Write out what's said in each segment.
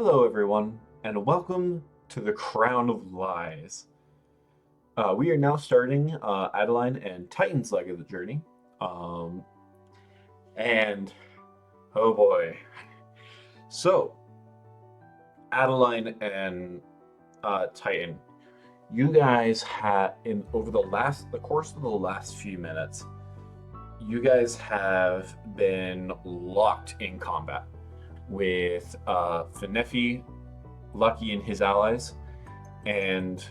Hello, everyone, and welcome to the Crown of Lies. We are now starting Adeline and Titan's leg of the journey. Um, and oh boy. So, Adeline and Titan, you guys had in over the course of the last few minutes, you guys have been locked in combat with Finefi, Lucky, and his allies, and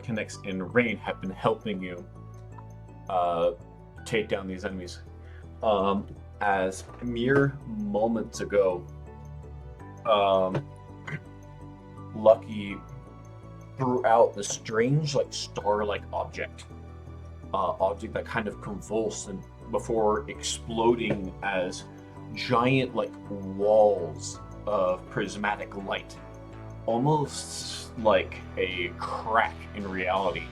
Connects and Rain have been helping you take down these enemies. As mere moments ago, um, Lucky threw out this strange, like star-like object that kind of convulsed and before exploding as giant, like walls of prismatic light, almost like a crack in reality.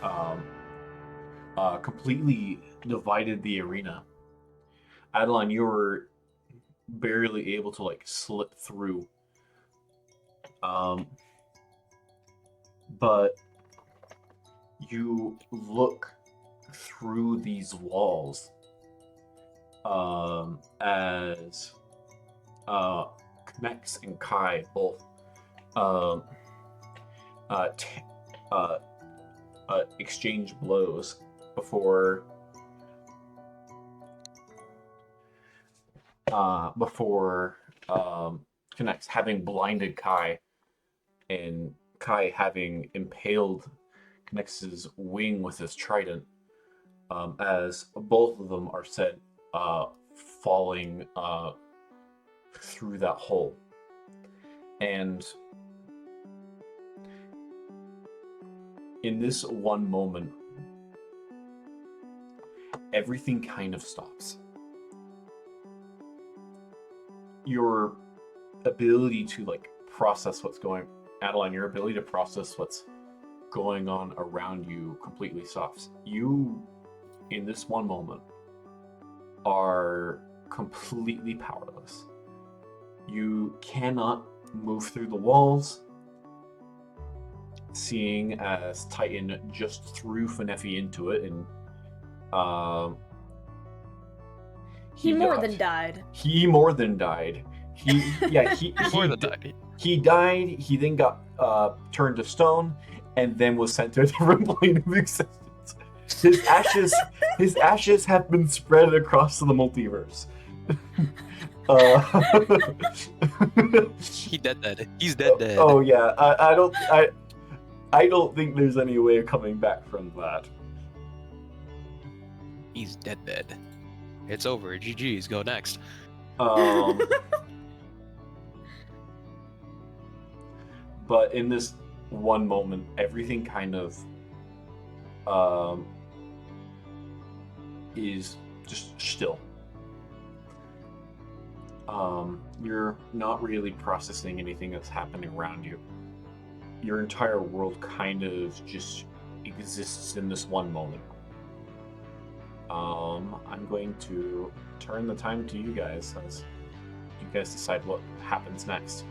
Um, Completely divided the arena. Adeline, you were barely able to like slip through, um, but you look through these walls as Knex and Kai both um, t- uh, exchange blows before Knex having blinded Kai and Kai having impaled Knex's wing with his trident, as both of them are said falling through that hole. And in this one moment, everything kind of stops. Your ability to like process what's going, Adeline, your ability to process what's going on around you completely stops. You, in this one moment, are completely powerless. You cannot move through the walls, seeing as Titan just threw Finefi into it, and he more than died. He more than died. He More than died. He died. He then got turned to stone, and then was sent to a different plane of existence. His ashes have been spread across the multiverse. He dead. He's dead. Oh yeah, I don't think there's any way of coming back from that. He's dead. It's over. GG's. Go next. But in this one moment, everything kind of is just still. You're not really processing anything that's happening around you. Your entire world kind of just exists in this one moment. I'm going to turn the time to you guys as you guys decide what happens next.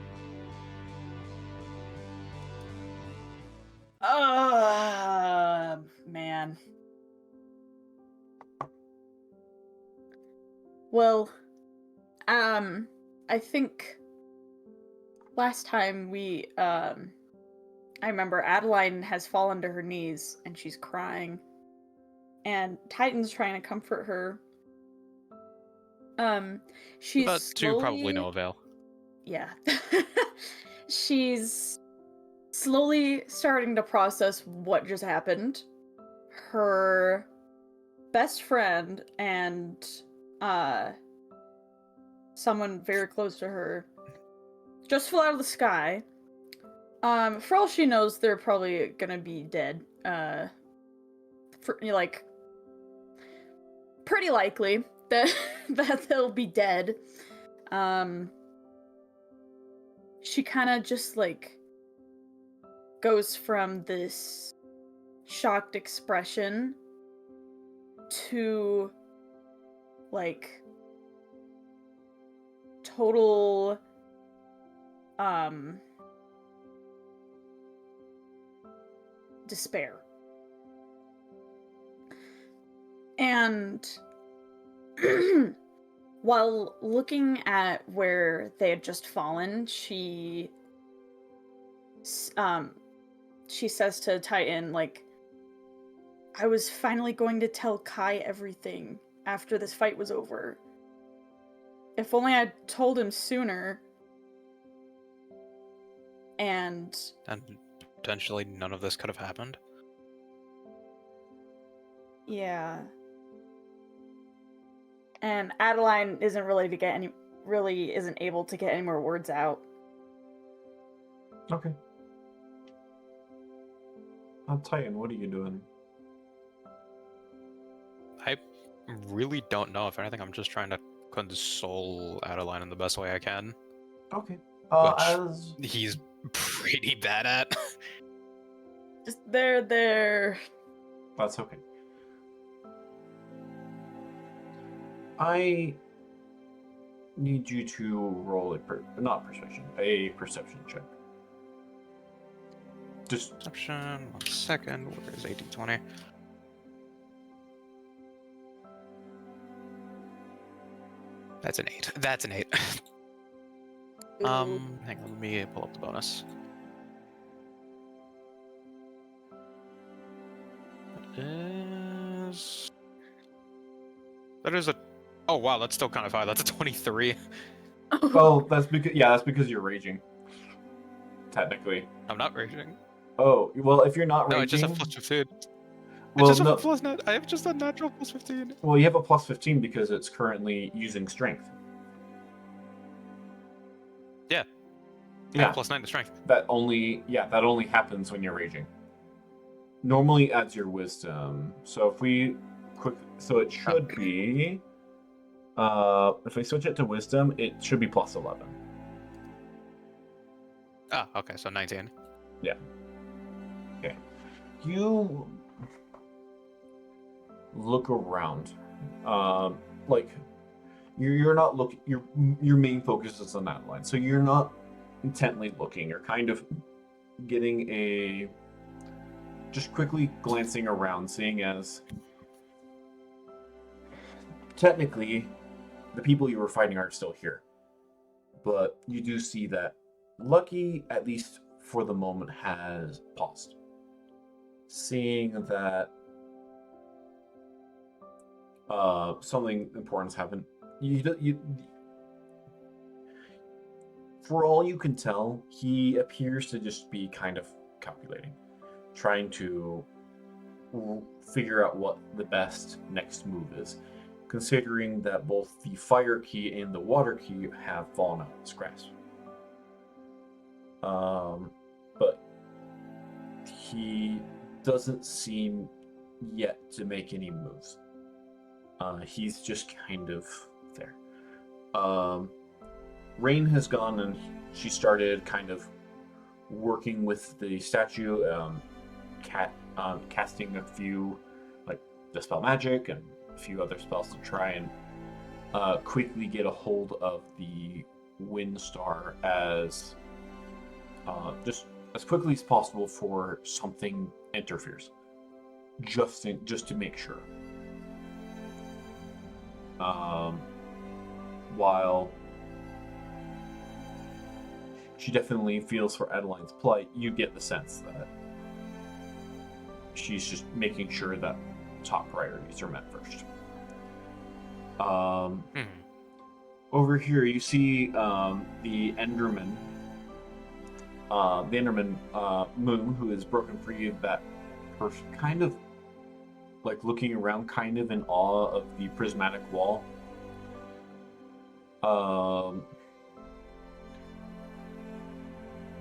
Man. Well, I think last time I remember Adeline has fallen to her knees and she's crying. And Titan's trying to comfort her. She's But slowly... to probably no avail. Yeah. She's slowly starting to process what just happened. Her best friend and someone very close to her just fell out of the sky. For all she knows, they're probably gonna be dead. Pretty likely that they'll be dead. She kind of just like goes from this shocked expression to like total despair. And while looking at where they had just fallen, she says to Titan, like, I was finally going to tell Kai everything after this fight was over. If only I'd told him sooner. And potentially none of this could have happened. Yeah. And Adeline isn't isn't able to get any more words out. Okay. Titan, what are you doing? I really don't know. If anything, I'm just trying to console Adeline in the best way I can. Okay. Which he's pretty bad at. Just there. That's okay. I need you to roll a perception check. Just Perception. 1 second. Where is 1820? That's an 8. That's an 8. Hang on. Let me pull up the bonus. That is a. Oh wow, that's still kind of high. That's a 23. Oh, that's because you're raging. Technically. I'm not raging. Oh, well, if you're not raging... No, I just have plus 15. Well, I just have a plus net. I have just a natural plus 15. Well, you have a plus 15 because it's currently using strength. Yeah. Yeah. Plus 9 to strength. That only happens when you're raging. Normally adds your wisdom. So if we it should be if we switch it to wisdom, it should be plus 11. Ah, okay, so 19. Yeah. Okay. You look around. Like you're not looking. Your main focus is on that line, so you're not intently looking. You're kind of getting just quickly glancing around, seeing as technically the people you were fighting are still here, but you do see that Lucky, at least for the moment, has paused, seeing that something important's happened. You, for all you can tell, he appears to just be kind of calculating, trying to figure out what the best next move is, considering that both the fire key and the water key have fallen out of his grasp. But he doesn't seem yet to make any moves. He's just kind of there. Rain has gone and she started kind of working with the statue, casting a few, like, Dispel Magic and a few other spells to try and quickly get a hold of the Wind Star as just as quickly as possible for something interferes, just to make sure. While she definitely feels for Adeline's plight, you get the sense that she's just making sure that top priorities are met first. Over here, you see the Enderman, Moom, who is broken free of that person, kind of like looking around, kind of in awe of the prismatic wall.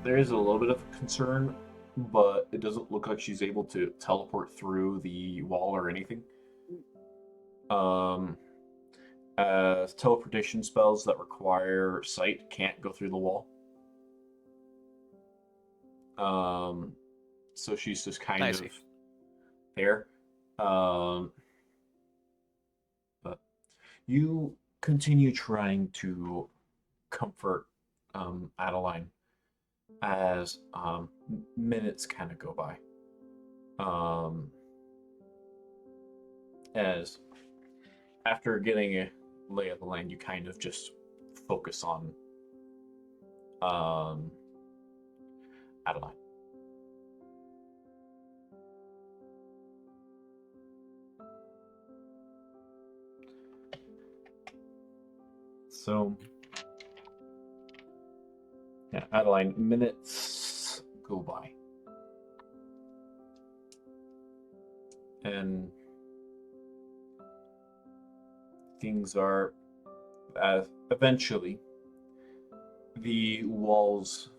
There is a little bit of concern, but it doesn't look like she's able to teleport through the wall or anything. As teleportation spells that require sight can't go through the wall. So she's just kind of there. But you continue trying to comfort Adeline as minutes kind of go by. As after getting a lay of the land, you kind of just focus on Adeline. So, yeah, Adeline, minutes go by. And things are, eventually, the walls,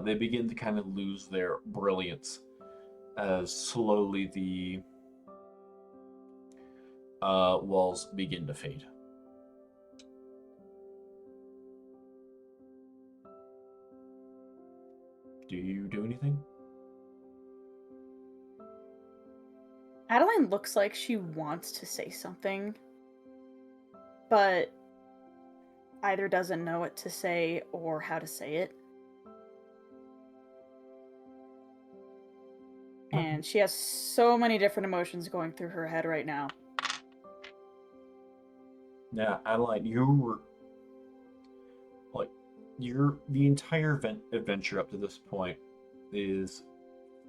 they begin to kind of lose their brilliance as slowly the walls begin to fade. Do you do anything? Adeline looks like she wants to say something, but either doesn't know what to say or how to say it. And she has so many different emotions going through her head right now. Yeah, Adeline, you were like, the entire adventure up to this point is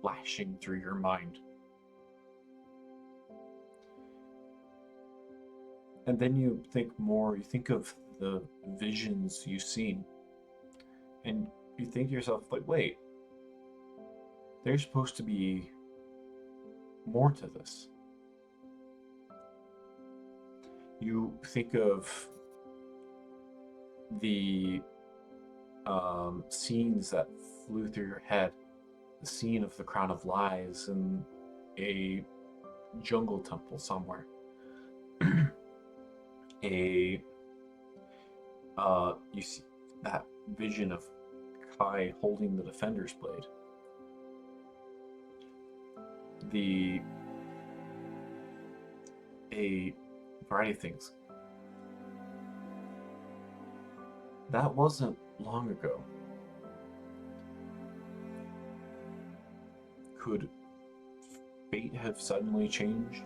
flashing through your mind. And then you think of the visions you've seen. And you think to yourself, like, wait, there's supposed to be more to this. You think of the scenes that flew through your head, the scene of the Crown of Lies in a jungle temple somewhere. You see that vision of Kai holding the Defender's Blade. A variety of things. That wasn't long ago. Could fate have suddenly changed?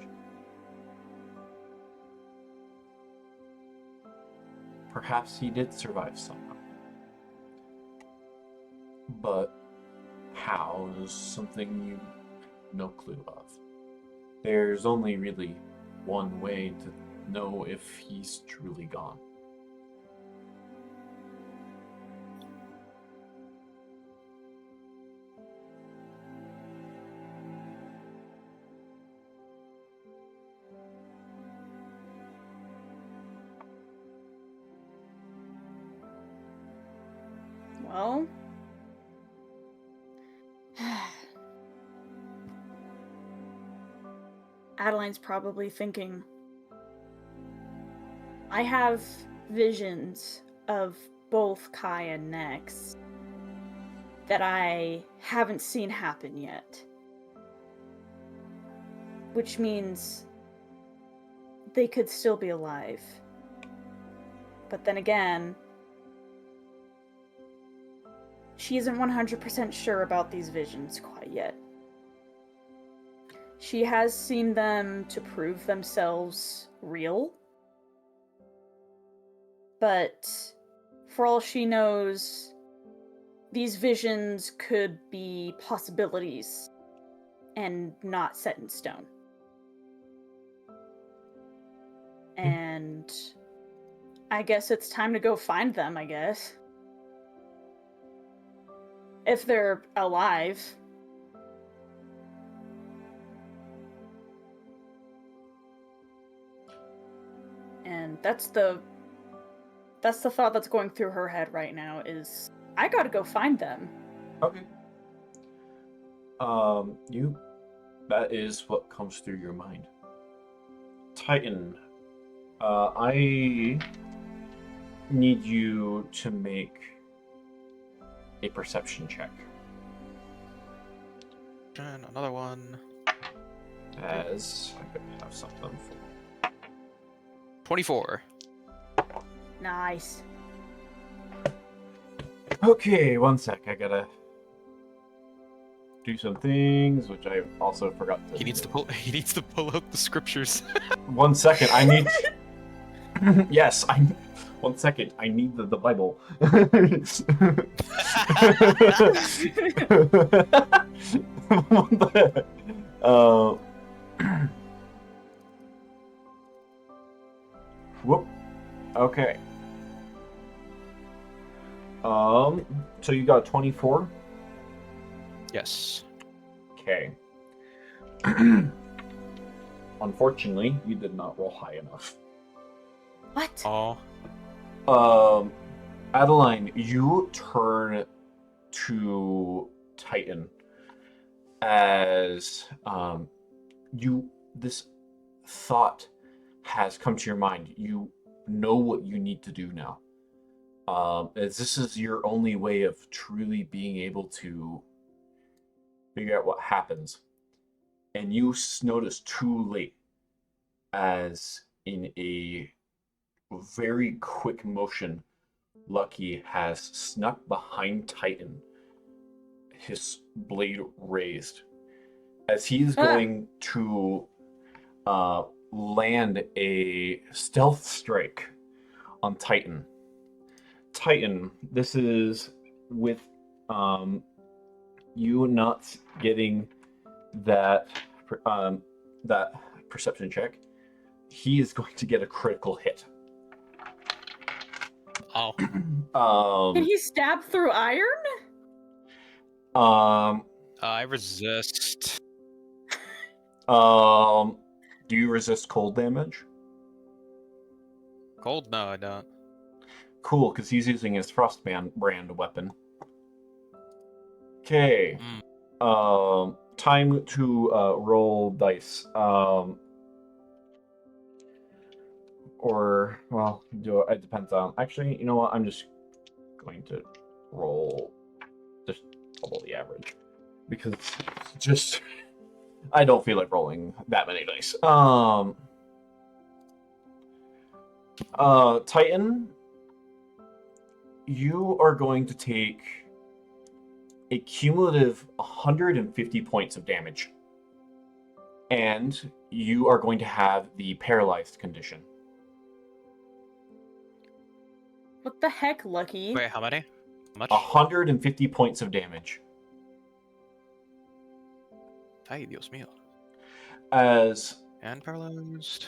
Perhaps he did survive somehow. But how is something you have no clue of. There's only really one way to know if he's truly gone. Well, Adeline's probably thinking, I have visions of both Kai and Nex that I haven't seen happen yet. Which means they could still be alive. But then again, she isn't 100% sure about these visions quite yet. She has seen them to prove themselves real. But for all she knows, these visions could be possibilities and not set in stone. And I guess it's time to go find them, I guess. If they're alive. And that's the thought that's going through her head right now is, I gotta go find them. Okay. That is what comes through your mind. Titan, I need you to make a perception check. And another one. As I could have something for 24. Nice. Okay, one sec. I gotta do some things, which I also forgot to. He needs to pull. He needs to pull out the scriptures. 1 second. I need. Yes, I. 1 second. I need the Bible. What the heck? Whoop. Okay. So you got 24? Yes. Okay. Unfortunately, you did not roll high enough. What? Oh. Adeline, you turn to Titan as this thought has come to your mind. You know what you need to do now. As this is your only way of truly being able to figure out what happens. And you notice too late, as in a very quick motion, Lucky has snuck behind Titan, his blade raised, as he's going to land a stealth strike on Titan. Titan, this is with you not getting that that perception check. He is going to get a critical hit. Oh. Can he stab through iron? I resist. Do you resist cold damage? Cold? No, I don't. Cool, because he's using his Frostman brand weapon. Okay. Time to roll dice. Or, well, it depends on. Actually, you know what? I'm just going to roll just double the average. Because just. I don't feel like rolling that many dice. Titan, you are going to take a cumulative 150 points of damage. And you are going to have the paralyzed condition. What the heck, Lucky? Wait, how many? How much? 150 points of damage. Ay, Dios mío. And paralyzed.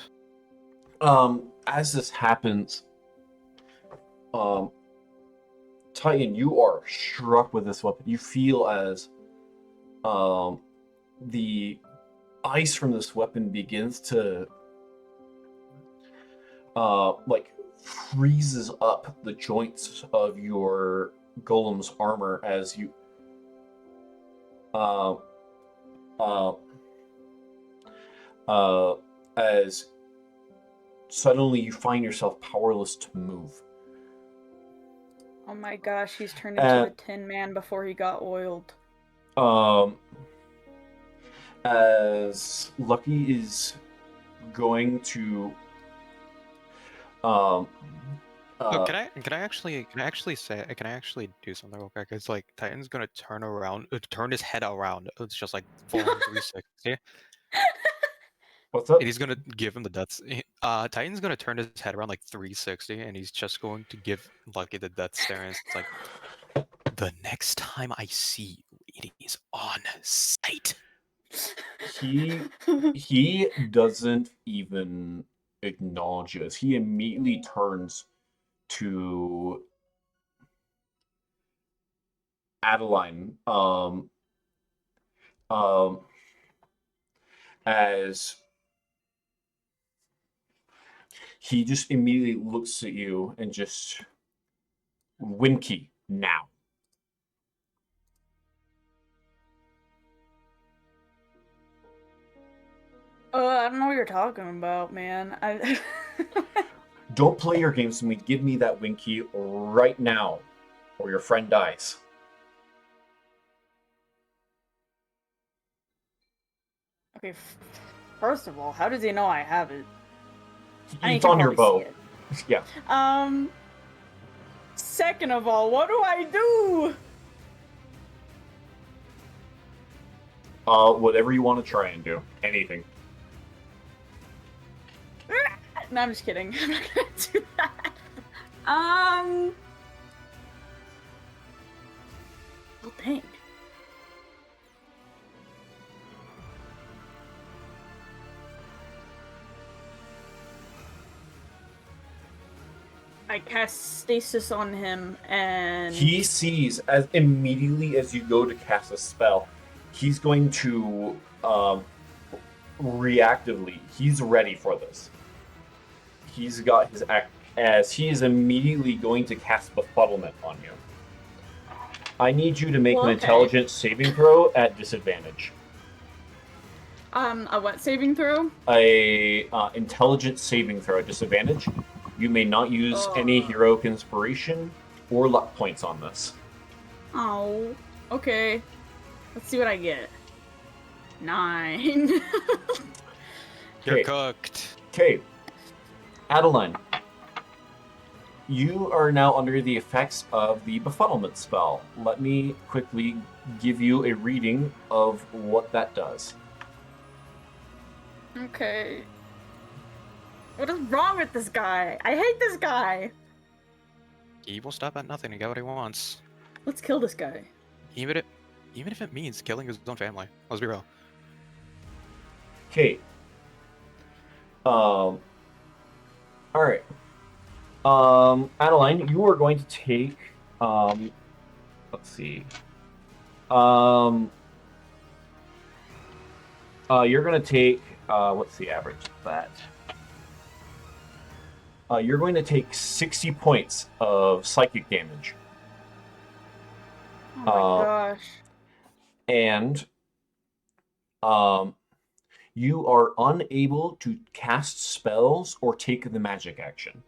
As this happens, Titan, you are struck with this weapon. You feel as the ice from this weapon begins to freezes up the joints of your golem's armor as you as suddenly you find yourself powerless to move. Oh my gosh, he's turned into the Tin Man before he got oiled. As Lucky is going to Look, can I actually do something real quick? It's like Titan's gonna turn around, turn his head around. It's just like full 360. What's up? And he's gonna give him the death. Titan's gonna turn his head around like 360, and he's just going to give Lucky the death stare. And it's like, the next time I see you, it is on sight. He doesn't even acknowledge you as he immediately turns to Adeline. As he just immediately looks at you and just Winky now. I don't know what you're talking about, man. Don't play your games with me. Give me that Winky right now, or your friend dies. Okay, first of all, how does he know I have it? It's on your bow. Yeah. second of all, what do I do? Whatever you want to try and do. Anything. No, I'm just kidding. I'm not gonna do that. Well, dang. I cast stasis on him, and He sees as immediately as you go to cast a spell, he's going to reactively. He's ready for this. He's got his act as he is immediately going to cast befuddlement on you. I need you to make an intelligence saving throw at disadvantage. A what saving throw? A intelligence saving throw at disadvantage. You may not use any heroic inspiration or luck points on this. Oh, okay. Let's see what I get. 9. You're cooked. Okay. Adeline, you are now under the effects of the befuddlement spell. Let me quickly give you a reading of what that does. Okay. What is wrong with this guy? I hate this guy. He will stop at nothing to get what he wants. Let's kill this guy. Even if it means killing his own family. Let's be real. Okay. All right. Adeline, you are going to take. Let's see. You're going to take. What's the average of that? You're going to take 60 points of psychic damage. Oh my gosh. And you are unable to cast spells or take the magic action.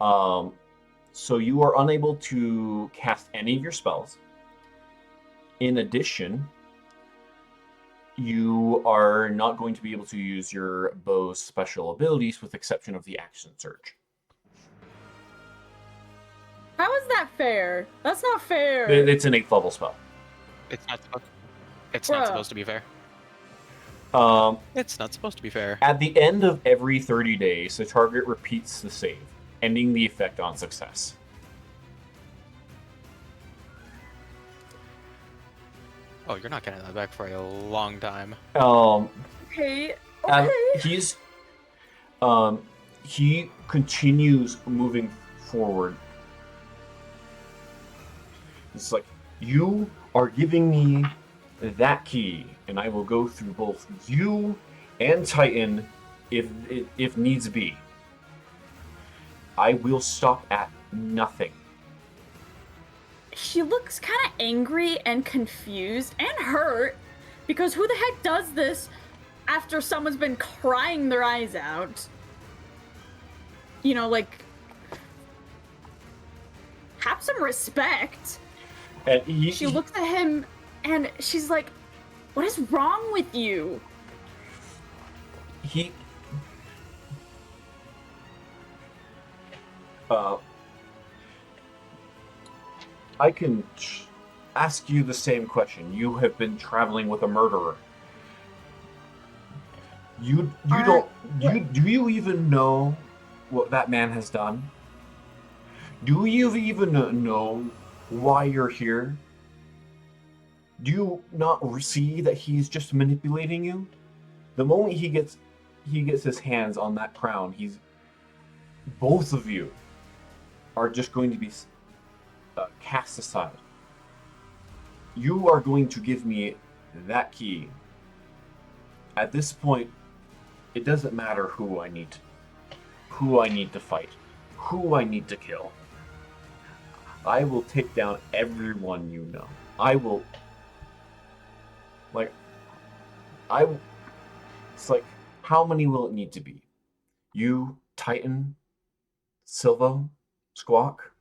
So you are unable to cast any of your spells. In addition, you are not going to be able to use your bow's special abilities with exception of the action surge. How is that fair? That's not fair. It's an 8th level spell. It's not supposed to be fair. It's not supposed to be fair. At the end of every 30 days, the target repeats the save, ending the effect on success. Oh, you're not getting that back for a long time. Okay. He continues moving forward. It's like, you are giving me that key, and I will go through both you and Titan if needs be. I will stop at nothing. She looks kind of angry and confused and hurt because who the heck does this after someone's been crying their eyes out? You know, like, have some respect. And she looks at him and she's like, what is wrong with you? I can ask you the same question. You have been traveling with a murderer. Do you even know what that man has done? Do you even know why you're here? Do you not see that he's just manipulating you? The moment he gets his hands on that crown, both of you are just going to be cast aside. You are going to give me that key. At this point, it doesn't matter who I need to fight, who I need to kill. I will take down everyone you know. It's like, how many will it need to be? You, Titan, Silvo, Squawk?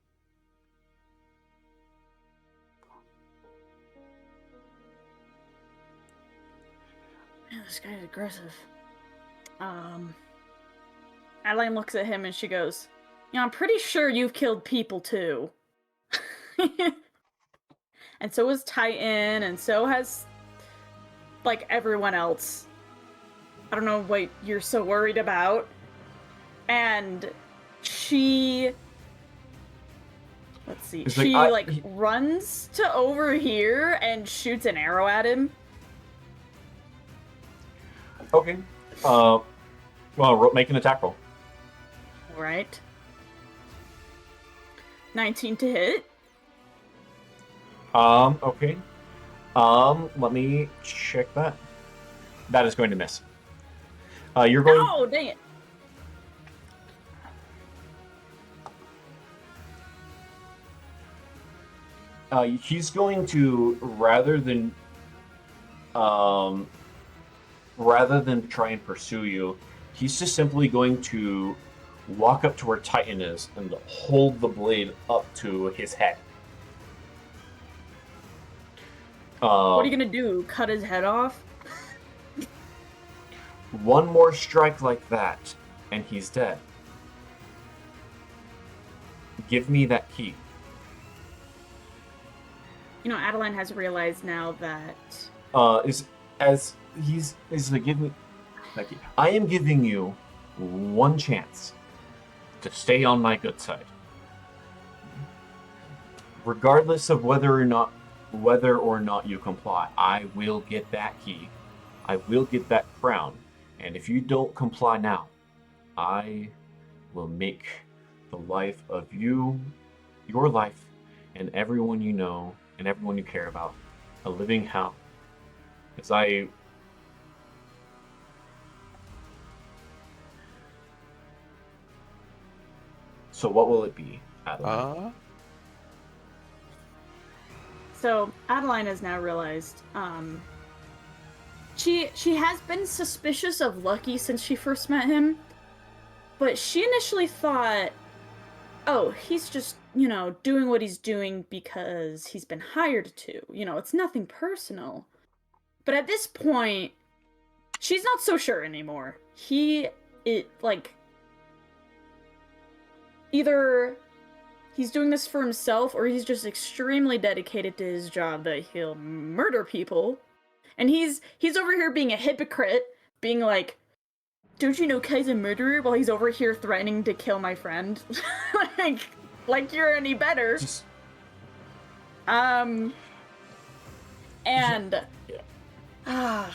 Man, this guy is aggressive. Adeline looks at him and she goes, I'm pretty sure you've killed people too. And so has Titan, and so has, like, everyone else. I don't know what you're so worried about. And she... Let's see. It's She, like, runs to over here and shoots an arrow at him. Okay. Make an attack roll. Alright. 19 to hit. Okay. Let me check that. That is going to miss. You're going... Oh, dang it. He's going to, rather than try and pursue you, he's just simply going to walk up to where Titan is and hold the blade up to his head. What are you gonna do? Cut his head off? One more strike like that, and he's dead. Give me that key. Adeline has realized now that... He's like, give me that key. I am giving you one chance to stay on my good side. Regardless of whether or not you comply, I will get that key. I will get that crown. And if you don't comply now, I will make the life of your life, and everyone you know, and everyone you care about, a living hell. So what will it be, Adeline? So Adeline has now realized, she has been suspicious of Lucky since she first met him, but she initially thought, oh, he's just, doing what he's doing because he's been hired to. It's nothing personal. But at this point, she's not so sure anymore. Either he's doing this for himself, or he's just extremely dedicated to his job that he'll murder people. And he's over here being a hypocrite, being like, don't you know Kai's a murderer, while he's over here threatening to kill my friend? like you're any better. And... Yeah.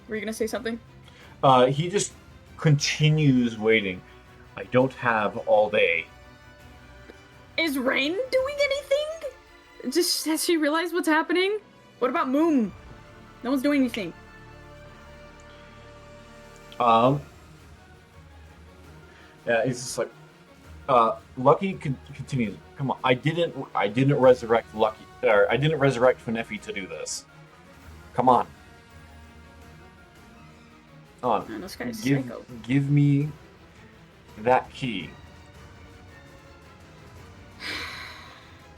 Were you gonna say something? He just continues waiting. I don't have all day. Is Rain doing anything? Has she realized what's happening? What about Moom? No one's doing anything. Yeah, it's just like, Lucky continues. Come on, I didn't resurrect Lucky, or I didn't resurrect Finefi to do this. Come on. Man, this guy's psycho. Give me that key.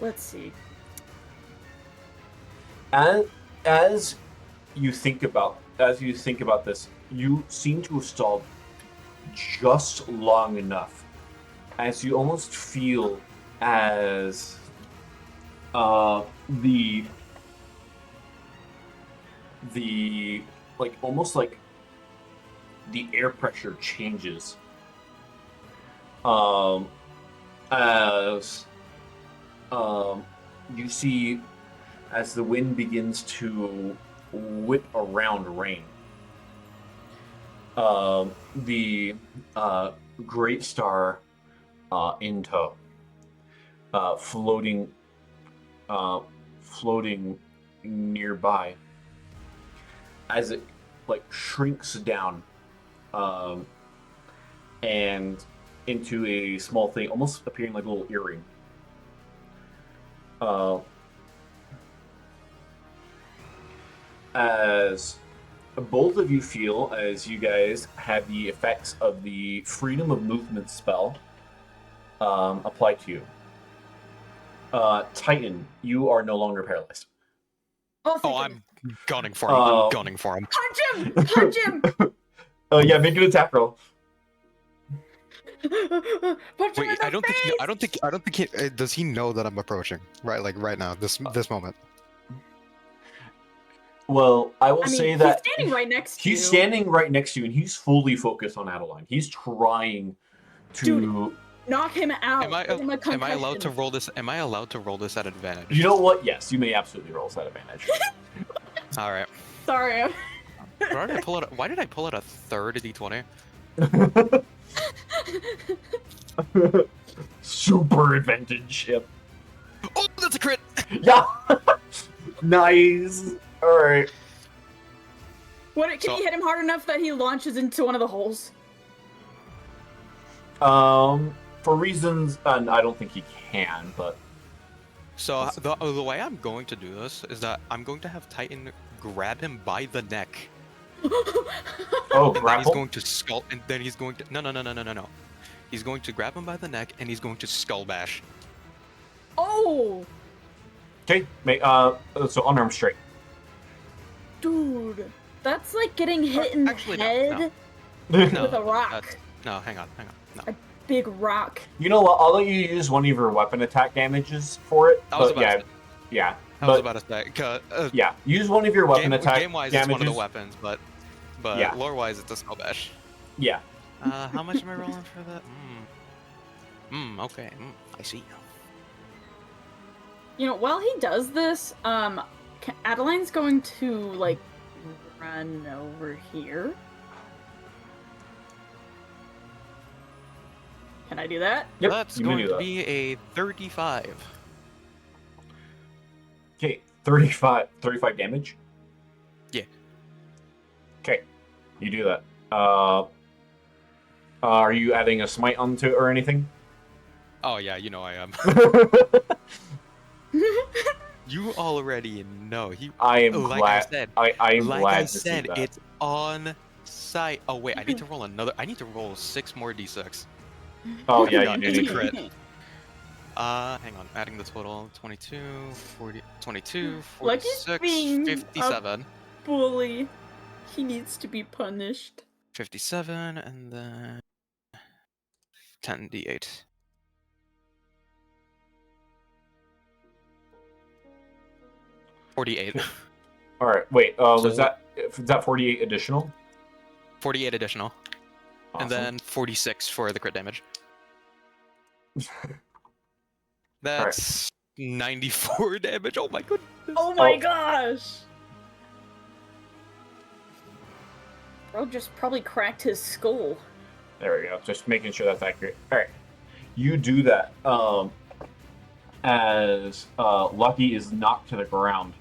Let's see. As you think about this, you seem to have stalled just long enough, as you almost feel as the almost like the air pressure changes as you see as the wind begins to whip around Rain. The Great Star in tow, floating nearby, as it shrinks down and into a small thing, almost appearing like a little earring. As both of you feel, as you guys have the effects of the freedom of movement spell apply to you. Titan, you are no longer paralyzed. Oh, I'm gunning for him. I'm gunning for him. Punch him! Punch him! Yeah, make an attack roll. Punch him Wait, in the I don't think face! I don't think he, does he know that I'm approaching? Right, like right now, this moment. Well, I will I say mean, he's that standing right next to he's you. standing right next to you, and he's fully focused on Adeline. He's trying to. Dude. Knock him out. Am I Give him a am I allowed to concussion. roll this? Am I allowed to roll this at advantage? You know what? Yes, you may absolutely roll that advantage. All right. Sorry. Why did I pull out? Why did I pull out a third d20? Super advantage. Yep. Oh, that's a crit. Yeah. Nice. All right. Can you hit him hard enough that he launches into one of the holes? For reasons, and I don't think he can, but. So the way I'm going to do this is that I'm going to have Titan grab him by the neck. Oh, And then he's grapple? going to skull, and then he's going to no. He's going to grab him by the neck, and he's going to skull bash. Oh, Okay, so unarmed straight. dude, that's like getting hit in the Actually, no, head no. with a rock. No, hang on. No. Big rock. You know what? I'll let you use one of your weapon attack damages for it. I was But about to say. yeah. I was But about to say, 'cause, yeah, use one of your weapon attack game-wise, damages. it's one of the weapons, but Yeah. lore-wise, it's a skull bash. Yeah. How much am I rolling for that? Okay. I see. You know, while he does this, Adeline's going to like run over here. Can I do that? Yep. That's you may going do to that. be a 35. Okay, 35 damage. Yeah. Okay, you do that. Are you adding a smite onto it or anything? Oh yeah, you know I am. You already know. I am Like glad. I said, I am like glad I to said, see that. it's on site. Oh wait, I need to roll another. I need to roll 6 more d6. Oh yeah, No, you do it's a need to. crit. Hang on, adding the total 22, 40, 22, Like he's 46, being 57. Bully. He needs to be punished. 57, and then 10d8. $48. All right, wait. So Was that 48 additional? 48 additional, Awesome. and then 46 for the crit damage. That's 94 damage. Oh my goodness. Oh my gosh! Bro just probably cracked his skull. There we go. Just making sure that's accurate. All right, you do that. As Lucky is knocked to the ground.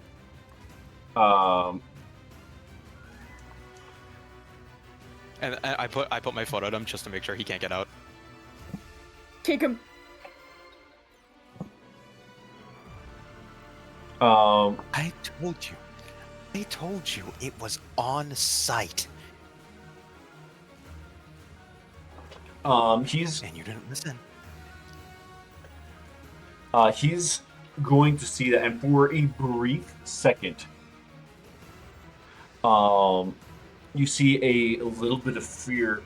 And I put my foot on him just to make sure he can't get out. Kick him. I told you it was on site. He's And you didn't listen. he's going to see that, and for a brief second, you see a little bit of fear.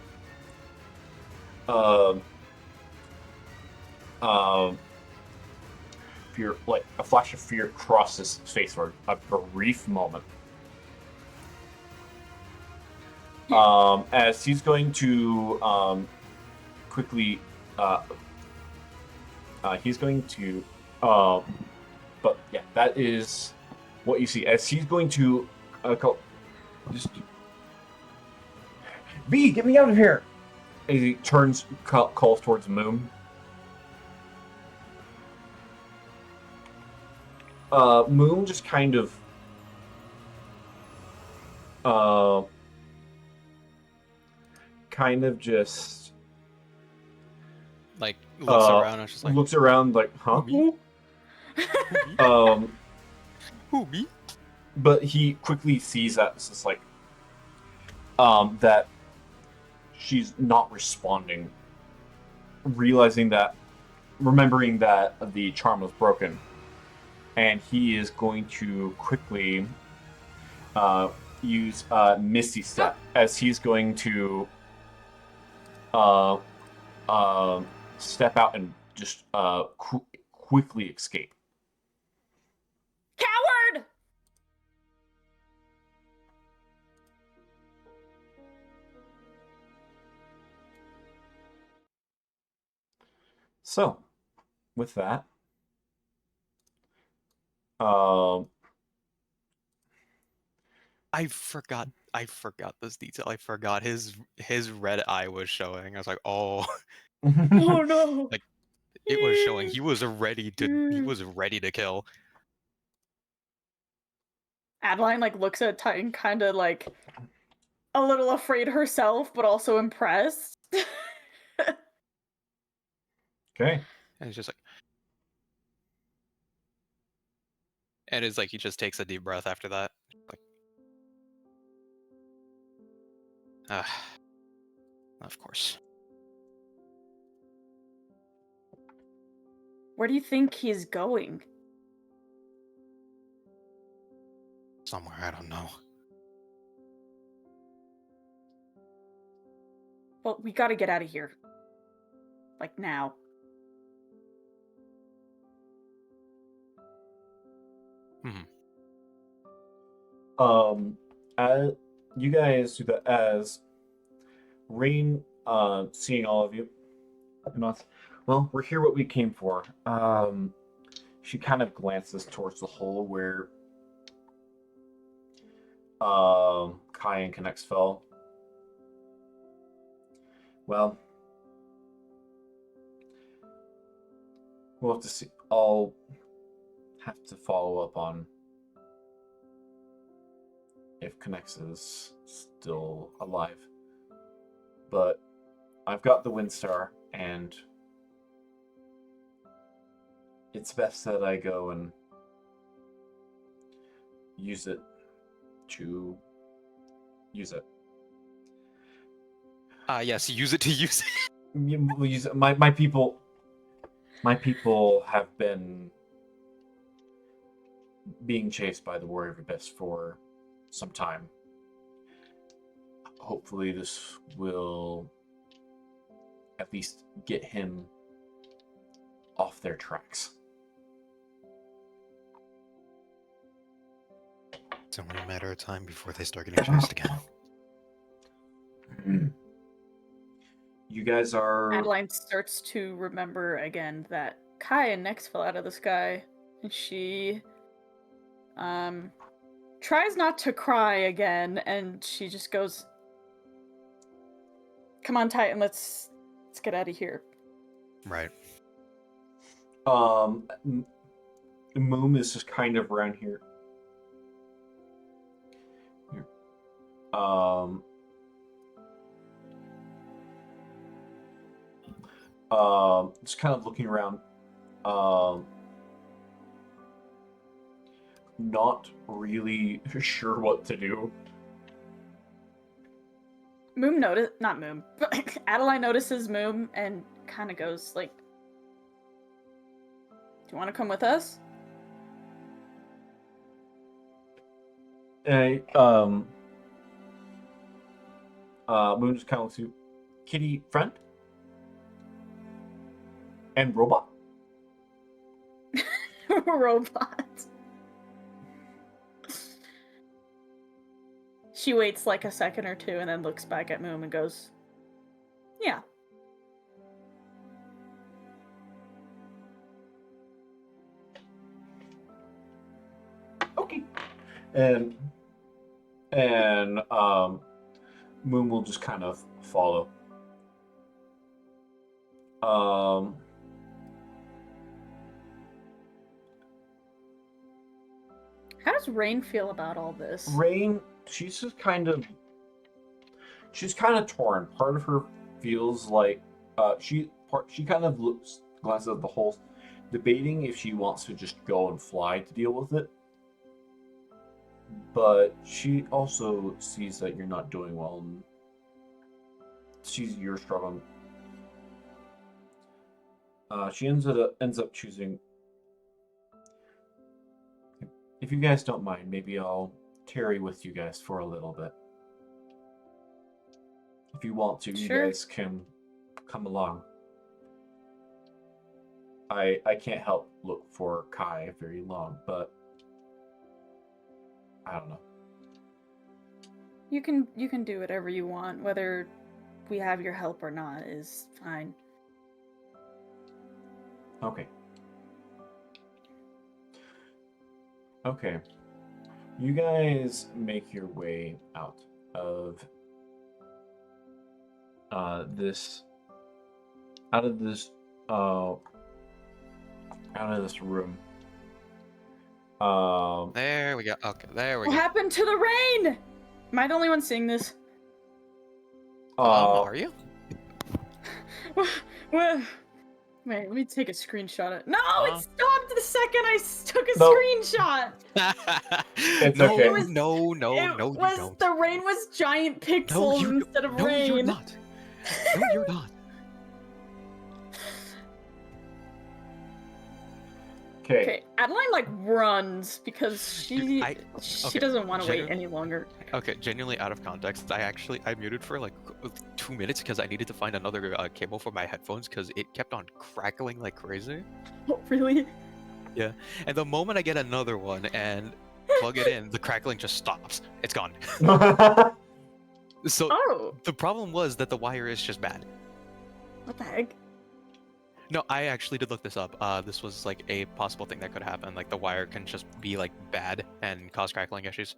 Fear, like a flash of fear, crosses his face for a brief moment. As he's going to quickly, he's going to, but yeah, that is what you see. As he's going to call, just B, get me out of here! As he turns, calls towards Moom. Moom just kind of just Like looks around and just like, looks around like, huh? Me? who me? But he quickly sees that it's just like that she's not responding, remembering that the charm was broken, and he is going to quickly use Misty Step as he's going to uh, step out and just quickly escape. Coward! So, with that, um, I forgot this detail. I forgot his red eye was showing. I was like, oh, Oh no! like it was showing. He was ready to kill. Adeline like looks at Titan, kind of like a little afraid herself, but also impressed. okay. And it's just like, and it's like he just takes a deep breath after that. Like, of course. Where do you think he's going? Somewhere, I don't know. Well, we gotta get out of here. Like now. As you guys do that, as Rain, seeing all of you, not, well, we're here what we came for. She kind of glances towards the hole where Kai and Connects fell. Well, we'll have to see. I'll have to follow up on if Connects is still alive. But I've got the Windstar, and it's best that I go and use it. Yes, use it to use it. My people have been being chased by the Warrior of Abyss for some time. Hopefully this will at least get him off their tracks. It's only a matter of time before they start getting chased again. You guys are... Adeline starts to remember again that Kai and Nex fell out of the sky, and she tries not to cry again, and she just goes, "Come on, Titan, let's get out of here." Right. Moom is just kind of around here. Just kind of looking around. Not really sure what to do. Adeline notices Moom and kind of goes like, "Do you want to come with us?" Moon just kind of looks at you. Kitty friend? And robot? Robot. She waits like a second or two and then looks back at Moom and goes, "Yeah." Okay. And Moon will just kind of follow. How does Rain feel about all this? Rain, she's kind of torn. Part of her feels like she kind of glances at the holes, debating if she wants to just go and fly to deal with it. But she also sees that you're not doing well, and sees you're struggling. She ends up choosing. If you guys don't mind, maybe I'll tarry with you guys for a little bit. If you want to, Sure. you guys can come along. I can't help look for Kai very long, but I don't know. You can do whatever you want, whether we have your help or not is fine. Okay. Okay. You guys make your way out of this room. There we go. Okay, there we What go. happened to the rain? Am I the only one seeing this? Are you? Well, wait, let me take a screenshot. No, Huh? it stopped the second I took a No. screenshot. It's no, okay. no, It you was don't. the rain was giant pixels you instead of no, rain. you're not. No, you're not. Okay, Adeline like runs because she okay, doesn't want to wait any longer. Okay, genuinely out of context, I muted for like 2 minutes because I needed to find another cable for my headphones because it kept on crackling like crazy. Oh, really? Yeah, and the moment I get another one and plug it in, the crackling just stops. It's gone. So Oh, the problem was that the wire is just bad. what the heck? No, I actually did look this up. This was like a possible thing that could happen. Like the wire can just be like bad and cause crackling issues.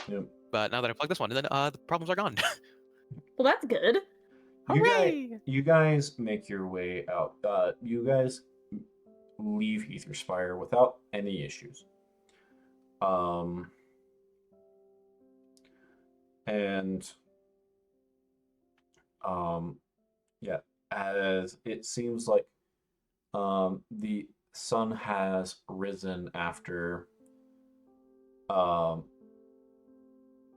Yep. But now that I plugged this one, then the problems are gone. Well, that's good. Hooray! You guys make your way out. You guys leave Etherspire without any issues. Yeah, as it seems like the sun has risen after oh,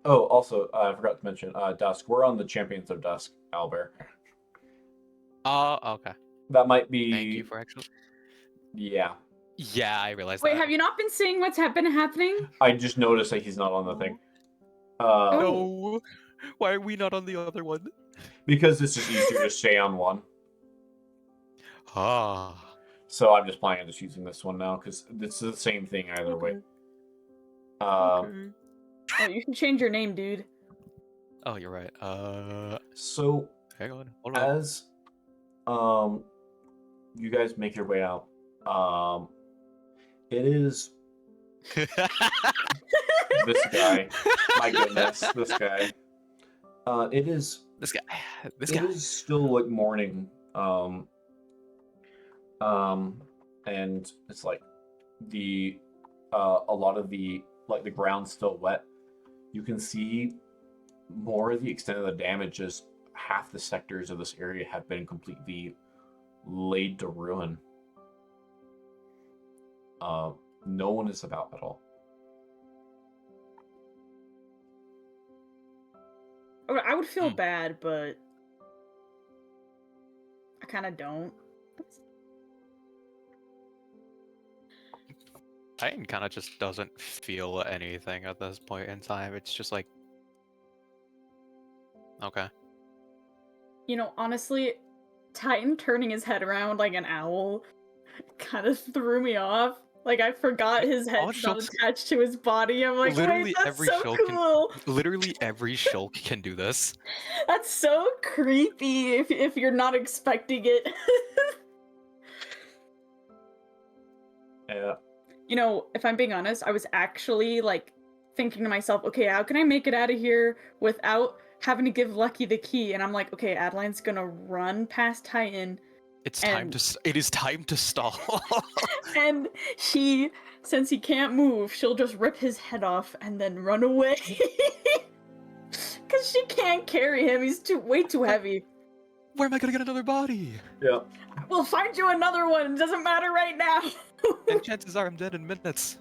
also, I forgot to mention, Dusk. We're on the Champions of Dusk, Albert. Oh, okay. That might be. Thank you for actually. Yeah. Yeah, I realized Wait, that. have you not been seeing what's been happening? I just noticed that he's not on the thing. No. Why are we not on the other one? Because it's just easier to stay on one. Ah. So I'm just planning on just using this one now because it's the same thing either way. Okay. Oh, you can change your name, dude. Oh, you're right. So hang on. Hold on. as you guys make your way out, it is this guy. My goodness, this guy. It is This guy. This it guy. is still like morning. And it's like the a lot of the like the ground's still wet. You can see more of the extent of the damage as half the sectors of this area have been completely laid to ruin. No one is about at all. I would feel bad, but I kind of don't. Titan kind of just doesn't feel anything at this point in time. It's just like, okay. You know, honestly, Titan turning his head around like an owl kind of threw me off. Like, I forgot his head's not attached to his body. I'm like, wait, that's so cool. Literally every shulk can do this. That's so creepy if you're not expecting it. Yeah. You know, if I'm being honest, I was actually like thinking to myself, okay, how can I make it out of here without having to give Lucky the key? And I'm like, okay, Adeline's gonna run past Titan. It is time to stall. And since he can't move, she'll just rip his head off and then run away. Cause she can't carry him, he's way too heavy. Where am I gonna get another body? Yeah. We'll find you another one, it doesn't matter right now. And chances are I'm dead in minutes.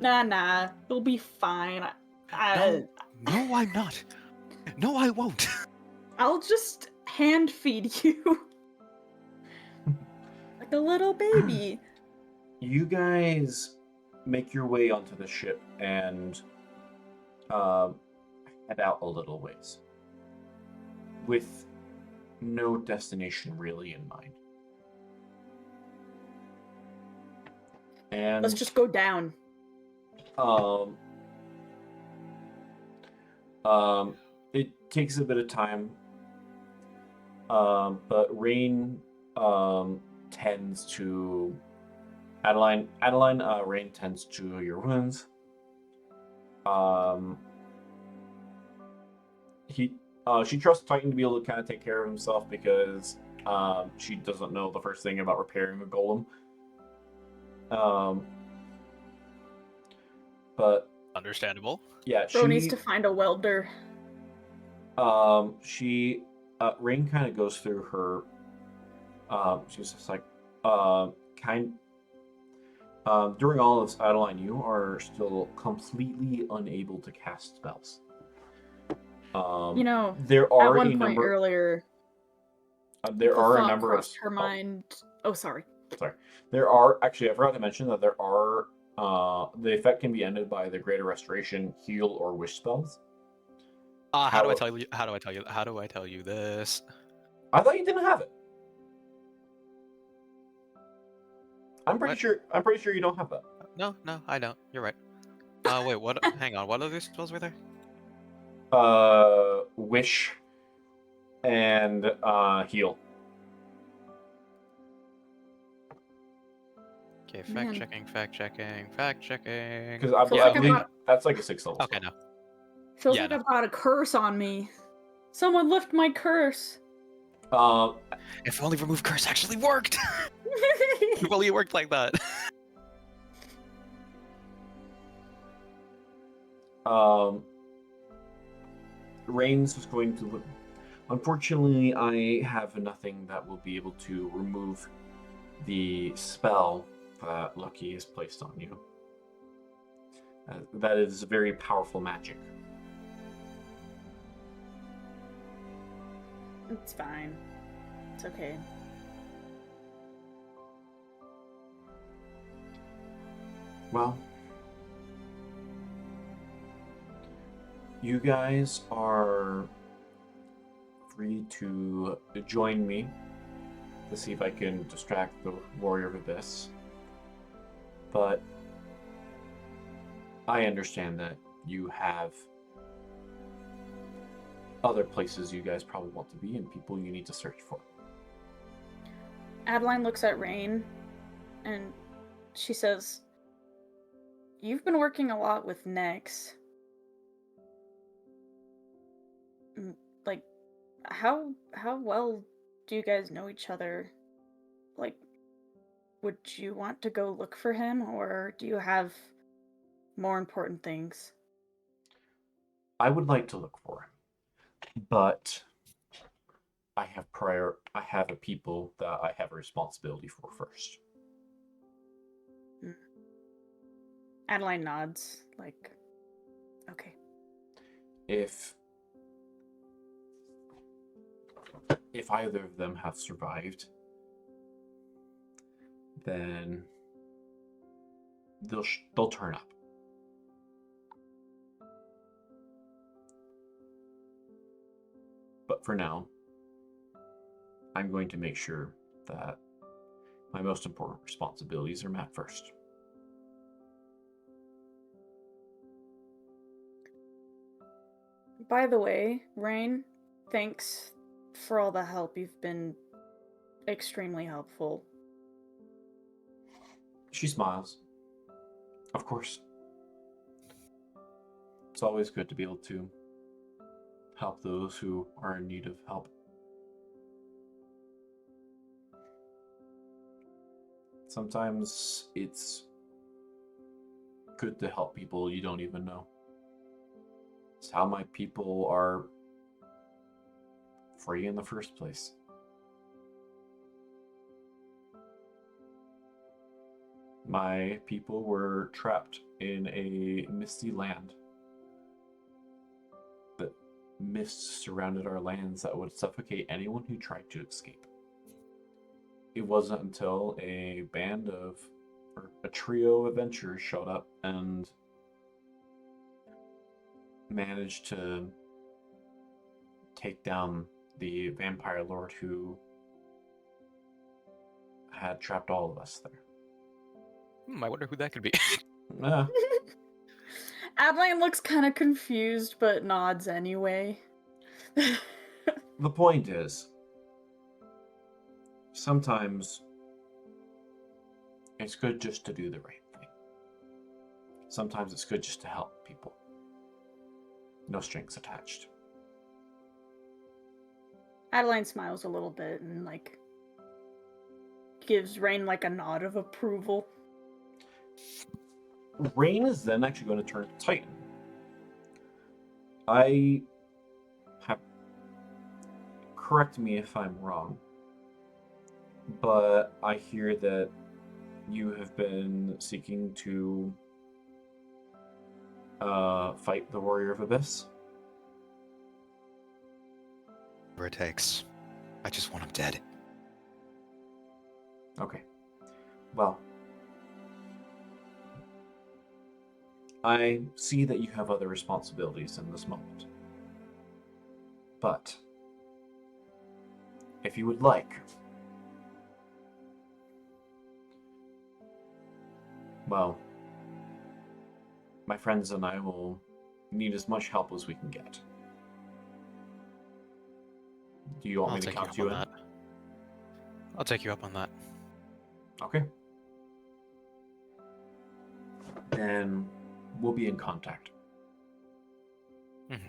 Nah, you'll be fine. No, I'm not. No, I won't. I'll just hand feed you. Like a little baby. You guys make your way onto the ship, and head out a little ways with no destination really in mind. And Let's just go down. um, it takes a bit of time, but Rain tends to Adeline. Rain tends to your wounds. She trusts Titan to be able to kind of take care of himself because she doesn't know the first thing about repairing a golem. But Understandable. yeah, Bro needs to find a welder. Rain kind of goes through her. She's just like, during all of this, Adeline, you are still completely unable to cast spells. There are at one a point number earlier, there the are a thought number of crossed her mind. Oh, sorry. There are actually, I forgot to mention that there are the effect can be ended by the Greater Restoration, Heal, or Wish spells. How do I tell you this? I thought you didn't have it. I'm pretty sure you don't have that. No, I don't. You're right. Wait, what? Hang on. What other spells were there? Wish and Heal. Okay, fact checking. Because I believe that's like a 6th level. Okay, spell. no. Feels like I've got a curse on me. Someone lift my curse. If only remove curse actually worked. If only it worked like that. Rain's is going to look. Unfortunately, I have nothing that will be able to remove the spell that Lucky has placed on you. That is very powerful magic. It's fine. It's okay. Well, you guys are free to join me to see if I can distract the Warrior of Abyss. But I understand that you have other places you guys probably want to be and people you need to search for. Adeline looks at Rain and she says, "You've been working a lot with Nex. Like, how well do you guys know each other? Like, would you want to go look for him, or do you have more important things?" I would like to look for him, but I have a people that I have a responsibility for first. Adeline nods, like, okay. If either of them have survived, then they'll turn up. But for now, I'm going to make sure that my most important responsibilities are met first. By the way, Rain, thanks for all the help. You've been extremely helpful. She smiles. Of course. It's always good to be able to help those who are in need of help. Sometimes it's good to help people you don't even know. It's how my people are free in the first place. My people were trapped in a misty land. The mist surrounded our lands that would suffocate anyone who tried to escape. It wasn't until a trio of adventurers showed up and managed to take down the vampire lord who had trapped all of us there. I wonder who that could be. Uh, Adeline looks kind of confused, but nods anyway. the point is, sometimes it's good just to do the right thing. Sometimes it's good just to help people. No strings attached. Adeline smiles a little bit and like gives Rain like a nod of approval. Rain is then actually going to turn to Titan. I have, correct me if I'm wrong, but I hear that you have been seeking to fight the Warrior of Abyss. Whatever it takes. I just want him dead. Okay. Well, I see that you have other responsibilities in this moment. But if you would like, well, my friends and I will need as much help as we can get. Do you want I'll me to take you count up you on in? that. I'll take you up on that. Okay. Then we'll be in contact. Mhm.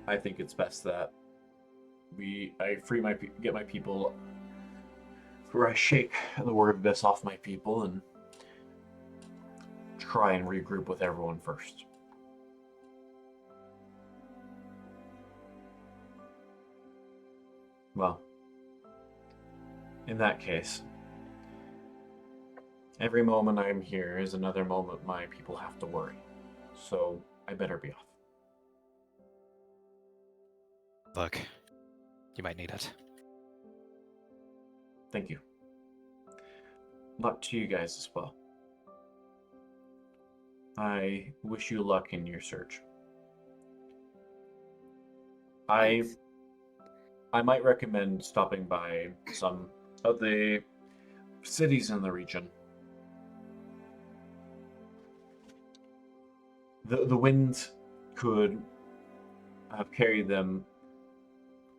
I think it's best that I get my people, or I shake the word abyss off my people and try and regroup with everyone first. Well, in that case, every moment I'm here is another moment my people have to worry. So I better be off. Look, you might need it. Thank you. Luck to you guys as well. I wish you luck in your search. Thanks. I might recommend stopping by some of the cities in the region. The wind could have carried them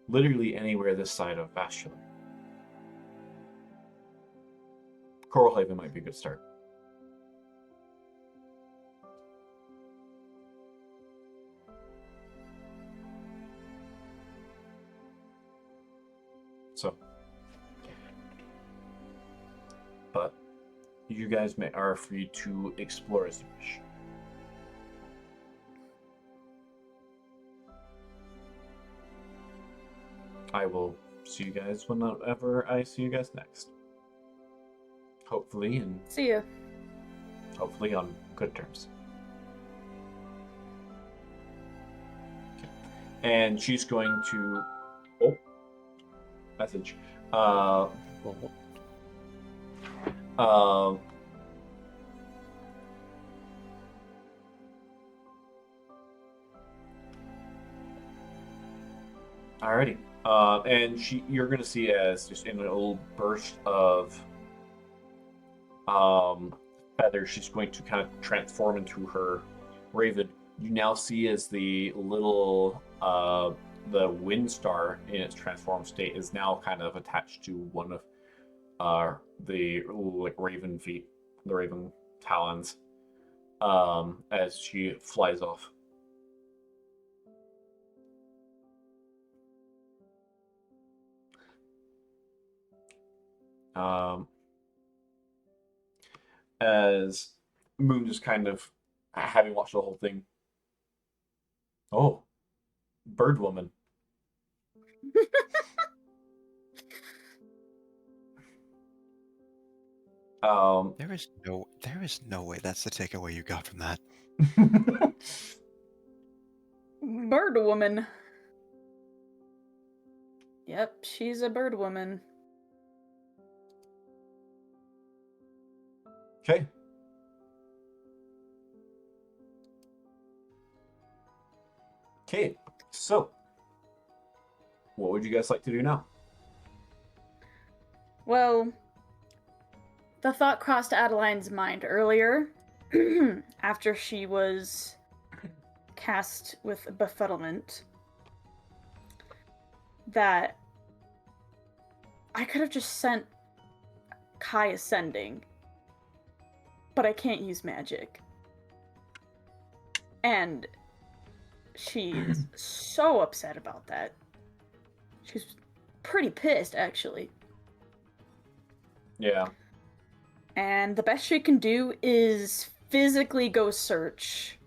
literally anywhere this side of Bastion. Coralhaven might be a good start. So, but you guys are free to explore as you wish. I will see you guys whenever I see you guys next. Hopefully, and See ya. hopefully on good terms. Okay. And she's going to message. Alrighty. And you're gonna see as just in a little burst of feathers, she's going to kind of transform into her raven. You now see as the little the wind star in its transformed state is now kind of attached to one of the like raven feet, the raven talons, as she flies off. As Moon just kind of having watched the whole thing. Oh, bird woman. There is no way that's the takeaway you got from that. Bird woman. Yep, she's a bird woman. Okay. Okay, so what would you guys like to do now? Well, the thought crossed Adeline's mind earlier, after she was cast with befuddlement, that I could have just sent Kai ascending, but I can't use magic. And she's so upset about that. She's pretty pissed, actually. Yeah. And the best she can do is physically go search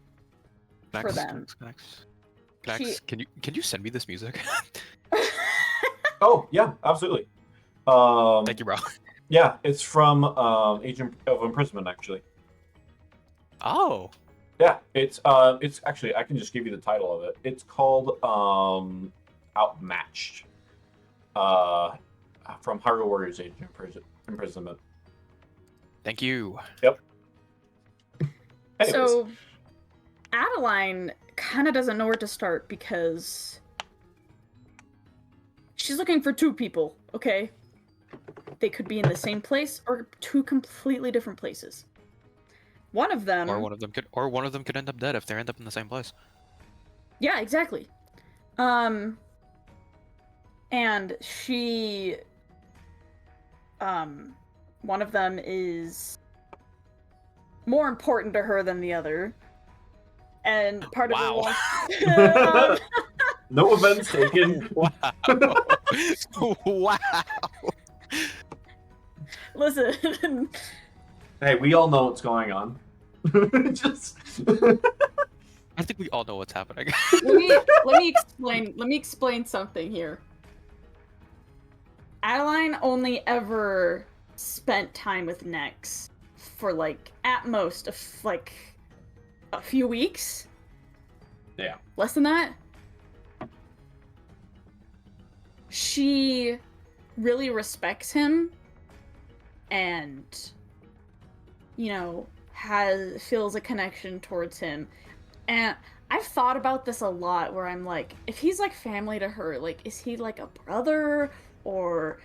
for them. Knax, can you send me this music? Oh, yeah, absolutely. Thank you, bro. Yeah, it's from Agent of Imprisonment, actually. Oh. Yeah, it's actually, I can just give you the title of it. It's called Outmatched. From Hyrule Warriors Age of Imprisonment. Thank you. Yep. Anyways. So, Adeline kind of doesn't know where to start because she's looking for two people, okay? They could be in the same place or two completely different places. One of them... Or one of them could end up dead if they end up in the same place. Yeah, exactly. And she... one of them is more important to her than the other. And part of Wow. her... No offense taken. Wow. Wow. Listen... Hey, we all know what's going on. Just... I think we all know what's happening. let me explain something here. Adeline only ever spent time with Nex for like at most a few weeks. Yeah. Less than that. She really respects him and feels a connection towards him. And I've thought about this a lot where I'm like, if he's like family to her, like, is he like a brother or...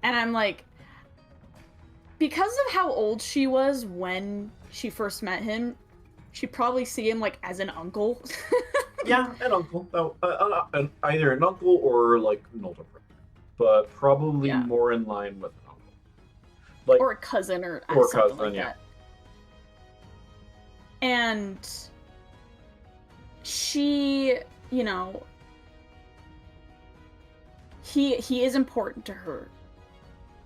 And I'm like, because of how old she was when she first met him, she'd probably see him like as an uncle. Yeah, an uncle. Either an uncle or like an older brother. But probably more in line with an uncle. Like, or a cousin or something cousin, like yeah. that. And she, he is important to her.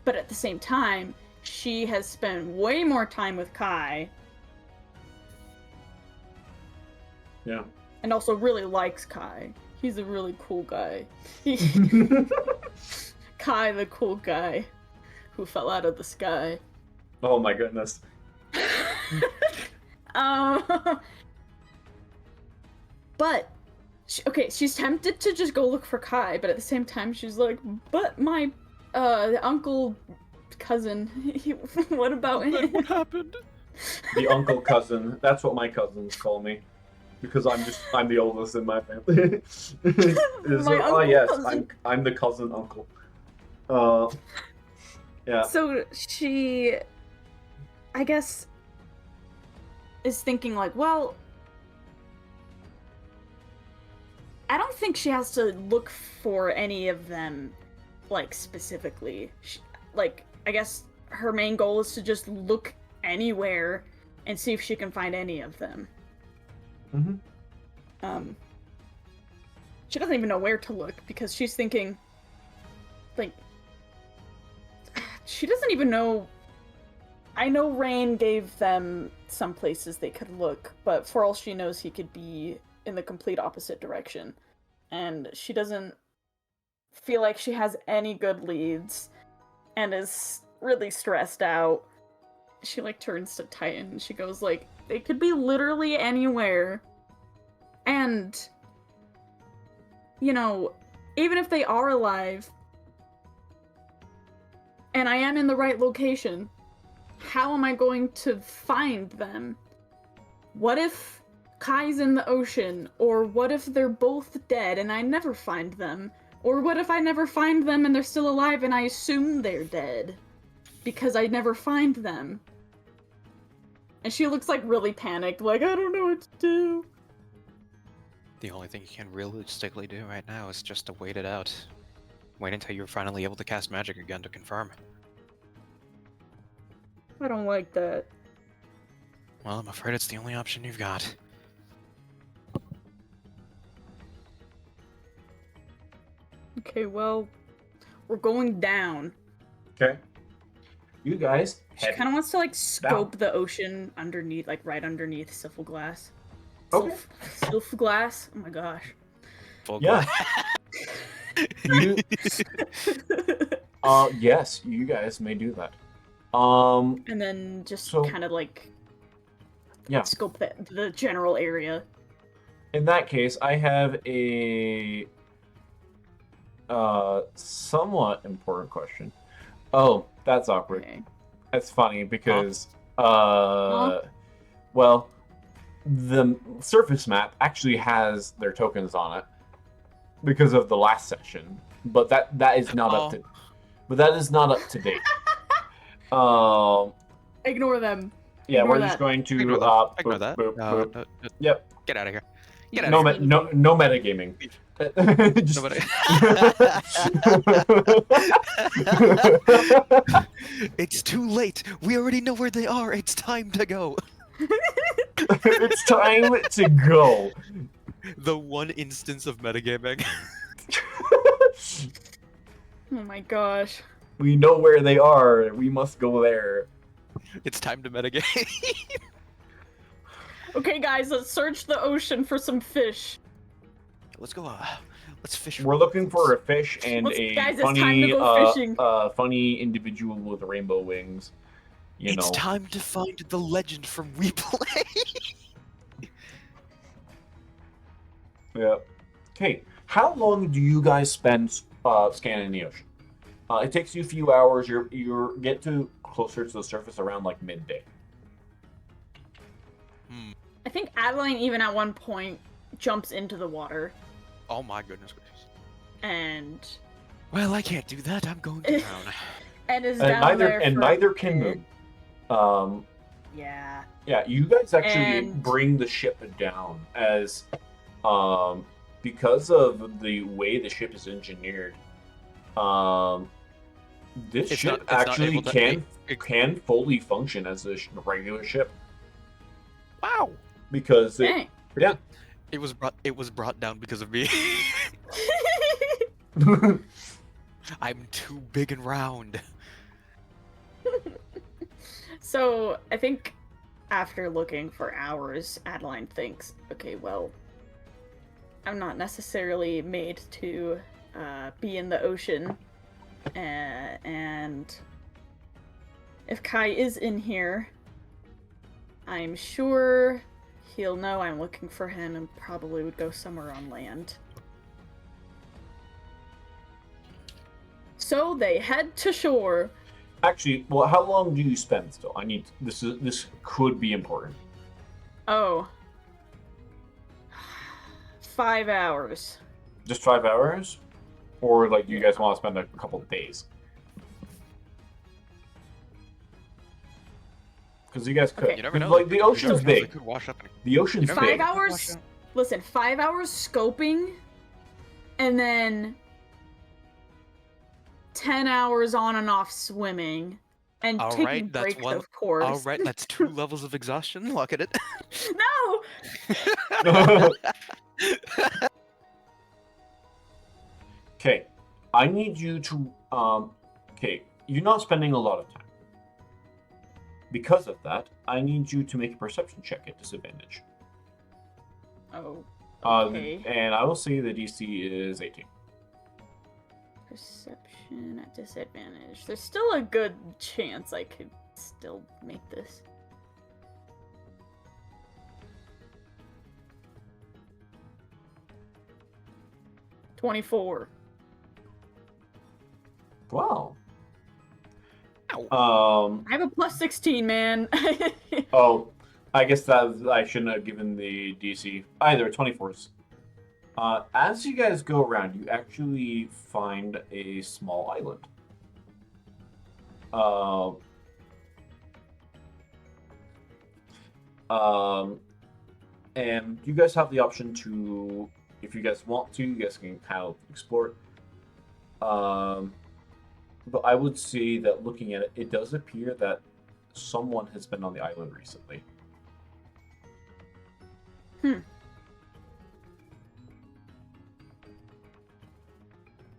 But at the same time, she has spent way more time with Kai. Yeah. And also really likes Kai. He's a really cool guy. Kai, the cool guy who fell out of the sky. Oh my goodness. But she's tempted to just go look for Kai, but at the same time she's like, but my uncle cousin, what about him? What happened? The uncle cousin. That's what my cousins call me. Because I'm the oldest in my family. Yes, cousin. I'm the cousin uncle. Yeah. So she, I guess, is thinking like, well, I don't think she has to look for any of them, like, specifically. I guess her main goal is to just look anywhere and see if she can find any of them. Mm-hmm. She doesn't even know where to look because she's thinking, like, she doesn't even know. I know Rain gave them some places they could look, but for all she knows, he could be in the complete opposite direction. And she doesn't feel like she has any good leads and is really stressed out. She, like, turns to Titan and she goes, like, they could be literally anywhere. And, even if they are alive, and I am in the right location, how am I going to find them? What if Kai's in the ocean? Or what if they're both dead and I never find them? Or what if I never find them and they're still alive and I assume they're dead? Because I never find them. And she looks like really panicked, like, I don't know what to do. The only thing you can realistically do right now is just to wait it out. Wait until you're finally able to cast magic again to confirm. I don't like that. Well, I'm afraid it's the only option you've got. Okay, well, we're going down. Okay. You guys She head kind of wants to, like, scope down. the ocean underneath, like, right underneath Syphilglass. Okay. Syphilglass? Oh my gosh. Full Yeah. glass. Yes, you guys may do that. And then just So- kind of, like, Yeah. scope the general area. In that case, I have a somewhat important question. Oh, that's awkward. Okay. That's funny because well, the surface map actually has their tokens on it because of the last session, but that is not up to date. Ignore them. Yeah, Ignore we're that. just going to Ignore that. Ignore boop, that. boop, No, boop. no, Yep. get out of here. Get out No, of here. no metagaming. Just- Nobody. It's too late. We already know where they are. It's time to go. It's time to go. The one instance of metagaming. Oh my gosh. We know where they are. We must go there. It's time to metagame. Okay, guys, let's search the ocean for some fish. Let's go. Let's fish. We're looking for a fish and Guys, it's time to go fishing. funny individual with rainbow wings. You know. It's time to find the legend from We Play. Yeah. Okay. How long do you guys spend scanning the ocean? It takes you a few hours. You get to closer to the surface around like midday. I think Adeline even at one point jumps into the water Oh my goodness gracious. and Well, I can't do that. I'm going to drown. is And down there for a neither can bit. Moom. Yeah. Yeah, you guys actually And- bring the ship down as because of the way the ship is engineered. This It's ship not- it's not actually able to- can fully function as a regular ship Wow. because Dang. yeah. It was brought down because of me. I'm too big and round. So, I think after looking for hours, Adeline thinks, okay, well, I'm not necessarily made to be in the ocean, and if Kai is in here, I'm sure he'll know I'm looking for him and probably would go somewhere on land. So they head to shore. Actually, well, how long do you spend still? This could be important. Oh. 5 hours. Just 5 hours, or like you guys want to spend a couple of days? Because you guys could. Okay. You never know. Like the ocean's They big. could wash up. The ocean's You never big. know. 5 hours. Listen, 5 hours scoping, and then 10 hours on and off swimming, and All taking right, that's breaks, one- of course. All right, that's 2 levels of exhaustion. Look at it. No. Okay, I need you to. Okay, you're not spending a lot of time. Because of that, I need you to make a perception check at disadvantage. Oh. Uh, Okay. and I will say the DC is 18. Perception at disadvantage. There's still a good chance I could still make this. $24. Wow. Ow. I have a plus 16, man. Oh, I guess that I shouldn't have given the DC either. 24s. As you guys go around, you actually find a small island. And you guys have the option to, if you guys want to, you guys can kind of explore it. But I would say that looking at it, it does appear that someone has been on the island recently.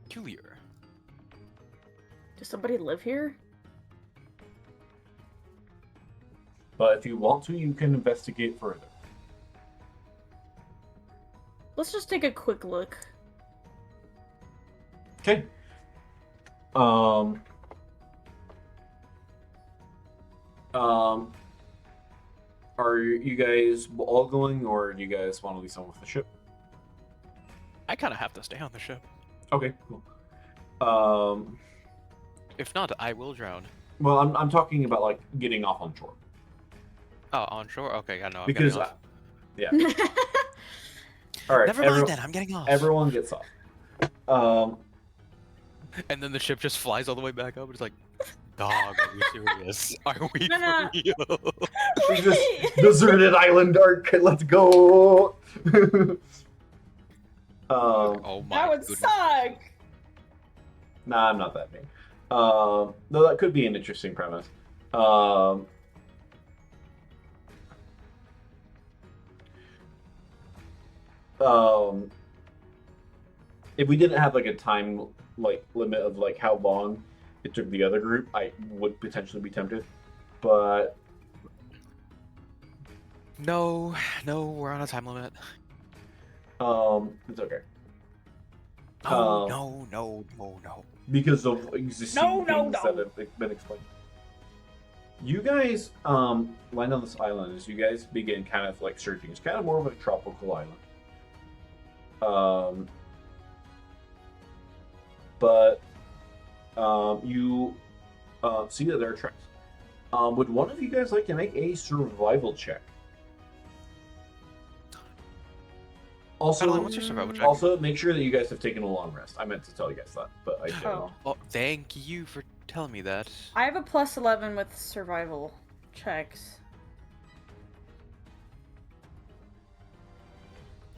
Peculiar. Does somebody live here? But if you want to, you can investigate further. Let's just take a quick look. Okay. Are you guys all going, or do you guys want to leave someone with the ship? I kind of have to stay on the ship. Okay, cool. If not, I will drown. Well, I'm talking about like getting off on shore. Oh, on shore? Okay, I know. I'm Because, getting off. yeah. All right. Never mind then, I'm getting off. Everyone gets off. And then the ship just flies all the way back up. It's like, dog, are we serious? Are we No. for real? This deserted island arc. Let's go. Oh my That would goodness. suck. Nah, I'm not that mean. Though that could be an interesting premise. If we didn't have like a time limit of like how long it took the other group, I would potentially be tempted. But No, we're on a time limit. it's okay. No. Because of existing things that have been explained. You guys land on this island as you guys begin kind of like searching. It's kind of more of a tropical island. But you see that there are tracks. Would one of you guys like to make a survival check? Also, Adeline, what's your survival check? Also, make sure that you guys have taken a long rest. I meant to tell you guys that, but I didn't. Oh. Oh, thank you for telling me that. I have a plus 11 with survival checks.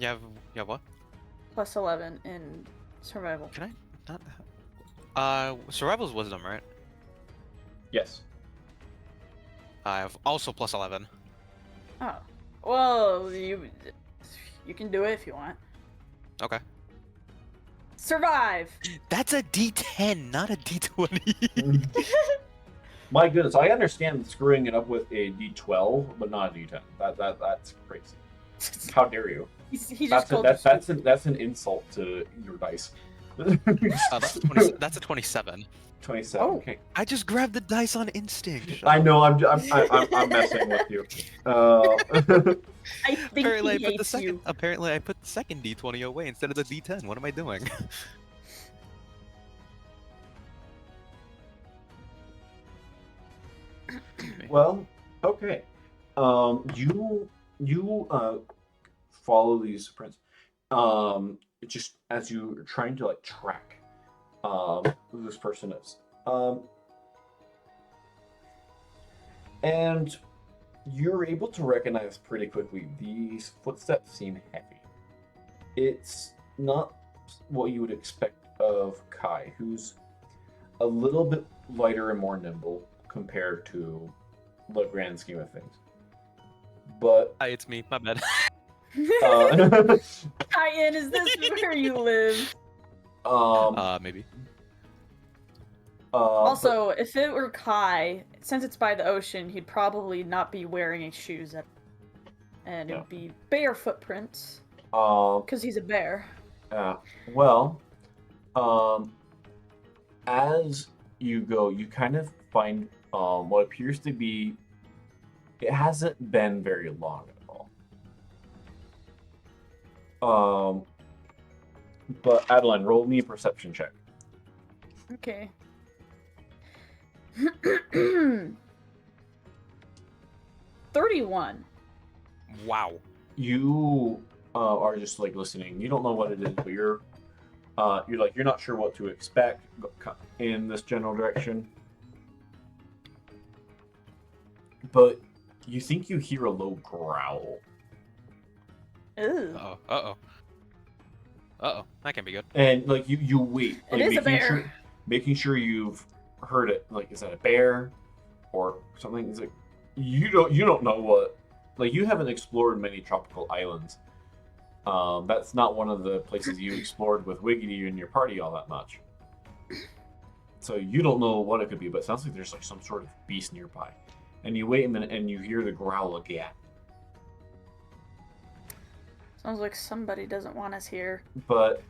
You have what? Plus 11 in survival. Can I not? Survival's wisdom, right? Yes. I have also plus 11. Oh. Well, you can do it if you want. Okay. Survive! That's a D10, not a D20. My goodness, I understand screwing it up with a D12, but not a D10. That's crazy. How dare you? He just called That's an insult to your dice. That's a 27. 27. Oh. Okay. I just grabbed the dice on instinct. Shut I up. know. I'm messing with you. I think Apparently, he hates you. Apparently, I put the second D20 away instead of the D10. What am I doing? Well, okay. You follow these prints. Just as you're trying to like track who this person is. And you're able to recognize pretty quickly these footsteps seem heavy. It's not what you would expect of Kai, who's a little bit lighter and more nimble compared to the grand scheme of things. But Hi, it's me. My bad. Titan, is this where you live? Maybe. Also, if it were Kai, since it's by the ocean, he'd probably not be wearing any shoes, and it would be bear footprints, because he's a bear. Well, as you go, you kind of find what appears to be. It hasn't been very long at all. But Adeline, roll me a perception check. Okay. 31. Wow. You are just like listening. You don't know what it is, but you're not sure what to expect in this general direction. But you think you hear a low growl. Ew. Uh-oh. That can be good. And like you wait, It like is a bear. making sure you've heard it. Like, is that a bear or something? It's like you don't know what. Like, you haven't explored many tropical islands. That's not one of the places you explored with Wiggity and your party all that much. So you don't know what it could be, but it sounds like there's like some sort of beast nearby. And you wait a minute and you hear the growl again. Sounds like somebody doesn't want us here. But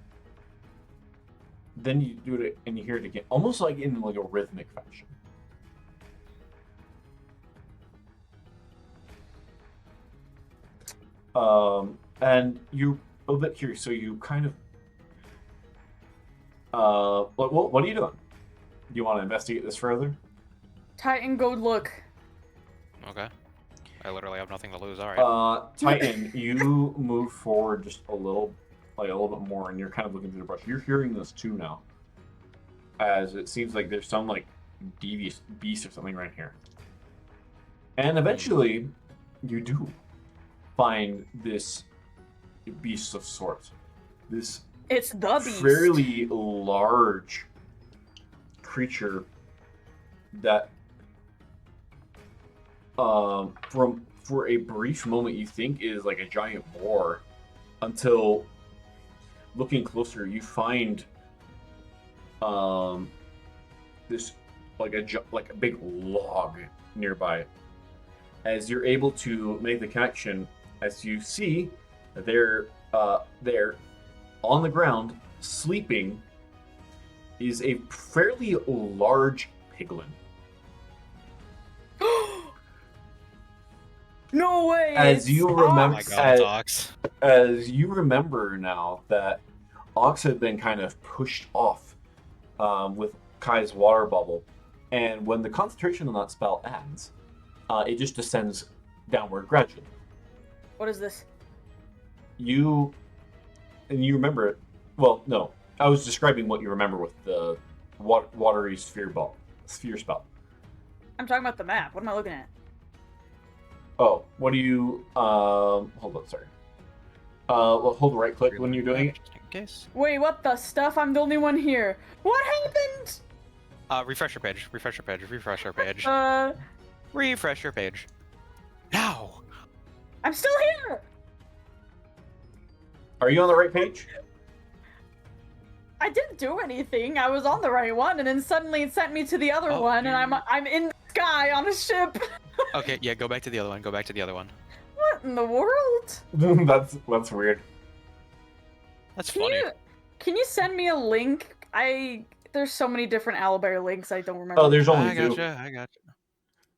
then you do it and you hear it again, almost like in like a rhythmic fashion. And you're a bit curious, so you kind of what are you doing? Do you want to investigate this further? Titan, go look. Okay. I literally have nothing to lose. All right. Titan, you move forward just a little bit more, and you're kind of looking through the brush. You're hearing this too now, as it seems like there's some like devious beast or something right here. And eventually, you do find this beast of sorts. This It's the beast. fairly large creature that for a brief moment you think is like a giant boar, until looking closer you find this like a big log nearby. As you're able to make the connection, as you see they're there on the ground sleeping is a fairly large piglin. No way! As you remember, Oh my god, it's Ox. as you remember now that Ox had been kind of pushed off with Kai's water bubble, and when the concentration on that spell ends, it just descends downward gradually. What is this? You remember it. Well, no, I was describing what you remember with the watery sphere spell. I'm talking about the map. What am I looking at? Oh, what do you hold on, sorry. Hold right click when you're doing it. Just in case. Wait, what the stuff? I'm the only one here. What happened? Refresh your page. Refresh your page. Refresh your page. Refresh your page. Now. I'm still here. Are you on the right page? I didn't do anything. I was on the right one, and then suddenly it sent me to the other one, and I'm in the sky on a ship. Okay, yeah, go back to the other one. Go back to the other one. What in the world? That's weird. That's Can funny. you send me a link? There's so many different Owlbear links I don't remember. Oh, there's only I two. gotcha.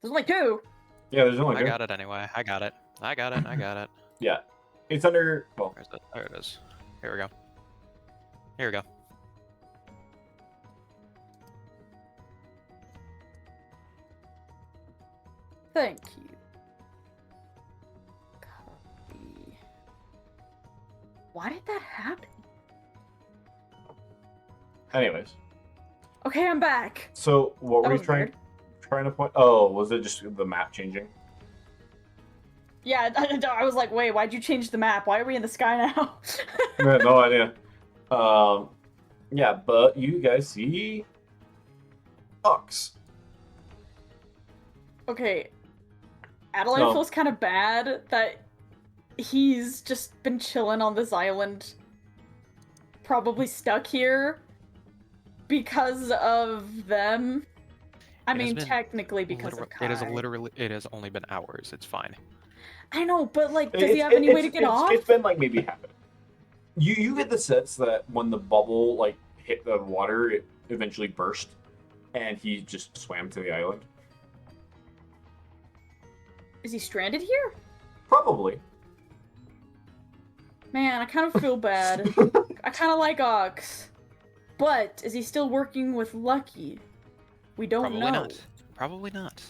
There's only two. Yeah, there's only I two. got it anyway. I got it. Yeah, it's under. Well, Where's it? There it is. Here we go. Here we go. Thank you. Copy. Why did that happen? anyways. Okay, I'm back. So what That were you was weird. trying to point? Oh, was it just the map changing? Yeah, I was like, wait, why'd you change the map? Why are we in the sky now? I had no idea. Yeah, but you guys see Ox. Okay, Adeline No. feels kind of bad that he's just been chilling on this island, probably stuck here because of them. I It has mean, been technically because of Kai. It has only been hours. It's fine. I know, but like, does he have any way to get off? It's been like maybe half an hour. You get the sense that when the bubble like hit the water, it eventually burst, and he just swam to the island. Is he stranded here? Probably. Man, I kind of feel bad. I kind of like Ox. But is he still working with Lucky? We don't Probably know. not. Probably not.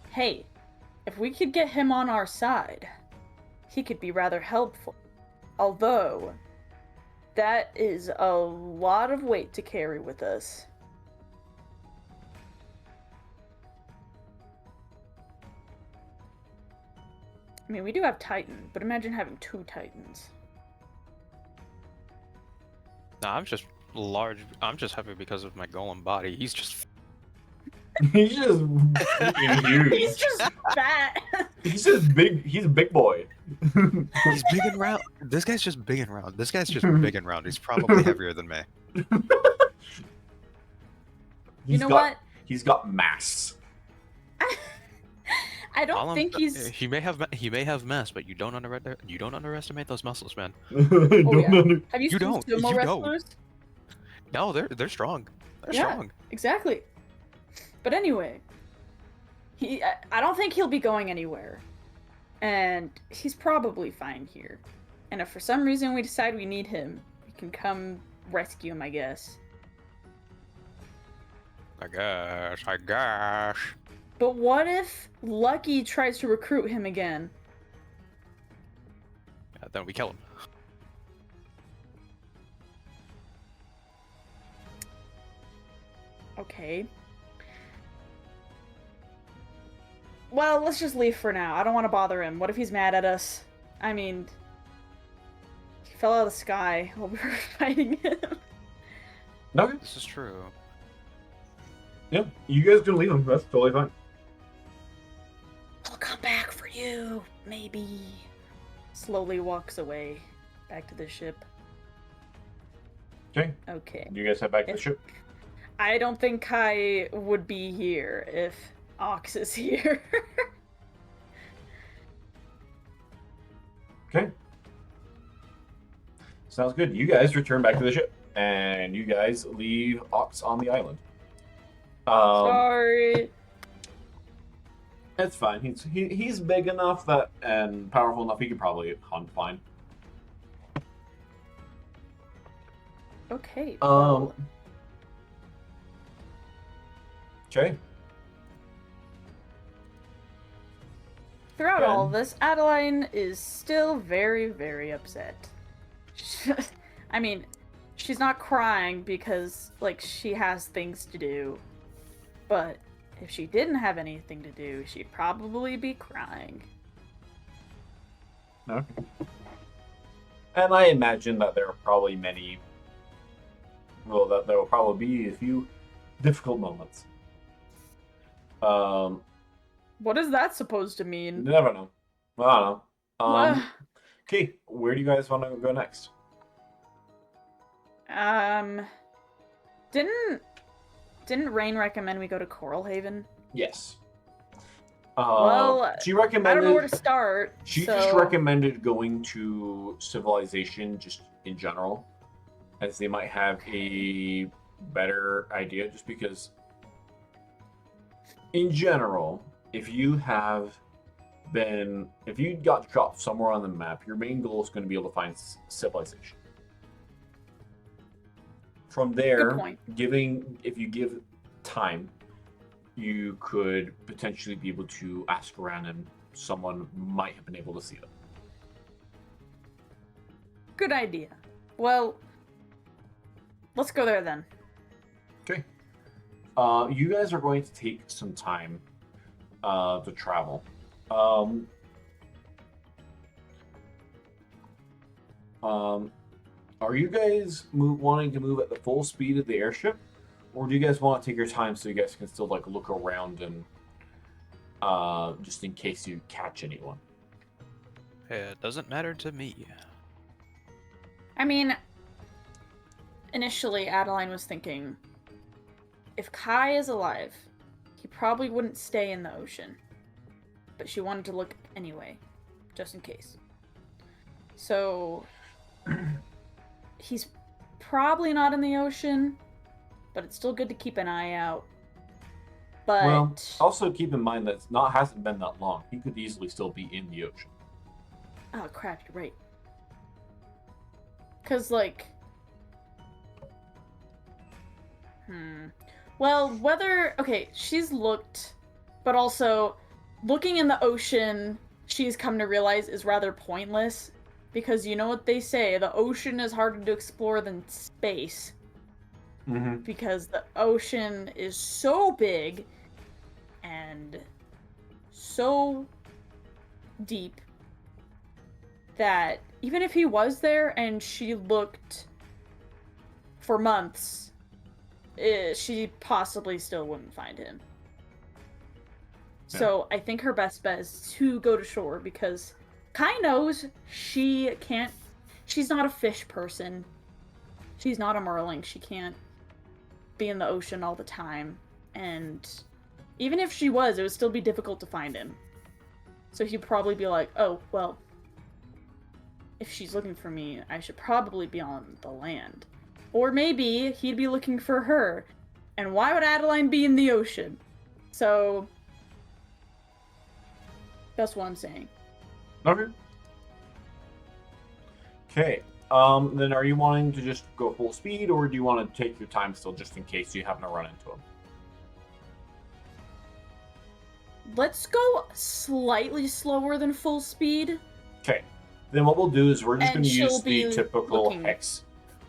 Hey, if we could get him on our side, he could be rather helpful. Although, that is a lot of weight to carry with us. I mean, we do have Titan, but imagine having 2 Titans. Nah, I'm just large. I'm just happy because of my golem body. He's just. He's just freaking huge. He's just fat. He's just big. He's a big boy. He's big and round. This guy's just big and round. This guy's just big and round. He's probably heavier than me. You know what? He's got mass. I don't think he's. He may have mass, but you don't underestimate those muscles, man. Oh, yeah. Have you You seen don't. sumo You don't. wrestlers? No, they're strong. They're Yeah. strong. Exactly. But anyway, I don't think he'll be going anywhere. And he's probably fine here. And if for some reason we decide we need him, we can come rescue him, I guess. I guess. But what if Lucky tries to recruit him again? Yeah, then we kill him. Okay. Well, let's just leave for now. I don't want to bother him. What if he's mad at us? I mean, he fell out of the sky while we were fighting him. Okay. This is true. Yeah, you guys can leave him. That's totally fine. I'll come back for you, maybe. Slowly walks away, back to the ship. Okay. Okay. You guys head back to the ship. I don't think Kai would be here if Ox is here. Okay. Sounds good. You guys return back to the ship, and you guys leave Ox on the island. Sorry. It's fine. He's big enough that and powerful enough he could probably hunt fine. Okay. Okay. Throughout all Good. of this, Adeline is still very, very upset. I mean, she's not crying because, like, she has things to do. But if she didn't have anything to do, she'd probably be crying. Okay. And I imagine that there are probably many. Well, that there will probably be a few difficult moments. What is that supposed to mean? Never know. I don't know. Well, Okay, where do you guys want to go next? Didn't Rain recommend we go to Coral Haven? Yes. Well, she I recommended. don't know where to start. She so... just recommended going to Civilization just in general, as they might have a better idea. Just because, in general, if you got dropped somewhere on the map, your main goal is going to be able to find Civilization. From there, Good point. if you give time, you could potentially be able to ask around and someone might have been able to see it. Good idea. Well, let's go there then. Okay. You guys are going to take some time to travel. Are you guys wanting to move at the full speed of the airship, or do you guys want to take your time so you guys can still like look around and just in case you catch anyone? It doesn't matter to me. I mean, initially Adeline was thinking, if Kai is alive, he probably wouldn't stay in the ocean. But she wanted to look anyway, just in case. So, he's probably not in the ocean, but it's still good to keep an eye out. But Well, also keep in mind that hasn't been that long. He could easily still be in the ocean. oh crap, you're right. 'Cause like, well, whether okay, she's looked, but also looking in the ocean, she's come to realize is rather pointless. Because you know what they say, the ocean is harder to explore than space. Mm-hmm. Because the ocean is so big and so deep that even if he was there and she looked for months, she possibly still wouldn't find him. So I think her best bet is to go to shore because Kai knows she can't. She's not a fish person. She's not a merling. She can't be in the ocean all the time. And even if she was, it would still be difficult to find him. So he'd probably be like, oh, well, if she's looking for me, I should probably be on the land. Or maybe he'd be looking for her. And why would Adeline be in the ocean? So that's what I'm saying. Okay. Okay. Then are you wanting to just go full speed, or do you want to take your time still, just in case you happen to run into him? Let's go slightly slower than full speed. Okay. Then what we'll do is we're just And going to use she'll the be typical looking- hex.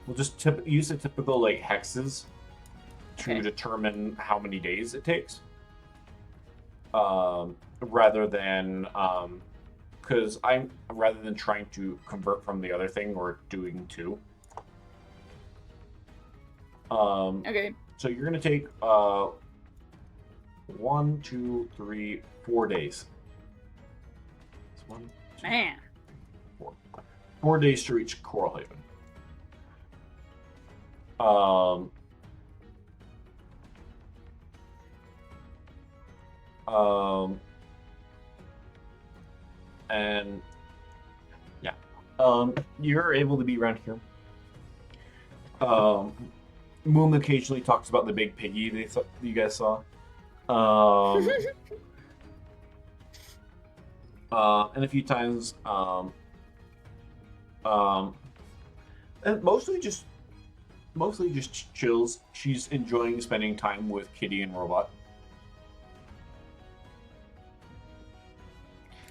We'll just use the typical like hexes to Okay. determine how many days it takes. Rather than rather than trying to convert from the other thing, we're doing two. Okay. So you're gonna take 1, 2, 3, 4 days. It's 1, 2, Man. 4. 4 days to reach Coral Haven. And yeah, you're able to be around here. Moom occasionally talks about the big piggy you guys saw. And a few times, and mostly just chills. She's enjoying spending time with Kitty and Robot.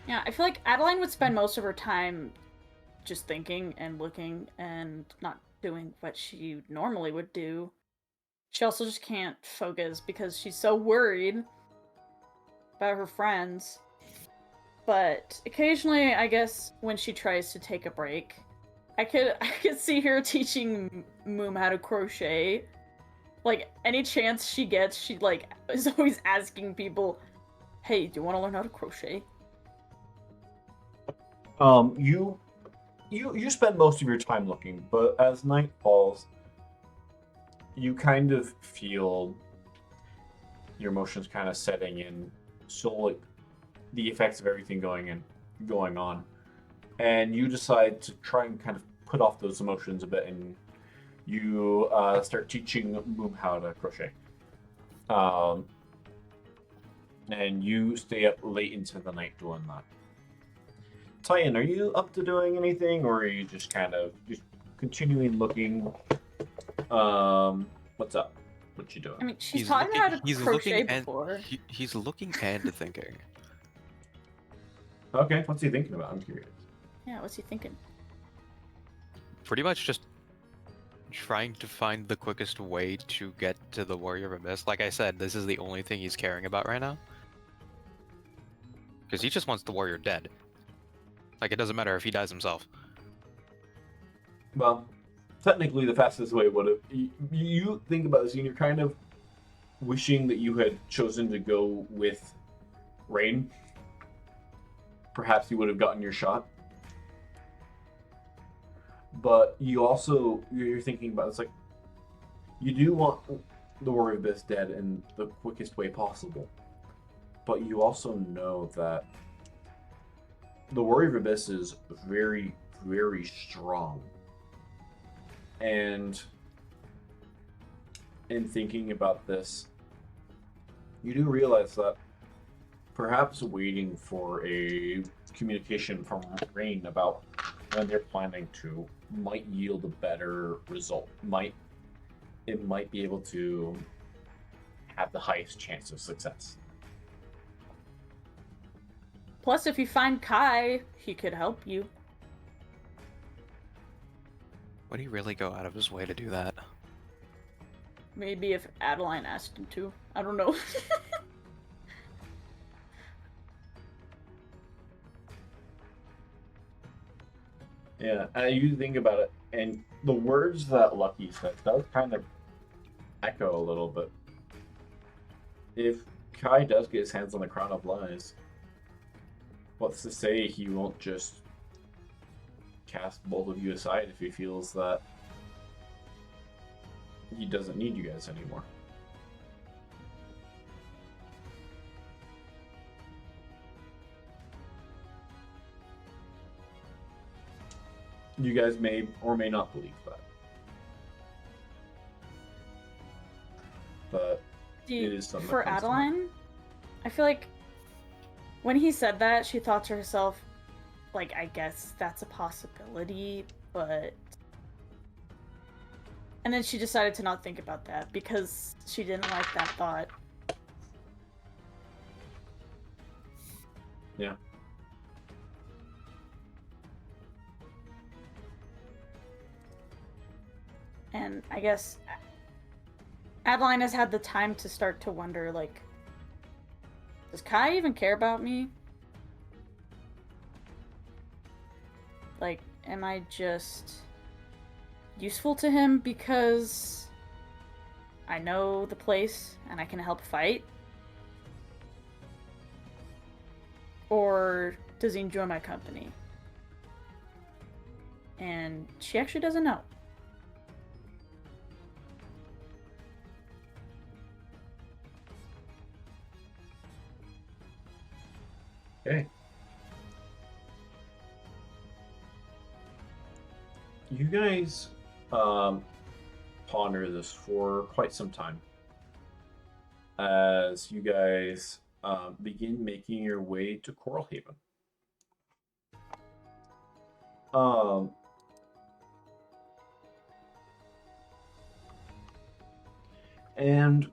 Yeah, I feel like Adeline would spend most of her time just thinking and looking and not doing what she normally would do. She also just can't focus because she's so worried about her friends. But occasionally, I guess, when she tries to take a break, I could see her teaching Moom how to crochet. Like, any chance she gets, she, like, is always asking people, hey, do you want to learn how to crochet? You spend most of your time looking, but as night falls, you kind of feel your emotions kind of setting in, so like the effects of everything going on, and you decide to try and kind of put off those emotions a bit, and you start teaching Moom how to crochet. And you stay up late into the night doing that. Titan, are you up to doing anything, or are you just kind of just continuing looking? What's up? What you doing? I mean, she's taught me how to crochet looking before. He's looking and thinking. Okay, what's he thinking about? I'm curious. Yeah, what's he thinking? Pretty much just trying to find the quickest way to get to the Warrior of Abyss. Like I said, this is the only thing he's caring about right now. Because he just wants the warrior dead. Like, it doesn't matter if he dies himself. Well, technically, the fastest way would have. You think about this, and you're kind of wishing that you had chosen to go with Rain. Perhaps you would have gotten your shot. But you're thinking about it's like you do want the Warrior of Abyss dead in the quickest way possible. But you also know that the Warrior of Abyss is very, very strong. And in thinking about this, you do realize that perhaps waiting for a communication from Rain about when they're planning to might yield a better result. It might be able to have the highest chance of success. Plus, if you find Kai, he could help you. Would he really go out of his way to do that? Maybe if Adeline asked him to. I don't know. Yeah, and you think about it, and the words that Lucky said does kind of echo a little bit. If Kai does get his hands on the Crown of Lies, what's to say he won't just cast both of you aside if he feels that he doesn't need you guys anymore? You guys may or may not believe that. But See, it is something for that comes to mind. Adeline, I feel like when he said that, she thought to herself, like, I guess that's a possibility, but... And then she decided to not think about that because she didn't like that thought. Yeah. And I guess Adeline has had the time to start to wonder, like, does Kai even care about me? Like, am I just useful to him because I know the place and I can help fight? Or does he enjoy my company? And she actually doesn't know. Okay. You guys ponder this for quite some time as you guys begin making your way to Coral Haven. And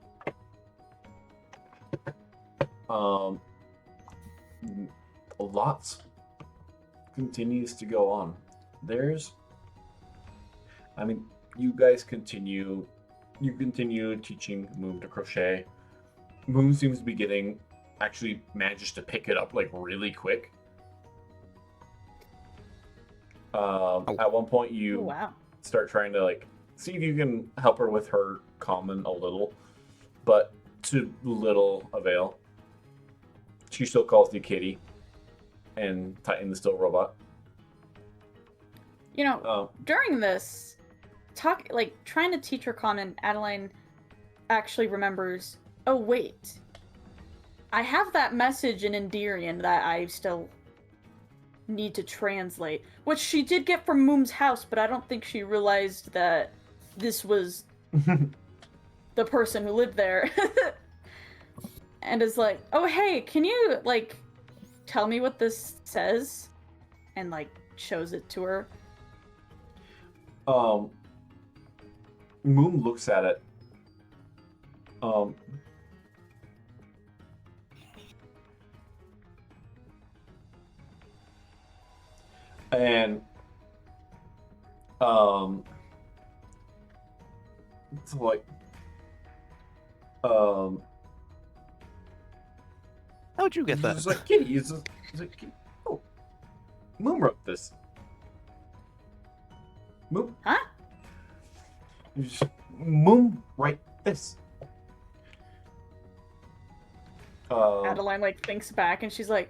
lots continues to go on. You guys continue teaching Moom to crochet. Moom seems to be actually manages to pick it up like really quick. At one point you Oh, wow. start trying to like see if you can help her with her common a little, but to little avail. She still calls you Kitty, and Titan the still robot. You know, during this trying to teach her common, Adeline actually remembers, oh wait, I have that message in Endirian that I still need to translate, which she did get from Moom's house, but I don't think she realized that this was the person who lived there. And is like, oh hey, can you like tell me what this says? And like shows it to her. Moom looks at it. And it's like How'd you get that? It's like Kitty. It's like Kitty. Oh, Moom wrote this. Moom? Huh? Moom write this. Adeline like thinks back and she's like,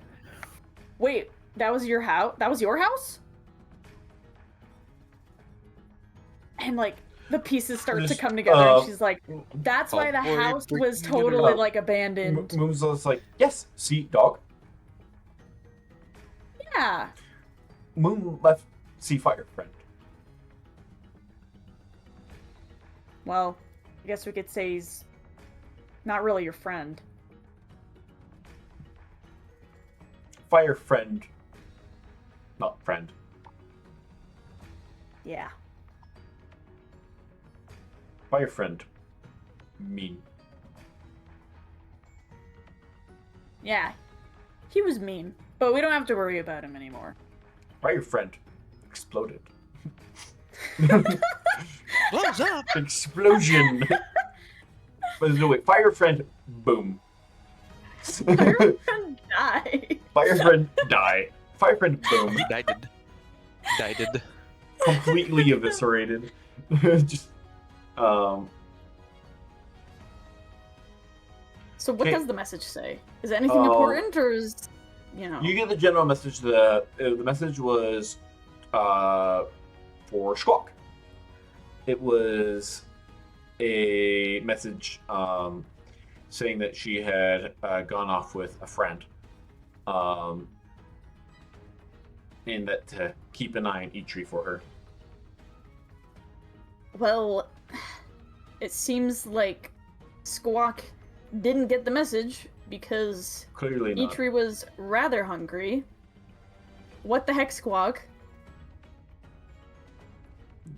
wait, that was your house? That was your house? And like the pieces start to come together and she's like, that's why the house was totally like abandoned. Moom's just like, yes, see, dog. Yeah. Moom left Sea Fire Friend. Well, I guess we could say he's not really your friend. Fire Friend. Not friend. Yeah. Fire Friend. Mean. Yeah. He was mean, but we don't have to worry about him anymore. Fire friend exploded. Blows up. Explosion. But no, wait, fire friend, boom. Fire friend die. Fire friend, die. Fire friend, boom. He died. Died. Completely eviscerated. Just, So what Okay. does the message say? Is it anything important, or is, you know? You get the general message that the message was for Squawk. It was a message saying that she had gone off with a friend, and that to keep an eye on Eitri for her. Well, it seems like Squawk didn't get the message because Clearly not. Eitri was rather hungry. What the heck, Squawk?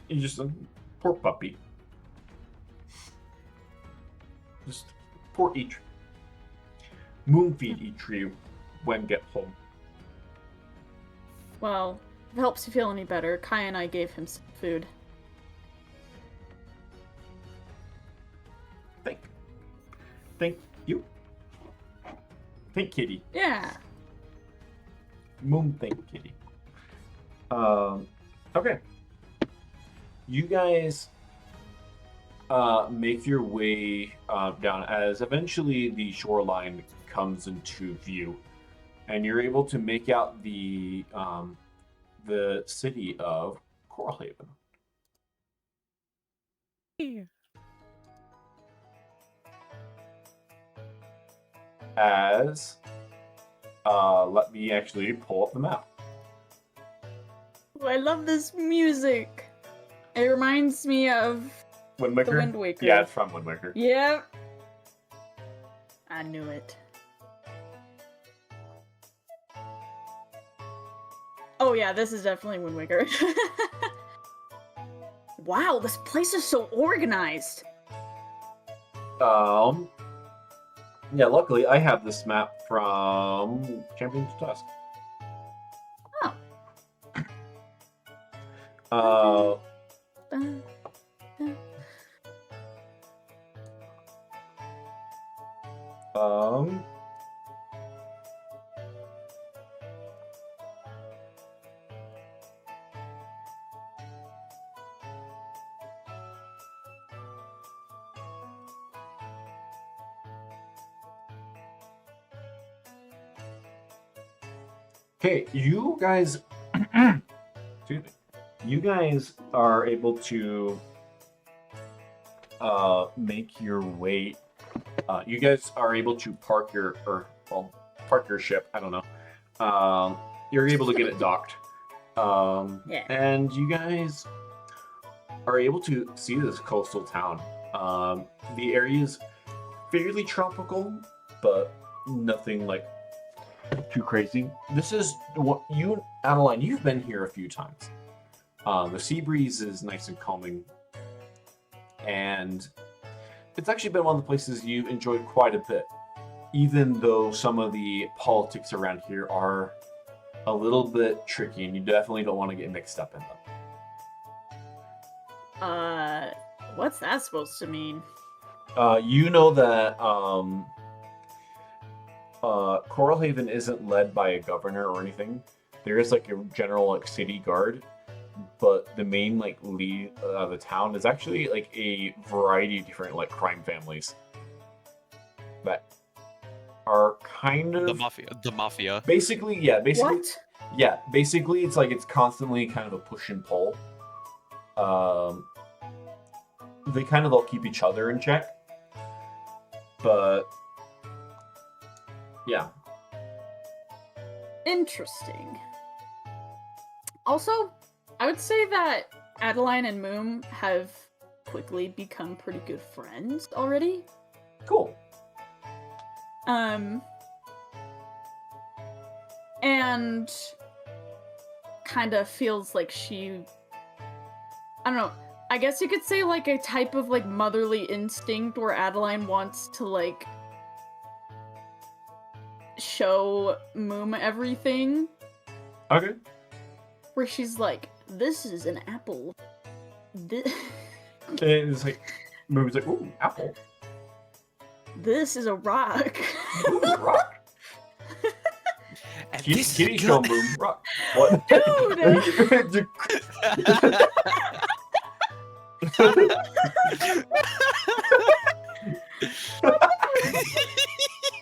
He's just a poor puppy. Just poor Eitri. Moom feed Eitri when get home. Well, if it helps you feel any better, Kai and I gave him some food. Thank you. Thank Kitty. Yeah. Moom, thank Kitty. Okay. You guys make your way down as eventually the shoreline comes into view, and you're able to make out the city of Coralhaven. As let me actually pull up the map. Oh, I love this music. It reminds me of Wind the Waker? Wind Waker. Yeah, it's from Wind Waker. Yep. I knew it. Oh yeah, this is definitely Wind Waker. Wow, this place is so organized. Yeah, luckily I have this map from Champions Tusk. Oh. Um, Okay, you guys, excuse me, you guys are able to make your way. You guys are able to park your park your ship. I don't know. You're able to get it docked. Yeah. And you guys are able to see this coastal town. The area is fairly tropical, but nothing like too crazy. This is what you, Adeline, you've been here a few times. The sea breeze is nice and calming, and it's actually been one of the places you've enjoyed quite a bit, even though some of the politics around here are a little bit tricky, and you definitely don't want to get mixed up in them. What's that supposed to mean? You know that Coralhaven isn't led by a governor or anything. There is like a general like city guard, but the main like lead of the town is actually like a variety of different like crime families that are kind of The mafia. Basically, yeah, basically, What? yeah, basically, it's like it's constantly kind of a push and pull. They kind of all keep each other in check, but yeah. Interesting. Also, I would say that Adeline and Moom have quickly become pretty good friends already. Cool. And kind of feels like I don't know, I guess you could say like a type of like motherly instinct where Adeline wants to like, show Moom everything. Okay. Where she's like, this is an apple. And it's like, Moon's like, ooh, apple. This is a rock. Ooh, rock. And Kitty, this kitty is show good. Moon rock. What? Dude!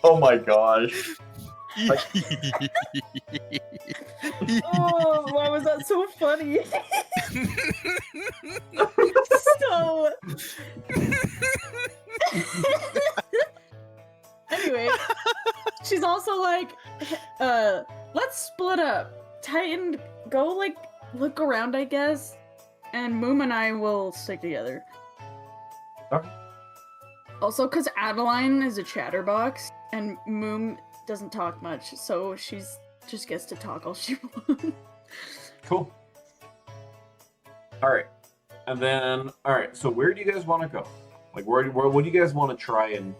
Oh my gosh. Oh, why was that so funny? So... Anyway, she's also like, let's split up. Titan, go, like, look around, I guess, and Moom and I will stick together. Okay. Also, because Adeline is a chatterbox, and Moom doesn't talk much, so she's just gets to talk all she wants. Cool. Alright. And then, alright, so where do you guys want to go? Like, what do you guys want to try and,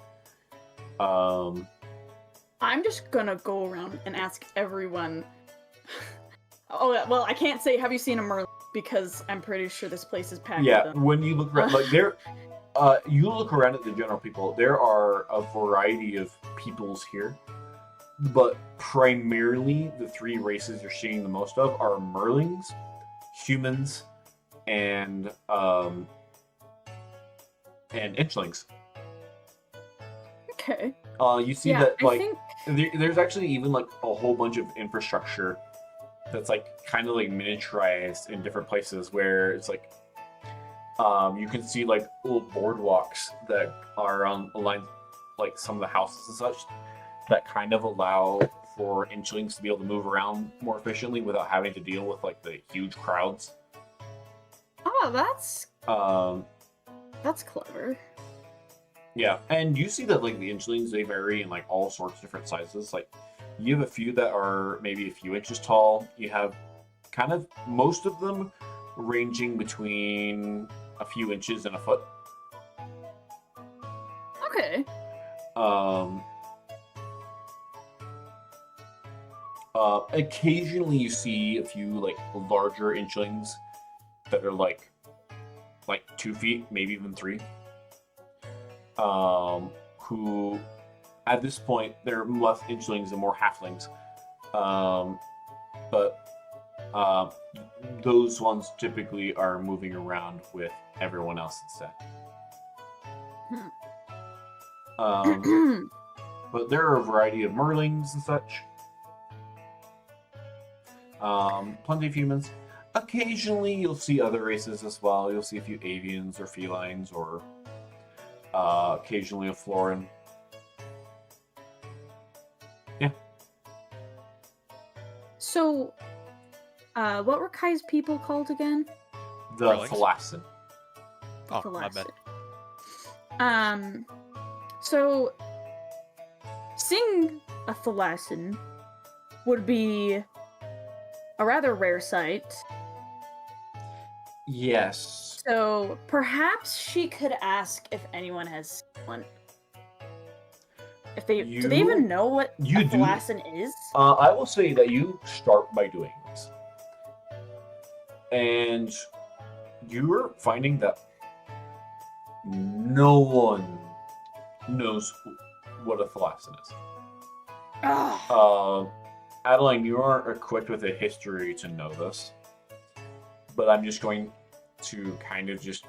I'm just gonna go around and ask everyone. Oh, well, I can't say, have you seen a Merlin? Because I'm pretty sure this place is packed yeah, with them. when you look around, like, you look around at the general people, there are a variety of peoples here, but primarily the three races you're seeing the most of are Merlings, humans, and Inchlings. Okay. You see Yeah, that, I like, think... there's actually even, like, a whole bunch of infrastructure that's, like, kind of, like, miniaturized in different places where it's, like, you can see, like, little boardwalks that are on line, like, some of the houses and such that kind of allow for Inchlings to be able to move around more efficiently without having to deal with, like, the huge crowds. Oh, that's Um, clever. Yeah, and you see that, like, the Inchlings, they vary in, like, all sorts of different sizes. Like, you have a few that are maybe a few inches tall. You have kind of most of them ranging between a few inches and a foot. Okay. Occasionally you see a few, like, larger Inchlings that are, like 2 feet, maybe even 3. Who, at this point, they're less Inchlings and more Halflings. But those ones typically are moving around with everyone else instead. But there are a variety of Merlings and such. Plenty of humans. Occasionally you'll see other races as well. You'll see a few avians or felines or occasionally a Florin. Yeah. So, what were Kai's people called again? The Merlings? Thalassin. Oh, my bad. So, seeing a Thalassin would be a rather rare sight. Yes. So, perhaps she could ask if anyone has seen one. If they do they even know what a Thalassin is? I will say that you start by doing this. And you're finding that no one knows what a Thalassin is. Ah. Adeline, you aren't equipped with a history to know this, but I'm just going to kind of just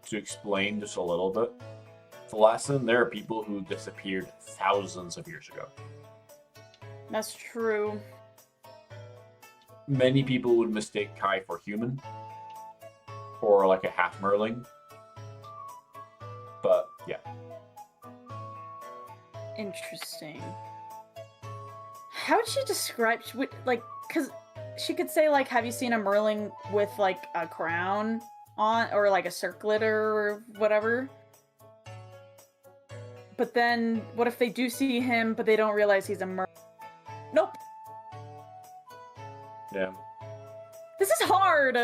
to explain just a little bit. Thalassin, there are people who disappeared thousands of years ago. That's true. Many people would mistake Kai for human, or like a half Merling. But yeah. Interesting. How would she describe, like, because she could say, like, have you seen a Merling with, like, a crown on, or, like, a circlet or whatever? But then, what if they do see him, but they don't realize he's a Merling? Nope. Yeah. This is hard!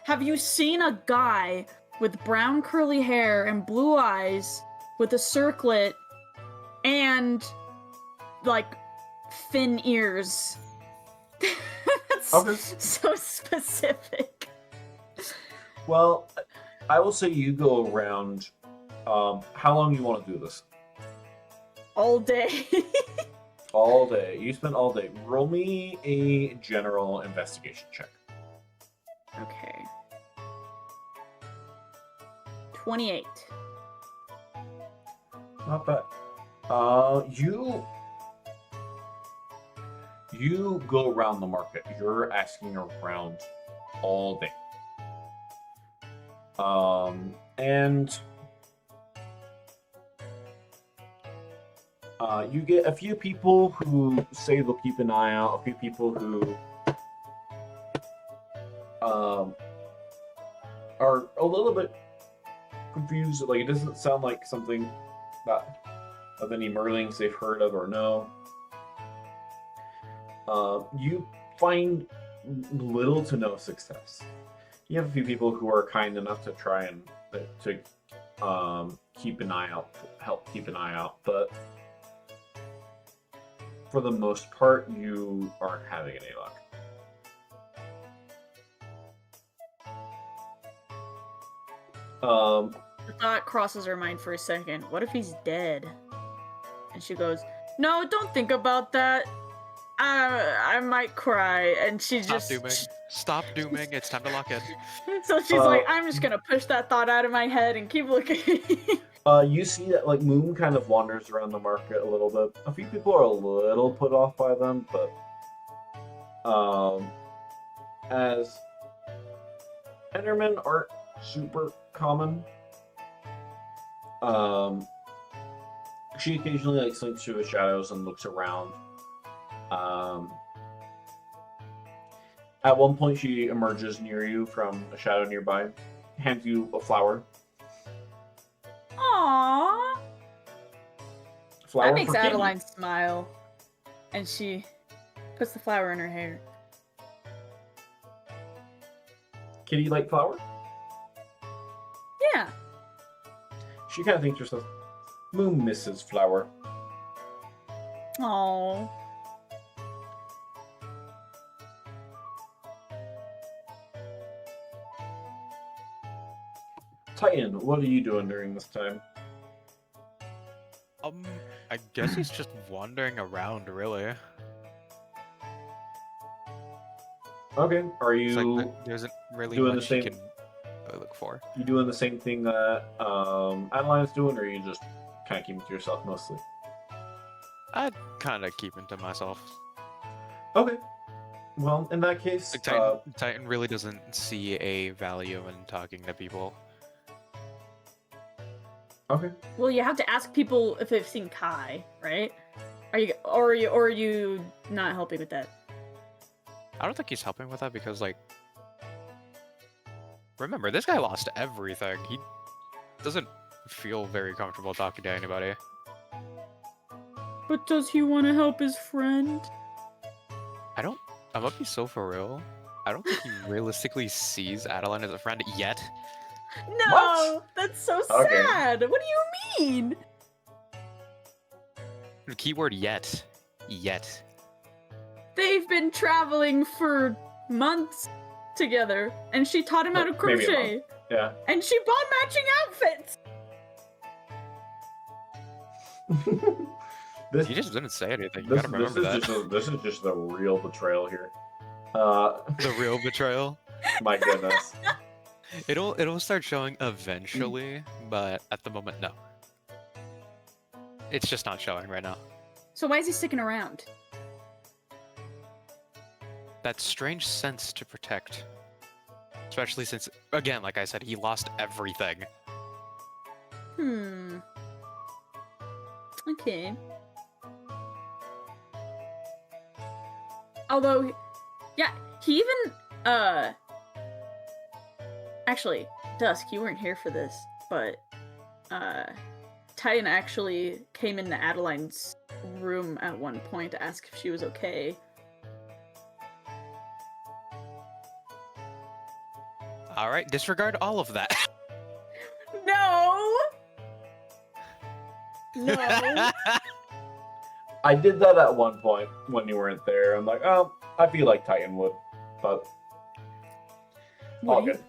Have you seen a guy with brown curly hair and blue eyes with a circlet and like fin ears. That's Okay. so specific. Well, I will say you go around. How long you want to do this? All day. All day. You spend all day. Roll me a general investigation check. Okay. 28. Not bad. You go around the market. You're asking around all day. And you get a few people who say they'll keep an eye out. A few people who are a little bit confused. Like, it doesn't sound like something that of any Merlings they've heard of or know. You find little to no success. You have a few people who are kind enough to try and keep an eye out, help keep an eye out, but for the most part, you aren't having any luck. The thought crosses her mind for a second. What if he's dead? And she goes, "No, don't think about that. I might cry." And she Stop just dooming. Stop dooming. It's time to lock in. So she's like, "I'm just gonna push that thought out of my head and keep looking." You see that like Moom kind of wanders around the market a little bit. A few people are a little put off by them, but as Endermen aren't super common, she occasionally like slinks through the shadows and looks around. At one point, she emerges near you from a shadow nearby, hands you a flower. Aww. Flower That makes for Kitty. Adeline smile. And she puts the flower in her hair. Kitty like flower? Yeah. She kind of thinks to herself, Moom misses flower. Aww. Titan, what are you doing during this time? I guess he's just wandering around, really. Okay, are It's you like there isn't really doing the much same- you can look for. you doing the same thing that Adeline's doing, or are you just kind of keeping to yourself mostly? I'd kind of keep it to myself. Okay. Well, in that case, Like, Titan really doesn't see a value in talking to people. okay. Well, you have to ask people if they've seen Kai, right? Are you not helping with that? I don't think he's helping with that because, like, remember, this guy lost everything. He doesn't feel very comfortable talking to anybody. But does he want to help his friend? I'm gonna be so for real. I don't think he realistically sees Adeline as a friend yet. No, What? that's so Okay. sad. What do you mean? The keyword yet. Yet. They've been traveling for months together, and she taught him how to Maybe a crochet, month. Yeah. and she bought matching outfits. This, He just didn't say anything. You this, gotta remember that. this is just the real betrayal here. The real betrayal. My goodness. It'll start showing eventually, but at the moment, no. It's just not showing right now. So why is he sticking around? That strange sense to protect. Especially since, again, like I said, he lost everything. Okay. Although, yeah, he even, actually, Dusk, you weren't here for this, but, Titan actually came into Adeline's room at one point to ask if she was okay. Alright, disregard all of that. No! No! I did that at one point when you weren't there. I'm like, oh, I feel like Titan would, but all Woody? good.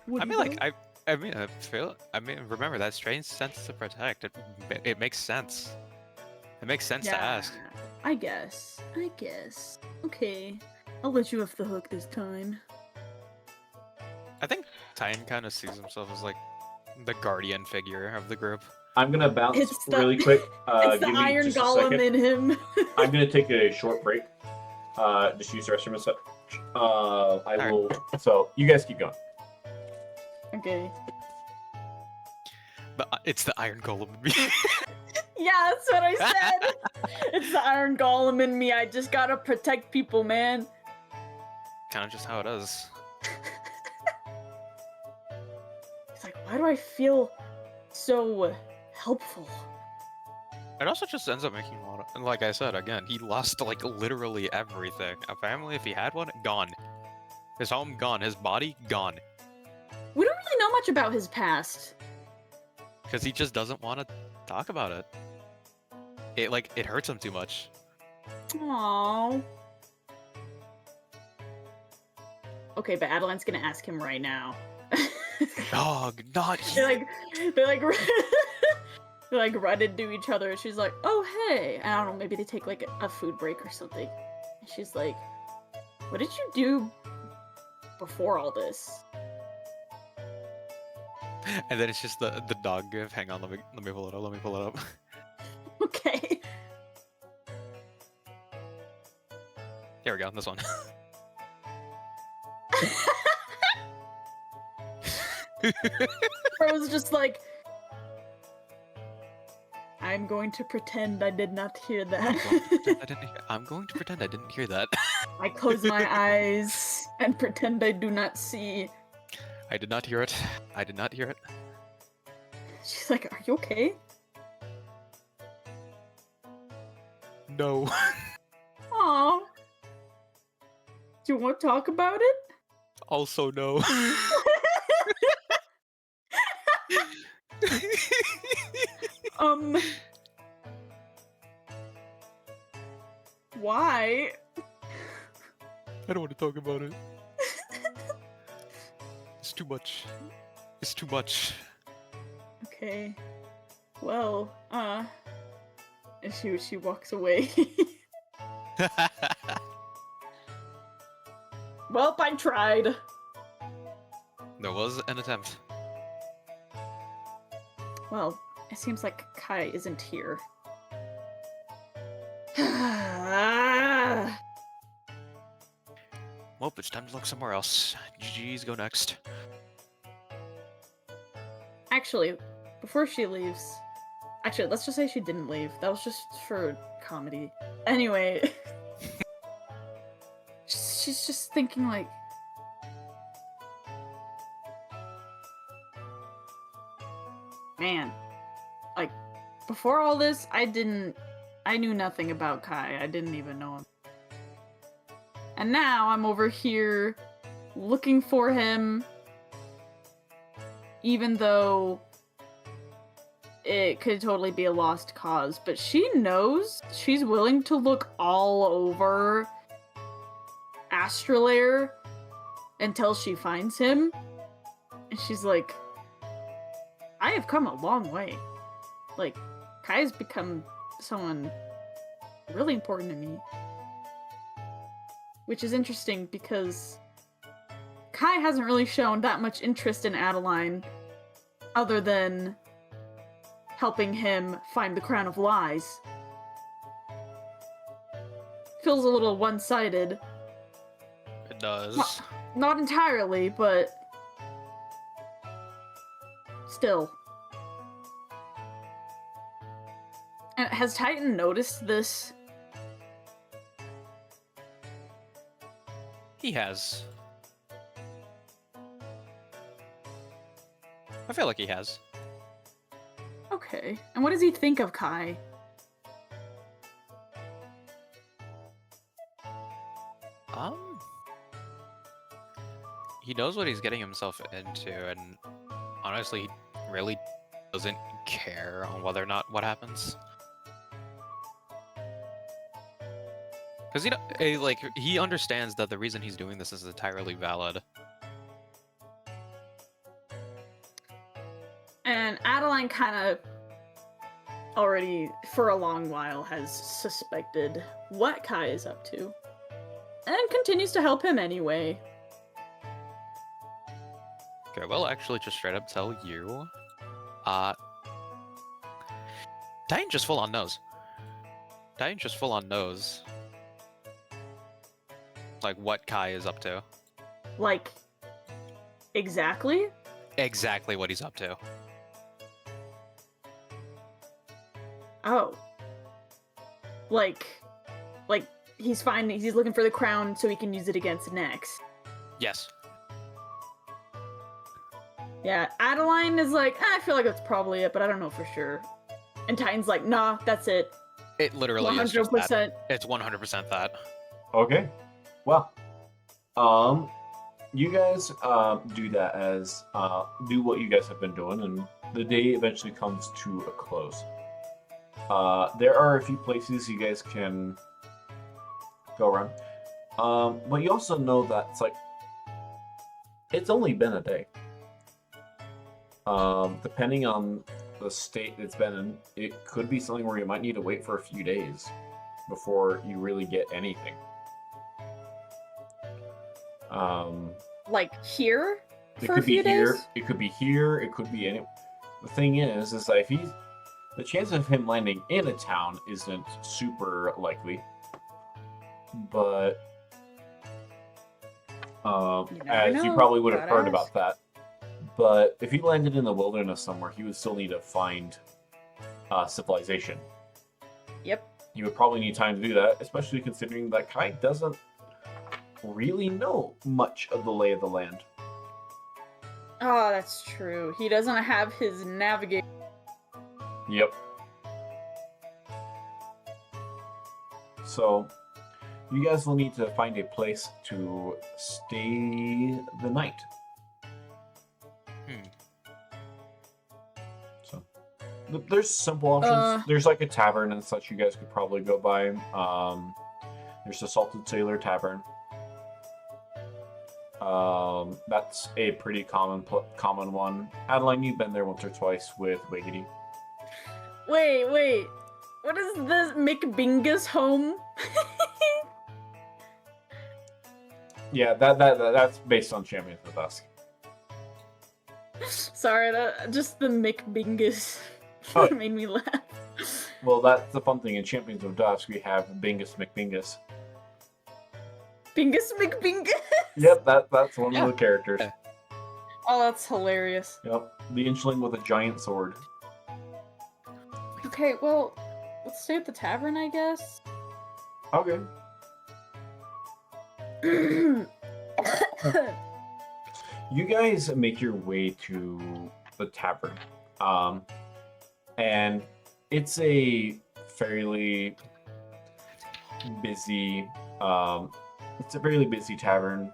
Woody I mean, though? like, I mean, remember that strange sense to protect. It makes sense. It makes sense to ask. I guess. Okay. I'll let you off the hook this time. I think Titan kind of sees himself as like the guardian figure of the group. I'm gonna bounce It's the- really quick. It's the Give me iron just a golem second. in him. I'm gonna take a short break. Just use the restroom a sec. I will. So you guys keep going. Okay. It's the iron golem in me. Yeah, that's what I said. It's the iron golem in me. I just gotta protect people, man. Kind of just how it is. It's like, why do I feel so helpful? It also just ends up making a lot of. And like I said, again, he lost like literally everything. A family, if he had one, gone. His home, gone. His body, gone. We don't really know much about his past. Because he just doesn't want to talk about it. It hurts him too much. Aww. Okay, but Adeline's gonna ask him right now. Dog, not they're like they like run into each other and she's like, oh hey, and I don't know, maybe they take like a food break or something, and she's like, what did you do before all this? And then it's just the dog gif. Hang on, let me pull it up. Let me pull it up. Okay. Here we go. This one. I was just like, I'm going to pretend I did not hear that. I'm going to pretend I didn't hear that. I close my eyes and pretend I do not see. I did not hear it. I did not hear it. She's like, are you okay? No. Aw. Do you want to talk about it? Also no. Why? I don't want to talk about it. It's too much. It's too much. Okay. Well, and she walks away. Welp, I tried. There was an attempt. Well, it seems like Kai isn't here. Well, it's time to look somewhere else. GG's go next. Actually, before she leaves... Actually, let's just say she didn't leave. That was just for comedy. Anyway... she's just thinking like... Man. Like, before all this, I knew nothing about Kai. I didn't even know him. And now I'm over here looking for him, even though it could totally be a lost cause. But she knows, she's willing to look all over Astrolair until she finds him. And she's like, I have come a long way. Like, Kai's become someone really important to me. Which is interesting because Kai hasn't really shown that much interest in Adeline other than helping him find the Crown of Lies. Feels a little one-sided. It does. Not entirely, but still. And has Titan noticed this? He has. I feel like he has. Okay. And what does he think of Kai? He knows what he's getting himself into, and honestly, he really doesn't care on whether or not what happens. Because he understands that the reason he's doing this is entirely valid. And Adeline kind of already, for a long while, has suspected what Kai is up to. And continues to help him anyway. Okay, well, actually, just straight up tell you, Titan just full on knows. Titan just full on knows, like, what Kai is up to. Like, exactly? Exactly what he's up to. Oh. Like, he's looking for the crown so he can use it against Nex. Yes. Yeah, Adeline is like, I feel like that's probably it, but I don't know for sure. And Titan's like, nah, that's it. It literally is just 100%. that. It's 100% that. Okay. Well, you guys do that as do what you guys have been doing, and the day eventually comes to a close. There are a few places you guys can go around, but you also know that it's only been a day. Depending on the state it's been in, it could be something where you might need to wait for a few days before you really get anything. Like here? It For could a few be here. days? It could be here. It could be any. The thing is that if the chance of him landing in a town isn't super likely, but never as you know. probably would have Gotta heard ask. about that. But if he landed in the wilderness somewhere, he would still need to find civilization. Yep. He would probably need time to do that, especially considering that Kai doesn't really know much of the lay of the land. Oh, that's true. He doesn't have his navigation. Yep. So, you guys will need to find a place to stay the night. So, there's simple options. There's like a tavern and such you guys could probably go by. There's the Salted Sailor Tavern. That's a pretty common one. Adeline, you've been there once or twice with Wiggity. Wait. What is this McBingus home? Yeah, that's based on Champions of the Dusk. Sorry, just the McBingus Oh. made me laugh. Well, that's the fun thing. In Champions of Dusk, we have Bingus McBingus. Bingus McBingus? Yep, that's one Yeah. of the characters. Oh, that's hilarious. Yep, the Inchling with a giant sword. Okay, well, let's stay at the tavern, I guess. Okay. You guys make your way to the tavern, and it's a fairly busy. It's a fairly busy tavern.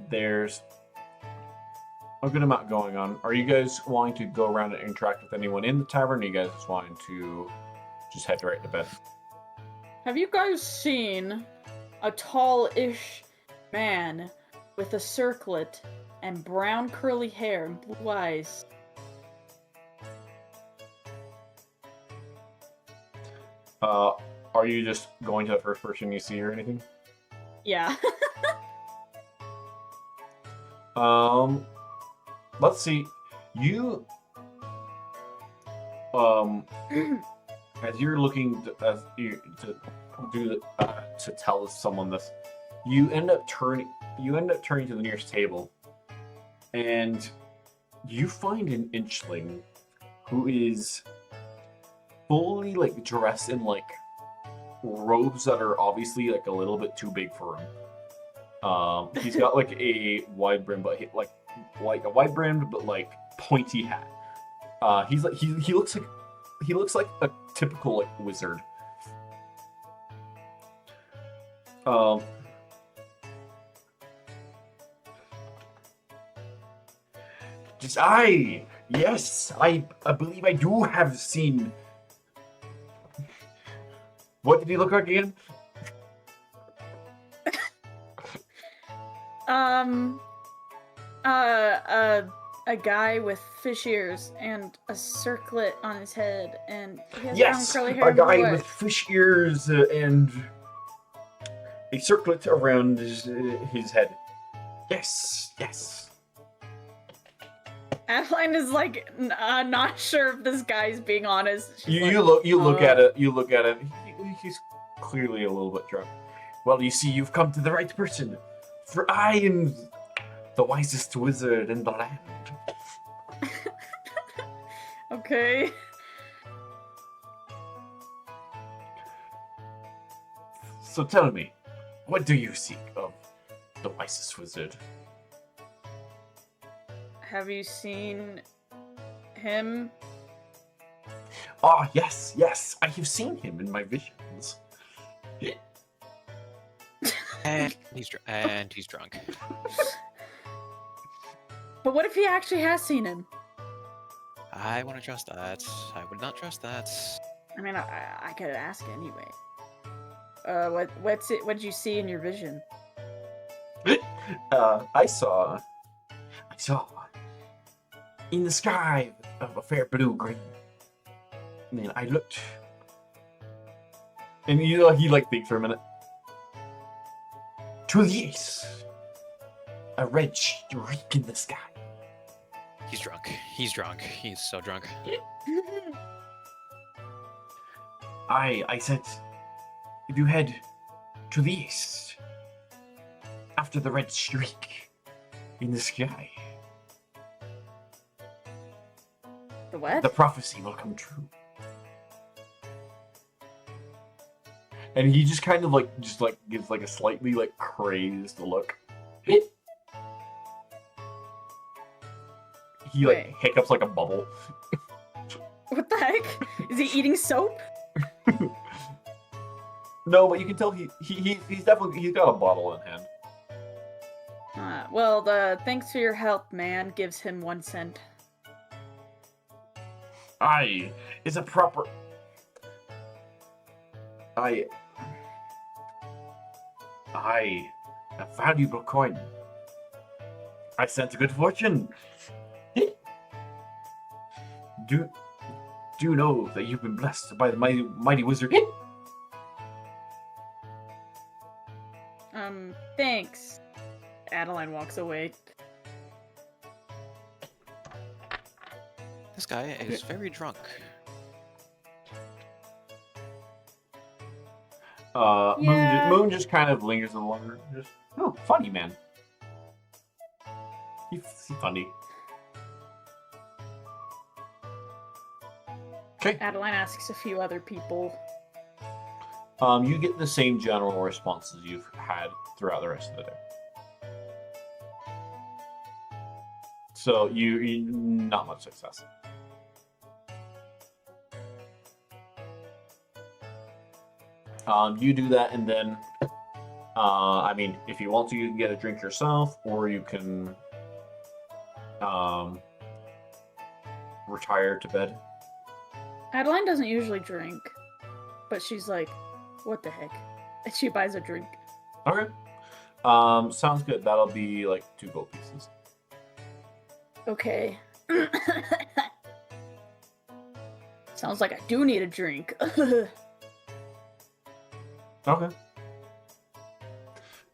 There's a good amount going on. Are you guys wanting to go around and interact with anyone in the tavern, or are you guys just wanting to just head right to bed? Have you guys seen a tall-ish man with a circlet and brown curly hair and blue eyes? Are you just going to the first person you see or anything? Yeah. Let's see. You, as you're looking to tell someone this, you end up turning to the nearest table, and you find an Inchling who is fully dressed in robes that are obviously a little bit too big for him. He's got a wide brim, but a wide brimmed but pointy hat. He looks like a typical wizard. Yes, I believe I do have seen What did he look like again? A guy with fish ears and a circlet on his head, and he has Yes, brown curly hair a and blue guy eyes. with fish ears and a circlet around his head. Yes, yes. Adeline is like not sure if this guy's being honest. She's You like, look at it. You look at it. He's clearly a little bit drunk. Well, you see, you've come to the right person. For I am the wisest wizard in the land. Okay. So tell me, what do you seek of the wisest wizard? Have you seen him? Ah, yes, yes, I have seen him in my visions. And he's drunk. But what if he actually has seen him? I want to trust that. I would not trust that. I mean, I could ask anyway. What did you see in your vision? I saw in the sky of a fair blue-green. And then I looked, and he thinks for a minute. To the east, a red streak in the sky. He's drunk. He's drunk. He's so drunk. I said, if you head to the east, after the red streak in the sky, The what? the prophecy will come true. And he just kind of gives like a slightly like crazed look. He like Wait. hiccups like a bubble. What the heck? Is he eating soap? No, but you can tell he's got a bottle in hand. Well, the thanks for your help, man, gives him 1 cent. I is a proper. I a valuable coin. I sent a good fortune. Do you know that you've been blessed by the mighty wizard? Thanks. Adeline walks away. This guy is very drunk. Yeah. Moon just kind of lingers a little longer. Just, oh, funny man. He's funny. Okay. Adeline asks a few other people. You get the same general responses you've had throughout the rest of the day. So you not much success. You do that, and then, I mean, if you want to, you can get a drink yourself, or you can, retire to bed. Adeline doesn't usually drink, but she's like, what the heck? And she buys a drink. Okay. Sounds good. That'll be like 2 gold pieces. Okay. Sounds like I do need a drink. Okay.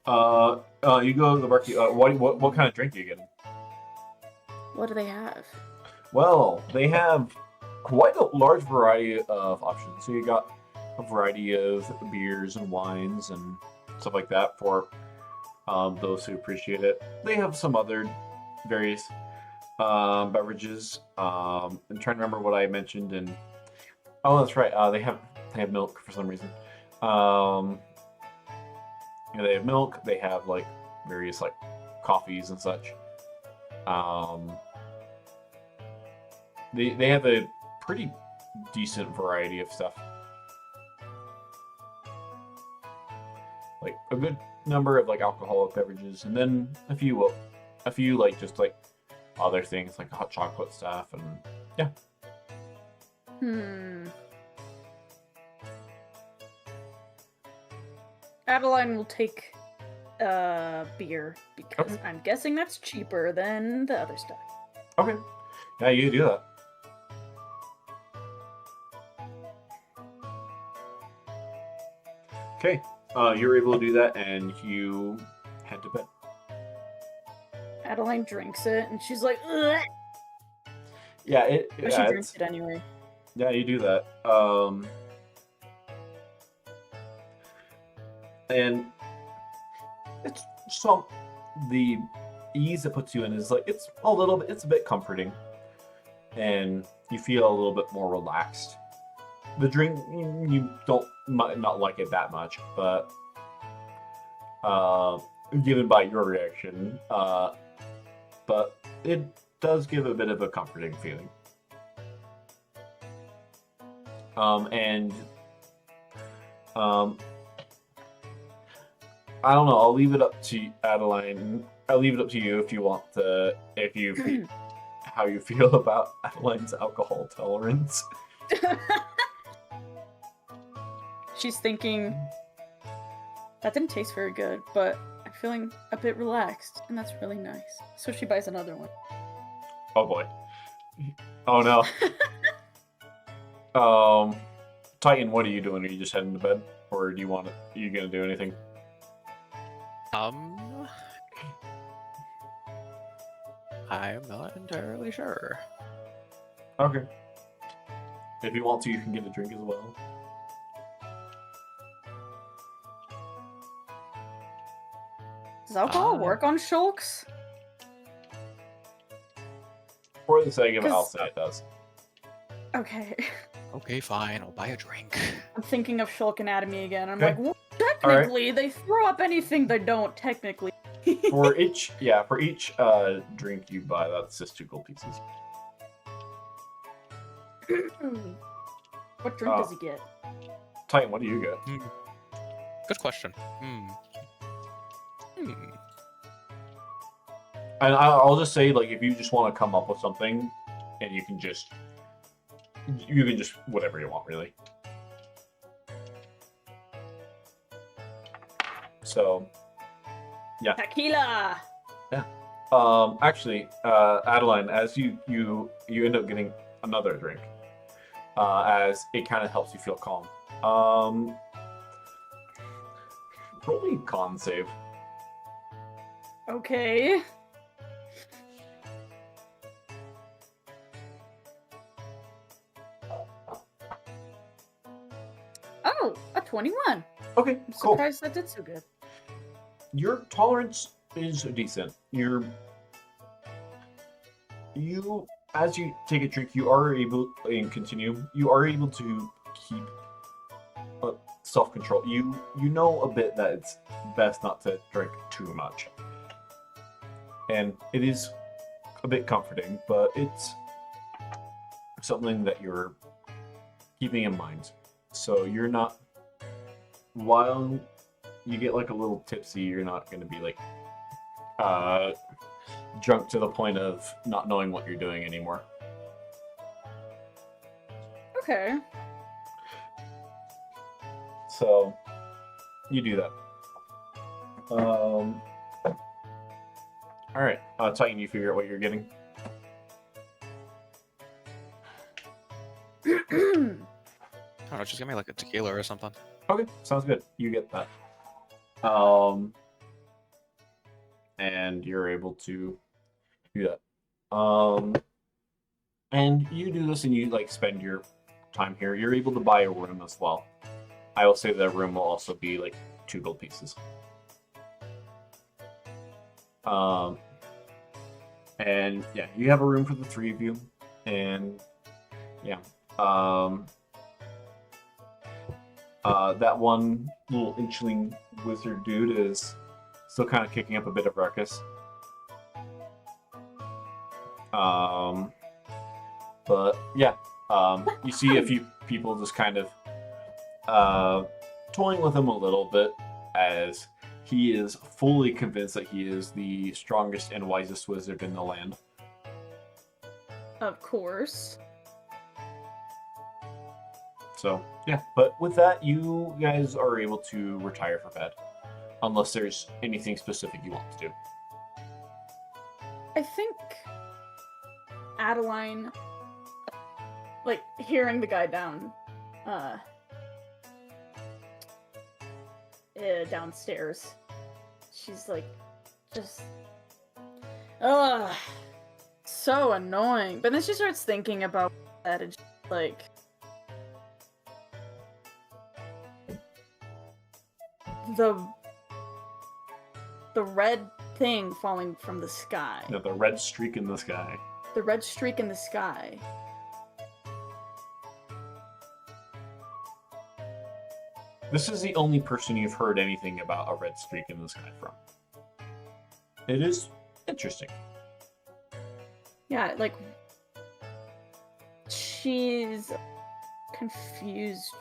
You go to the barkeep. What kind of drink are you getting? What do they have? Well, they have quite a large variety of options. So you got a variety of beers and wines and stuff like that for those who appreciate it. They have some other various beverages. I'm trying to remember what I mentioned. And oh, that's right. They have milk for some reason. They have milk. They have like various like coffees and such. They have a pretty decent variety of stuff. Like a good number of like alcoholic beverages, and then a few like just like other things like hot chocolate stuff, and yeah. Adeline will take beer because Okay. I'm guessing that's cheaper than the other stuff. Okay. Yeah, you do that. Okay. You're able to do that, and you head to bed. Adeline drinks it, and she's like, ugh! Yeah, But she drinks it anyway. Yeah, you do that. And it's so the ease it puts you in is like it's a bit comforting, and you feel a little bit more relaxed. The drink you might not like it that much, but given by your reaction, but it does give a bit of a comforting feeling. And I don't know. I'll leave it up to Adeline. I'll leave it up to you if you want to, how you feel about Adeline's alcohol tolerance. She's thinking, that didn't taste very good, but I'm feeling a bit relaxed, and that's really nice. So she buys another one. Oh boy. Oh no. Titan, what are you doing? Are you just heading to bed, or are you gonna do anything? I'm not entirely sure. Okay. If you want to, you can get a drink as well. Does alcohol work on shulks? For the sake of it, I'll say it does. Okay. Okay, fine. I'll buy a drink. I'm thinking of shulk anatomy again. I'm Okay. like, well, technically, they throw up anything they don't, technically. For each drink you buy, that's just 2 gold pieces. What drink does he get? Titan, what do you get? Good question. And I'll just say, like, if you just want to come up with something, and you can just whatever you want, really. So, yeah. Tequila! Actually, Adeline, as you end up getting another drink, as it kind of helps you feel calm. Roll me a con save. Okay. Oh, a 21. Okay, I'm cool. surprised that did so good. Your tolerance is decent. As you take a drink, you are able to keep self-control. You know a bit that it's best not to drink too much, and it is a bit comforting, but it's something that you're keeping in mind. So you're not, while you get like a little tipsy, you're not going to be like drunk to the point of not knowing what you're doing anymore. Okay. So you do that. All right, Titan, you figure out what you're getting. I don't know, just give me like a tequila or something. Okay, sounds good. You get that. And you're able to do that. And you do this and you like spend your time here. You're able to buy a room as well. I will say that room will also be like 2 gold pieces. And yeah, you have a room for the 3 of you. And yeah. That one little inchling wizard dude is still kind of kicking up a bit of ruckus. But yeah, you see a few people just kind of toying with him a little bit, as he is fully convinced that he is the strongest and wisest wizard in the land. Of course. So yeah, but with that, you guys are able to retire for bed, unless there's anything specific you want to do. I think Adeline, like, hearing the guy downstairs, she's like, just, ugh, so annoying. But then she starts thinking about that and she's like, the red thing falling from the sky. You know, the red streak in the sky. The red streak in the sky. This is the only person you've heard anything about a red streak in the sky from. It is interesting. Yeah, like, she's confused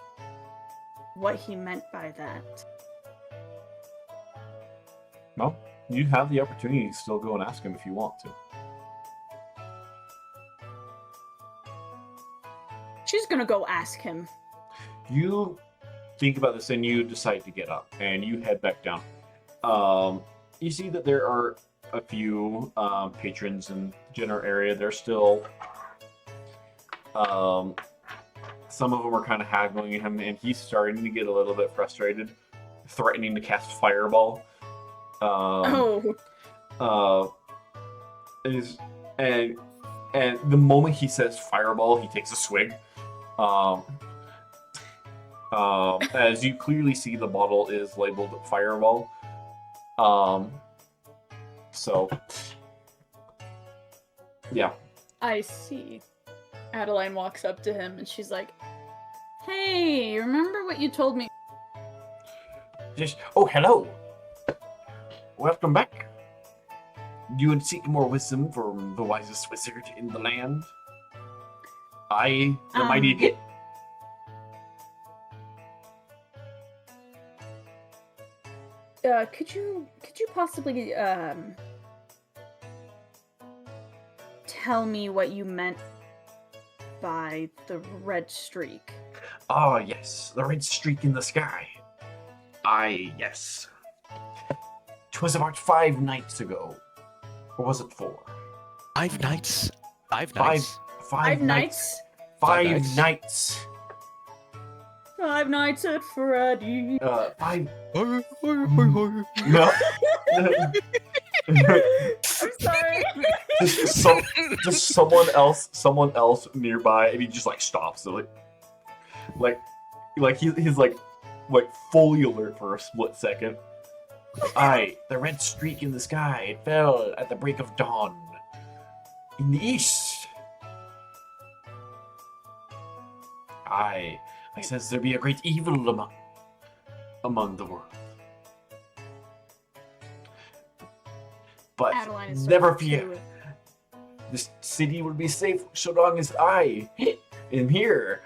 what he meant by that. Well, you have the opportunity to still go and ask him if you want to. She's gonna go ask him. You think about this and you decide to get up and you head back down. You see that there are a few patrons in the general area. They're still... some of them are kind of haggling at him, and he's starting to get a little bit frustrated, threatening to cast Fireball. And the moment he says Fireball, he takes a swig. As you clearly see, the bottle is labeled Fireball. So, yeah. I see. Adeline walks up to him and she's like, "Hey, remember what you told me?" Just, oh, hello. Welcome back. You would seek more wisdom from the wisest wizard in the land. I, the mighty... Could you possibly tell me what you meant by the red streak? Ah, yes, the red streak in the sky. Yes. 'Twas about 5 nights ago. Or was it 4? 5 nights. 5 Five, nights. 5 nights. 5 5 nights. nights. 5 nights at Freddy. 5... No. No. I'm sorry. just someone else nearby, and he just like stops. So, like he's like fully alert for a split second. The red streak in the sky. It fell at the break of dawn in the east. I sense there be a great evil among the world. But Adeline is never starting fear. to- This city will be safe so long as I am here.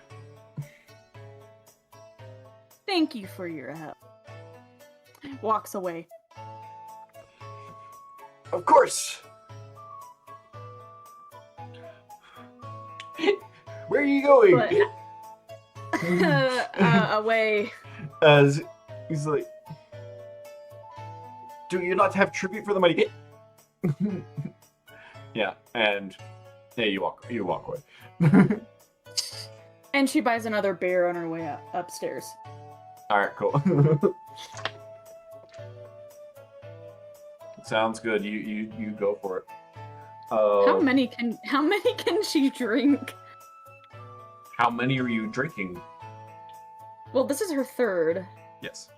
Thank you for your help. Walks away. Of course. Where are you going? But, away. As he's like, do you not have tribute for the mighty? Yeah, and yeah, you walk away. And she buys another beer on her way upstairs. All right, cool. Sounds good. You go for it. How many can she drink? How many are you drinking? Well, this is her third. Yes.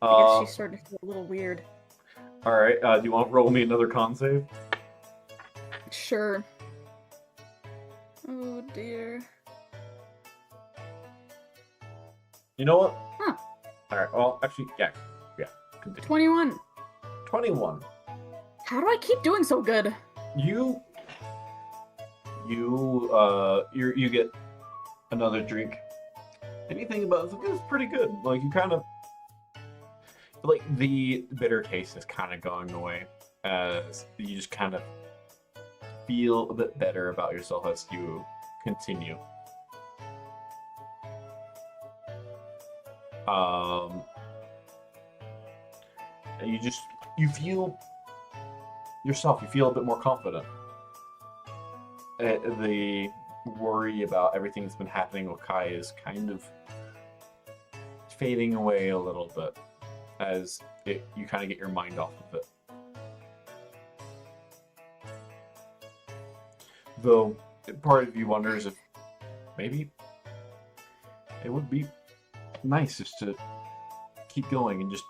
I guess she's starting to feel a little weird. All right. Do you want to roll me another con save? Sure. Oh dear. You know what? Huh. All right. Well, actually, yeah. Continue. 21. 21. How do I keep doing so good? You get another drink. Anything about it's pretty good. Like you kind of like the bitter taste is kind of going away as you just kind of feel a bit better about yourself as you continue. You feel yourself. You feel a bit more confident. The worry about everything that's been happening with Kai is kind of fading away a little bit as you kind of get your mind off of it. Though part of you wonders if maybe it would be nice just to keep going and just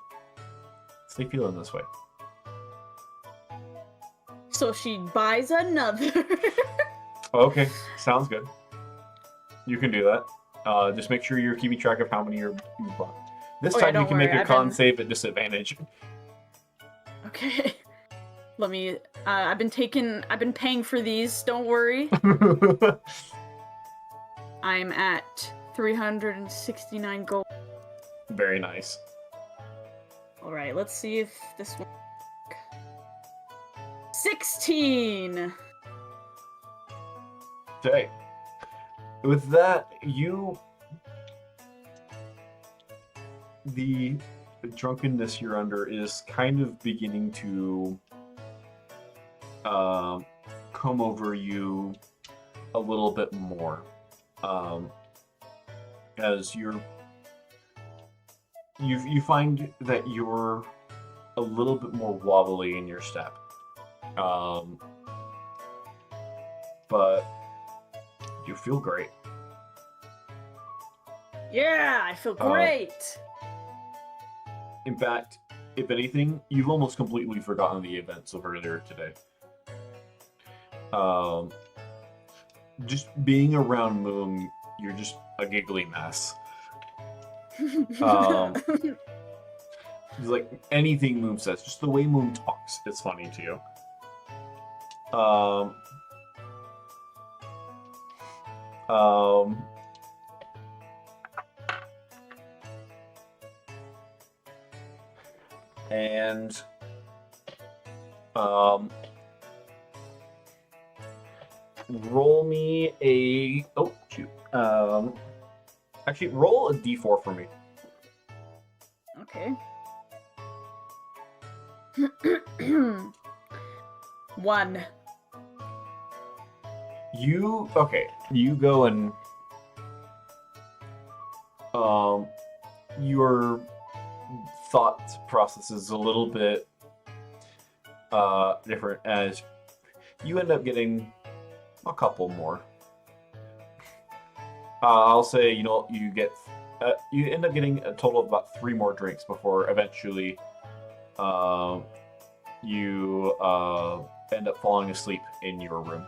stay feeling this way. So she buys another. Okay, sounds good. You can do that. Just make sure you're keeping track of how many you bought. This Oh, yeah, time you don't can make worry, a I've con been- save at disadvantage. Okay. Let me. I've been paying for these. Don't worry. I'm at 369 gold. Very nice. All right. Let's see if this one. 16. Okay. With that, the drunkenness you're under is kind of beginning to come over you a little bit more, as you find that you're a little bit more wobbly in your step, but you feel great. Yeah, I feel great. In fact, if anything, you've almost completely forgotten the events of earlier today. Just being around Moom, you're just a giggly mess. It's like anything Moom says, just the way Moom talks, it's funny to you. And roll me a actually roll a d4 for me. Okay. 1. You go and your thought process is a little bit different as you end up getting a couple more. I'll say you end up getting a total of about 3 more drinks before eventually you end up falling asleep in your room.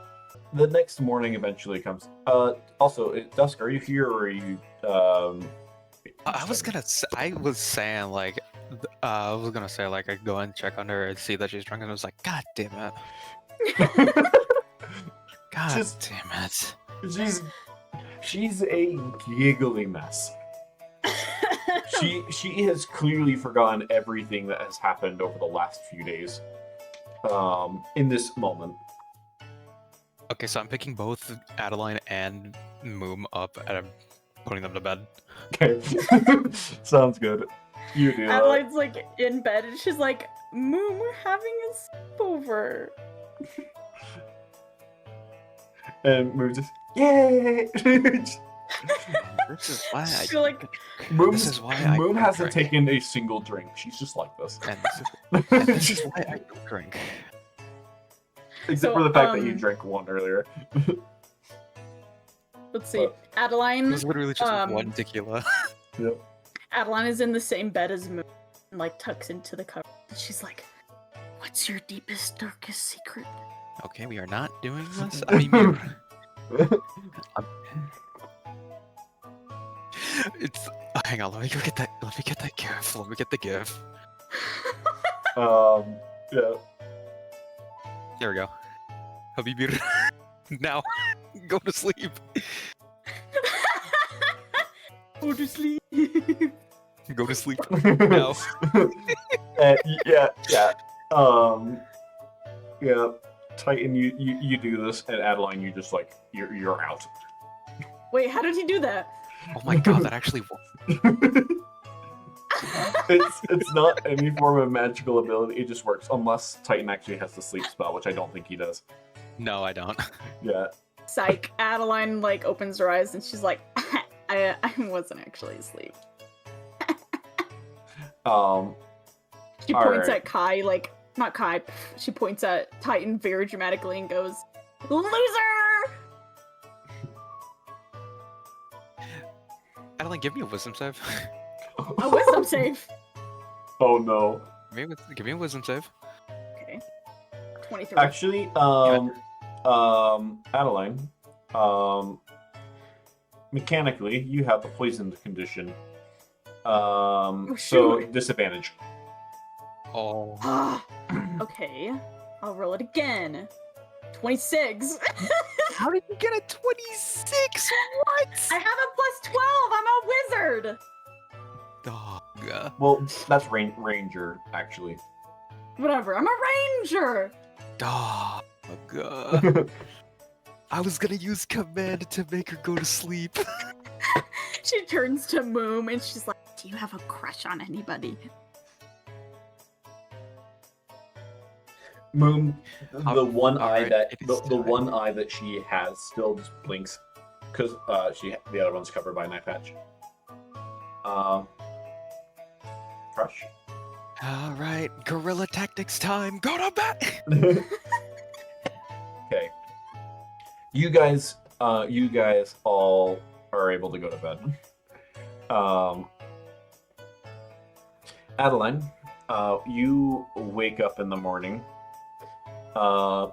The next morning eventually comes. Also, Dusk, are you here or are you? I was gonna say like I go and check on her and see that she's drunk, and I was like, God damn it. God damn it. She's a giggly mess. She has clearly forgotten everything that has happened over the last few days. In this moment. Okay, so I'm picking both Adeline and Moom up and I'm putting them to bed. Okay. Sounds good. You do that. Adeline's like in bed and she's like, Moom, we're having a sleepover. And Moom just, yay! This is why I. You're like, Moom hasn't drink. taken a single drink. She's just like this. And this is why I don't drink. Except So, for the fact that you drank one earlier. let's see. It Adeline, was literally just one tequila. Yep. Adeline is in the same bed as Moom and like tucks into the cover. She's like, what's your deepest, darkest secret? Okay, we are not doing this. I mean, it's. Hang on, let me go get that. Let me get that gift. Let me get the gift. Yeah. There we go. Habibir. Now, go to sleep. Go to sleep. Go to sleep now. Yeah. Yeah. Titan, you do this, and Adeline, you just like you're out. Wait, how did he do that? Oh my god, that actually worked. It's not any form of magical ability. It just works unless Titan actually has the sleep spell, which I don't think he does. No, I don't. Yeah. Psych. Adeline like opens her eyes and she's like, I wasn't actually asleep. She points Alright. at Kai, like, not Kai, she points at Titan very dramatically and goes, "Loser!" Adeline, give me a wisdom save. A wisdom save. Oh no. Give me a wisdom save. Okay. 23. Actually, Adeline, mechanically, you have the poisoned condition. So shoot. disadvantage. Oh. Okay. I'll roll it again. 26. How did you get a 26? What? I have a plus 12. I'm a wizard. Dog. Well, that's ranger, actually. Whatever. I'm a ranger. Dog. I was gonna use command to make her go to sleep. She turns to Moom and she's like, "Do you have a crush on anybody?" Moom, the one eye alright, that it is the time. one eye that she has still just blinks because the other one's covered by an eye patch. Crush. All right, guerrilla tactics time. Go to bed. Okay. You guys all are able to go to bed. Adeline, you wake up in the morning.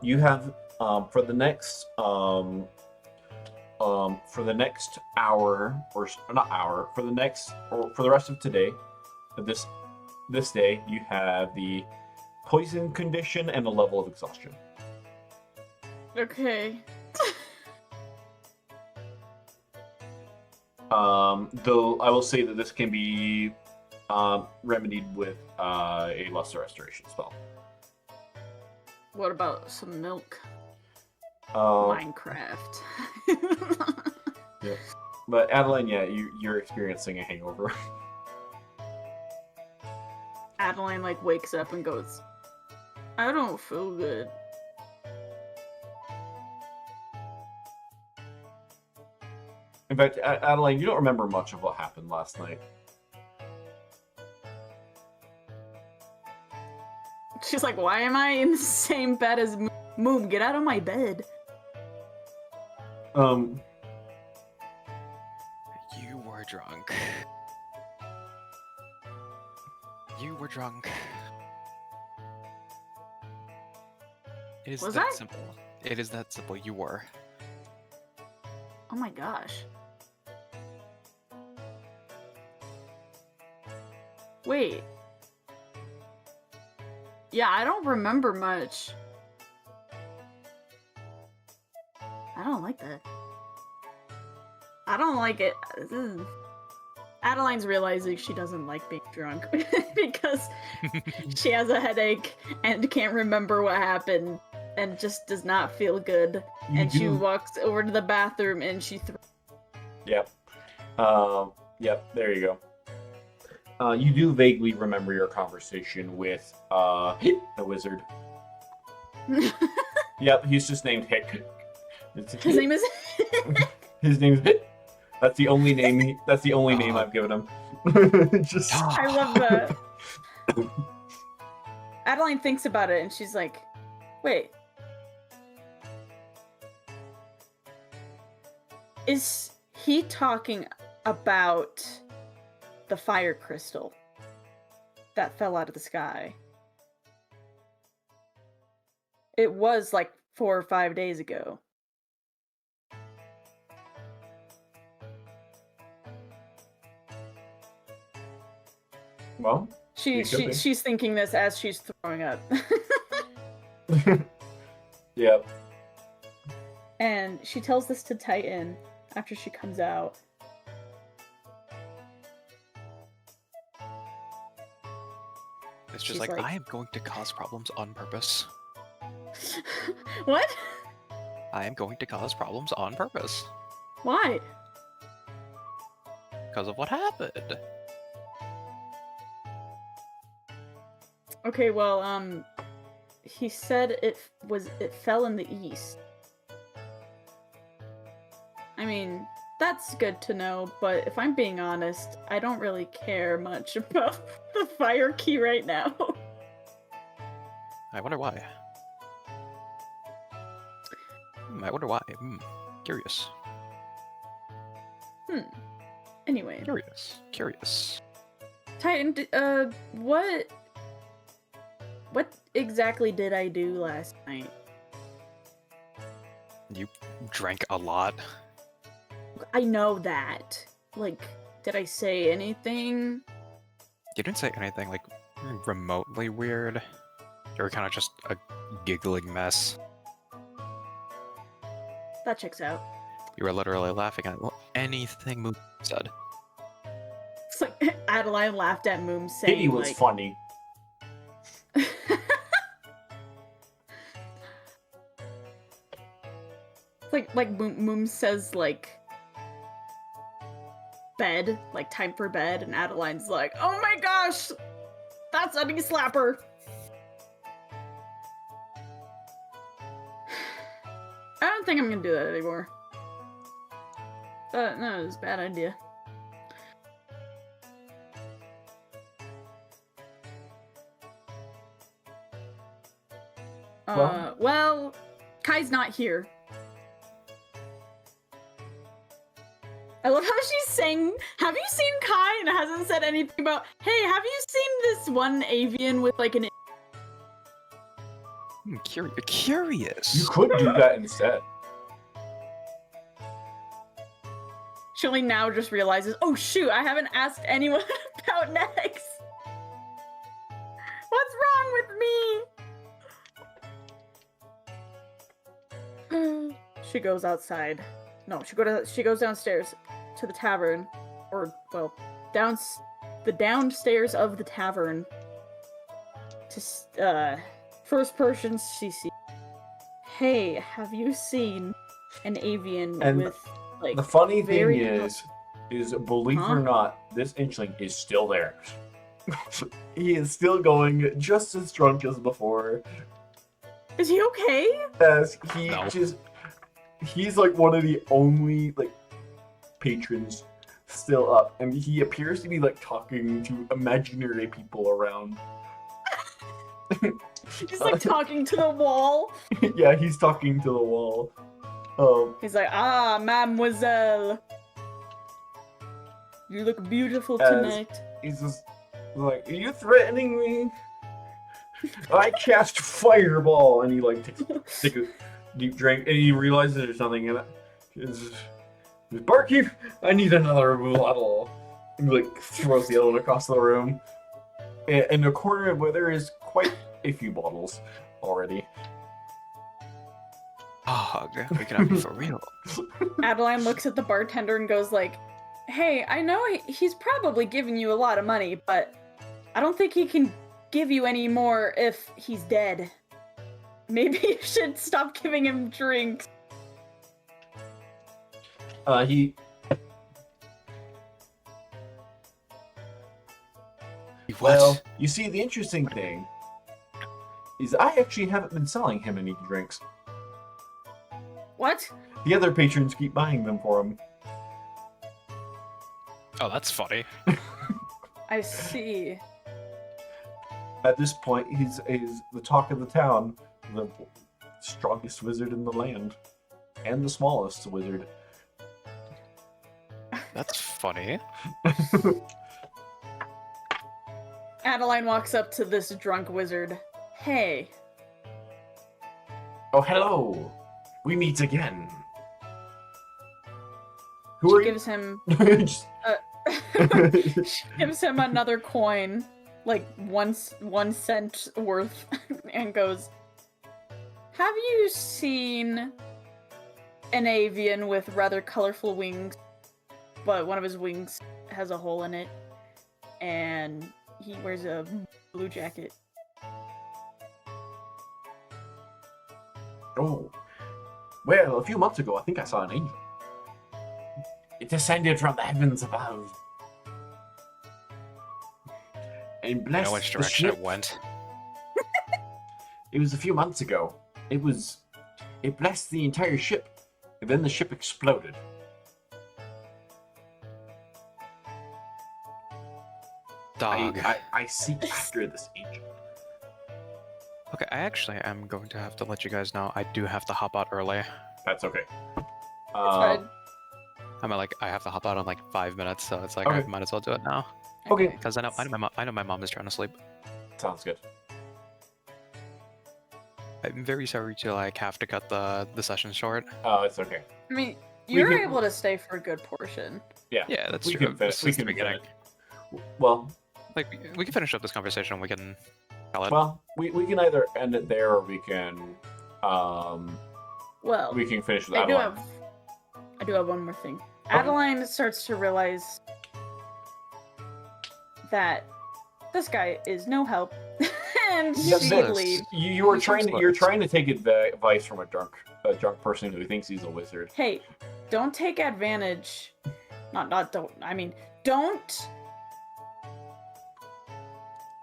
You have for the next hour or not hour for the rest of today, this day you have the poison condition and a level of exhaustion. Okay. Though I will say that this can be remedied with a lesser restoration spell. What about some milk? Uh, Minecraft. yeah. But Adeline, yeah, you're experiencing a hangover. Adeline like wakes up and goes, "I don't feel good." In fact, Adeline, you don't remember much of what happened last night. She's like, "Why am I in the same bed as Moom? Get out of my bed." You were drunk. You were drunk. It is Was that I? simple. It is that simple. You were. Oh my gosh. Wait. Yeah, I don't remember much. I don't like that. I don't like it. Ugh. Adeline's realizing she doesn't like being drunk because she has a headache and can't remember what happened and just does not feel good. She walks over to the bathroom and she Yep. Yep, there you go. You do vaguely remember your conversation with the wizard. Yep, he's just named Hick. His name is His name's Hick. That's the only name. That's the only name I've given him. Just. I love that. Adeline thinks about it and she's like, "Wait. Is he talking about the fire crystal that fell out of the sky?" It was like 4 or 5 days ago. Well. She's thinking this as she's throwing up. Yep. And she tells this to Titan after she comes out. It's just She's like, like- I am going to cause problems on purpose. What? I am going to cause problems on purpose. Why? Because of what happened. Okay, well, he said it fell in the east. I mean, that's good to know, but if I'm being honest, I don't really care much about the fire key right now. I wonder why. I wonder why. Curious. Anyway, Curious. Titan, what exactly did I do last night? You drank a lot. I know that. Like, did I say anything? You didn't say anything like remotely weird. You were kind of just a giggling mess. That checks out. You were literally laughing at anything Moom said. It's like Adeline laughed at Moom saying, Kitty was like, funny. like Moom says, like, bed, like time for bed, and Adeline's like, oh my gosh, that's a knee slapper. I don't think I'm gonna do that anymore. No, it's a bad idea. Well, Kai's not here. I love how she's saying, have you seen Kai? And hasn't said anything about, hey, have you seen this one avian with like an... Curious. You could do that instead. She only now just realizes, oh shoot, I haven't asked anyone about Nex. What's wrong with me? She goes outside. No, she goes downstairs to the tavern, or well, the downstairs of the tavern. To first person she sees. Hey, have you seen an avian And with like the funny thing very is believe it or not, this inchling is still there. He is still going just as drunk as before. Is he okay? As he No. he's like one of the only like patrons still up, and he appears to be like talking to imaginary people around. He's like talking to the wall. Yeah, he's talking to the wall. He's like, ah, mademoiselle. You look beautiful As- tonight. He's just like, are you threatening me? I cast fireball, and he like take a deep drink, and he realizes there's something in it. He's barkeep, I need another bottle. And he like throws the other one across the room. In a corner where there is quite a few bottles already. Oh, we cannot be for real. Adeline looks at the bartender and goes like, hey, I know he's probably giving you a lot of money, but I don't think he can give you any more if he's dead. Maybe you should stop giving him drinks. He What? Well, you see, the interesting thing is I actually haven't been selling him any drinks. What? The other patrons keep buying them for him. Oh, that's funny. I see. At this point, he's the talk of the town, the strongest wizard in the land, and the smallest wizard. That's funny. Adeline walks up to this drunk wizard. Hey. Oh, hello! We meet again. Who She are gives him Just- she gives him another coin, like 1 cent worth, and goes, have you seen an avian with rather colorful wings, but one of his wings has a hole in it, and he wears a blue jacket? Oh, well, a few months ago, I think I saw an angel. It descended from the heavens above. And You blessed know which the direction it ship. went? It was a few months ago. It blessed the entire ship. And then the ship exploded. Dog. I seek after this angel. Okay, I actually am going to have to let you guys know I do have to hop out early. That's okay. It's fine. I have to hop out in like 5 minutes, so it's like Okay. I might as well do it now. Okay. Because I know my mom is trying to sleep. Sounds good. I'm very sorry to like have to cut the session short. Oh, it's okay. I mean, We you're can- able to stay for a good portion. Yeah. Yeah, that's we true. can finish. This We is the can beginning. finish. Well, Like we can finish up this conversation. We can call it. well, we can either end it there or we can Well, finish with I do Adeline. have one more thing. Adeline starts to realize that this guy is no help, and Yeah, she this- leaves. You were He's trying to useless. you're trying to take advice from a drunk person who thinks he's a wizard. Hey, don't take advantage. Don't. I mean, don't.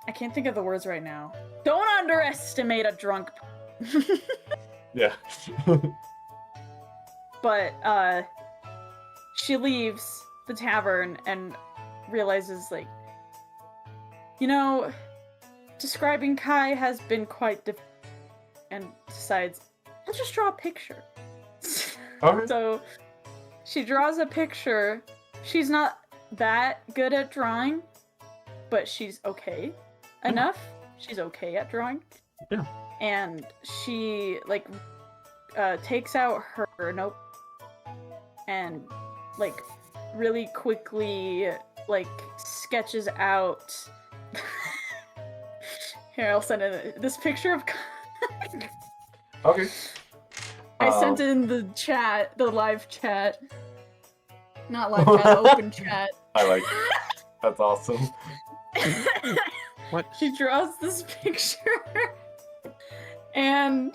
I can't think of the words right now. Don't underestimate a drunk. Yeah. But she leaves the tavern and realizes, like, you know, describing Kai has been quite difficult, and decides, let's just draw a picture. Okay. So she draws a picture. She's not that good at drawing, but she's okay enough. She's okay at drawing. Yeah. And she like takes out her note and like really quickly like sketches out. Here, I'll send in this picture of. Okay. I sent it in the chat, the live chat. Not live chat, the open chat. I like. That's awesome. What? She draws this picture and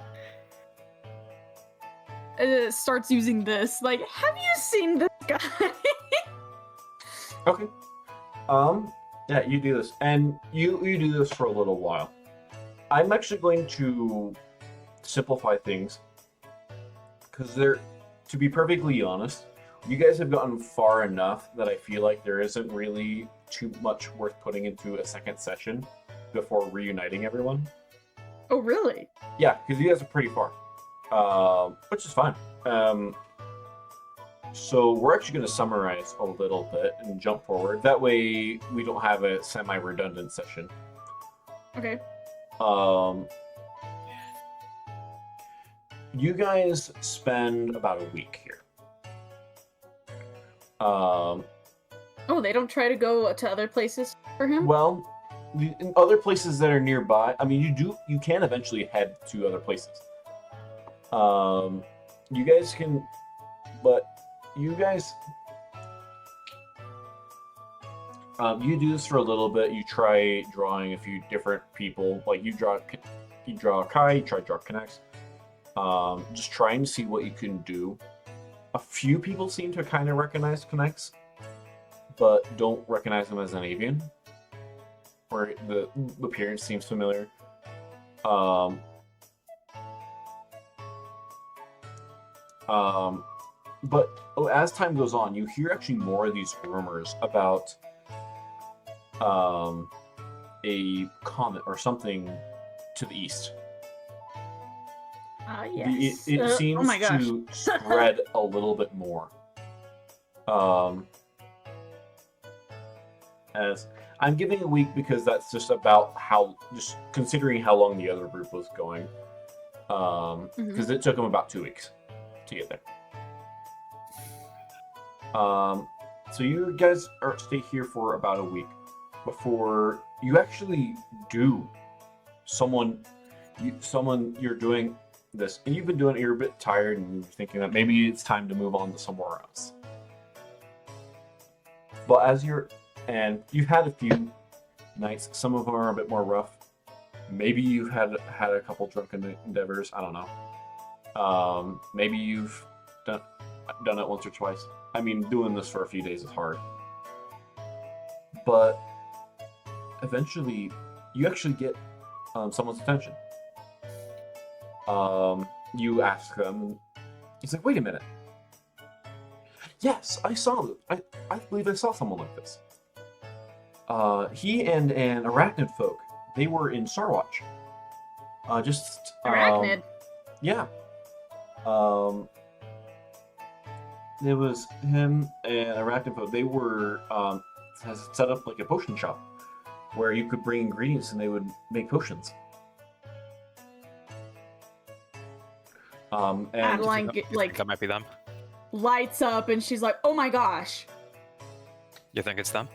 starts using this. Like, have you seen this guy? Okay. Yeah, you do this, and you do this for a little while. I'm actually going to simplify things because to be perfectly honest, you guys have gotten far enough that I feel like there isn't really too much worth putting into a second session before reuniting everyone. Oh, really? Yeah, because you guys are pretty far, which is fine. So we're actually going to summarize a little bit and jump forward. That way we don't have a semi-redundant session. Okay. You guys spend about a week here. Oh, they don't try to go to other places for him? Well, in other places that are nearby, I mean, you can eventually head to other places. You guys can, but you guys, you do this for a little bit. You try drawing a few different people. Like you draw Kai, you try to draw Connects. Just trying to see what you can do. A few people seem to kind of recognize Connects, but don't recognize him as an avian. Or the appearance seems familiar. But as time goes on, you hear actually more of these rumors about a comet or something to the east. Yes. It seems oh my gosh. to spread a little bit more. As I'm giving a week because that's just about just considering how long the other group was going. Because it took them about 2 weeks to get there. So you guys stay here for about a week before you actually do you're doing this, and you've been doing it, you're a bit tired and you're thinking that maybe it's time to move on to somewhere else. But you've had a few nights, some of them are a bit more rough. Maybe you've had a couple drunken endeavors, I don't know. Maybe you've done it once or twice. I mean, doing this for a few days is hard. But eventually, you actually get someone's attention. You ask them, he's like, wait a minute. Yes, I saw it. I believe I saw someone like this. He and an arachnid folk, they were in Starwatch. Arachnid. Yeah. It was him and arachnid folk. They were set up like a potion shop where you could bring ingredients and they would make potions. And Adeline You think that might be them? lights up and she's like, "Oh my gosh!" You think it's them?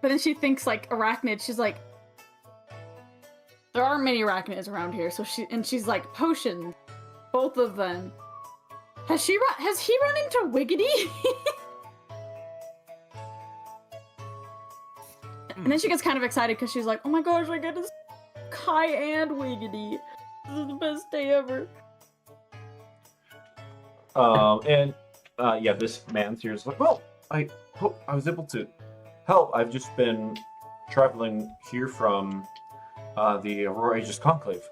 But then she thinks like arachnid. She's like, "There aren't many arachnids around here." So she's like, "Potions, both of them." Has he run into Wiggity? And then she gets kind of excited because she's like, "Oh my gosh, I get to see Kai and Wiggity. This is the best day ever." Yeah, this man's here is like, well, I hope I was able to help. I've just been traveling here from the Aurora Aegis Conclave.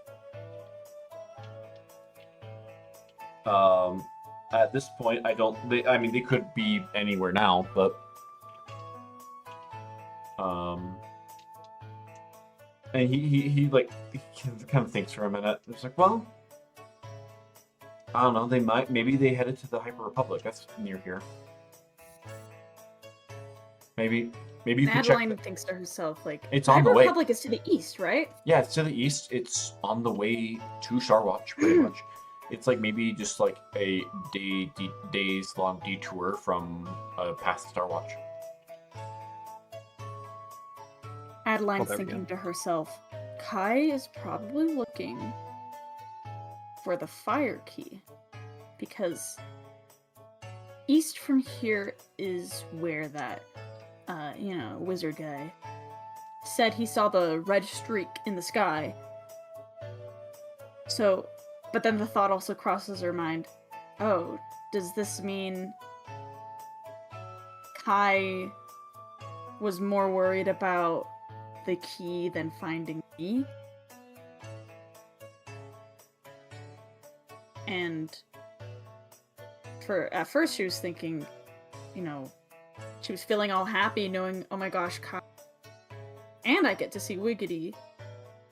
At this point, I mean, they could be anywhere now, but and he kind of thinks for a minute. It's like, well, I don't know. Maybe they headed to the Hyper Republic. That's near here. Maybe you can check. Adeline thinks to herself, like, It's on the way. Republic is to the east, right? Yeah, it's to the east. It's on the way to Starwatch, pretty much. It's like maybe just like a days long detour from past Starwatch. Adeline's there we thinking to herself, Kai is probably looking for the fire key, because east from here is where that, wizard guy said he saw the red streak in the sky. So, but then the thought also crosses her mind, oh, does this mean Kai was more worried about the key than finding me? And at first she was thinking, she was feeling all happy knowing, oh my gosh, Kai, and I get to see Wiggity.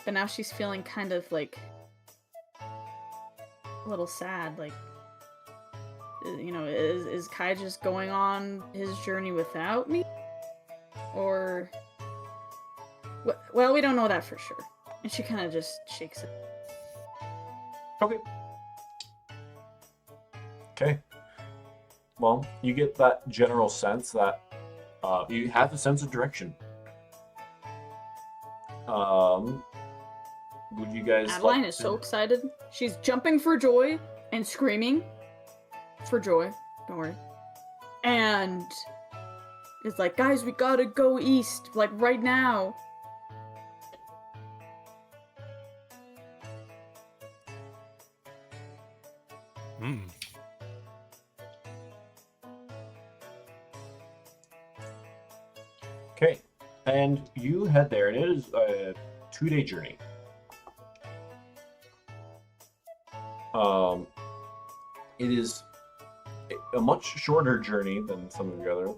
But now she's feeling kind of like a little sad, like, is Kai just going on his journey without me? Or, well, we don't know that for sure. And she kind of just shakes it. Okay. Well, you get that general sense that you have a sense of direction. Would you guys? Adeline is so excited. She's jumping for joy and screaming for joy. Don't worry. And it's like, guys, we gotta go east, like right now. Okay, and you head there, and it is a 2-day journey. It is a much shorter journey than some of the other,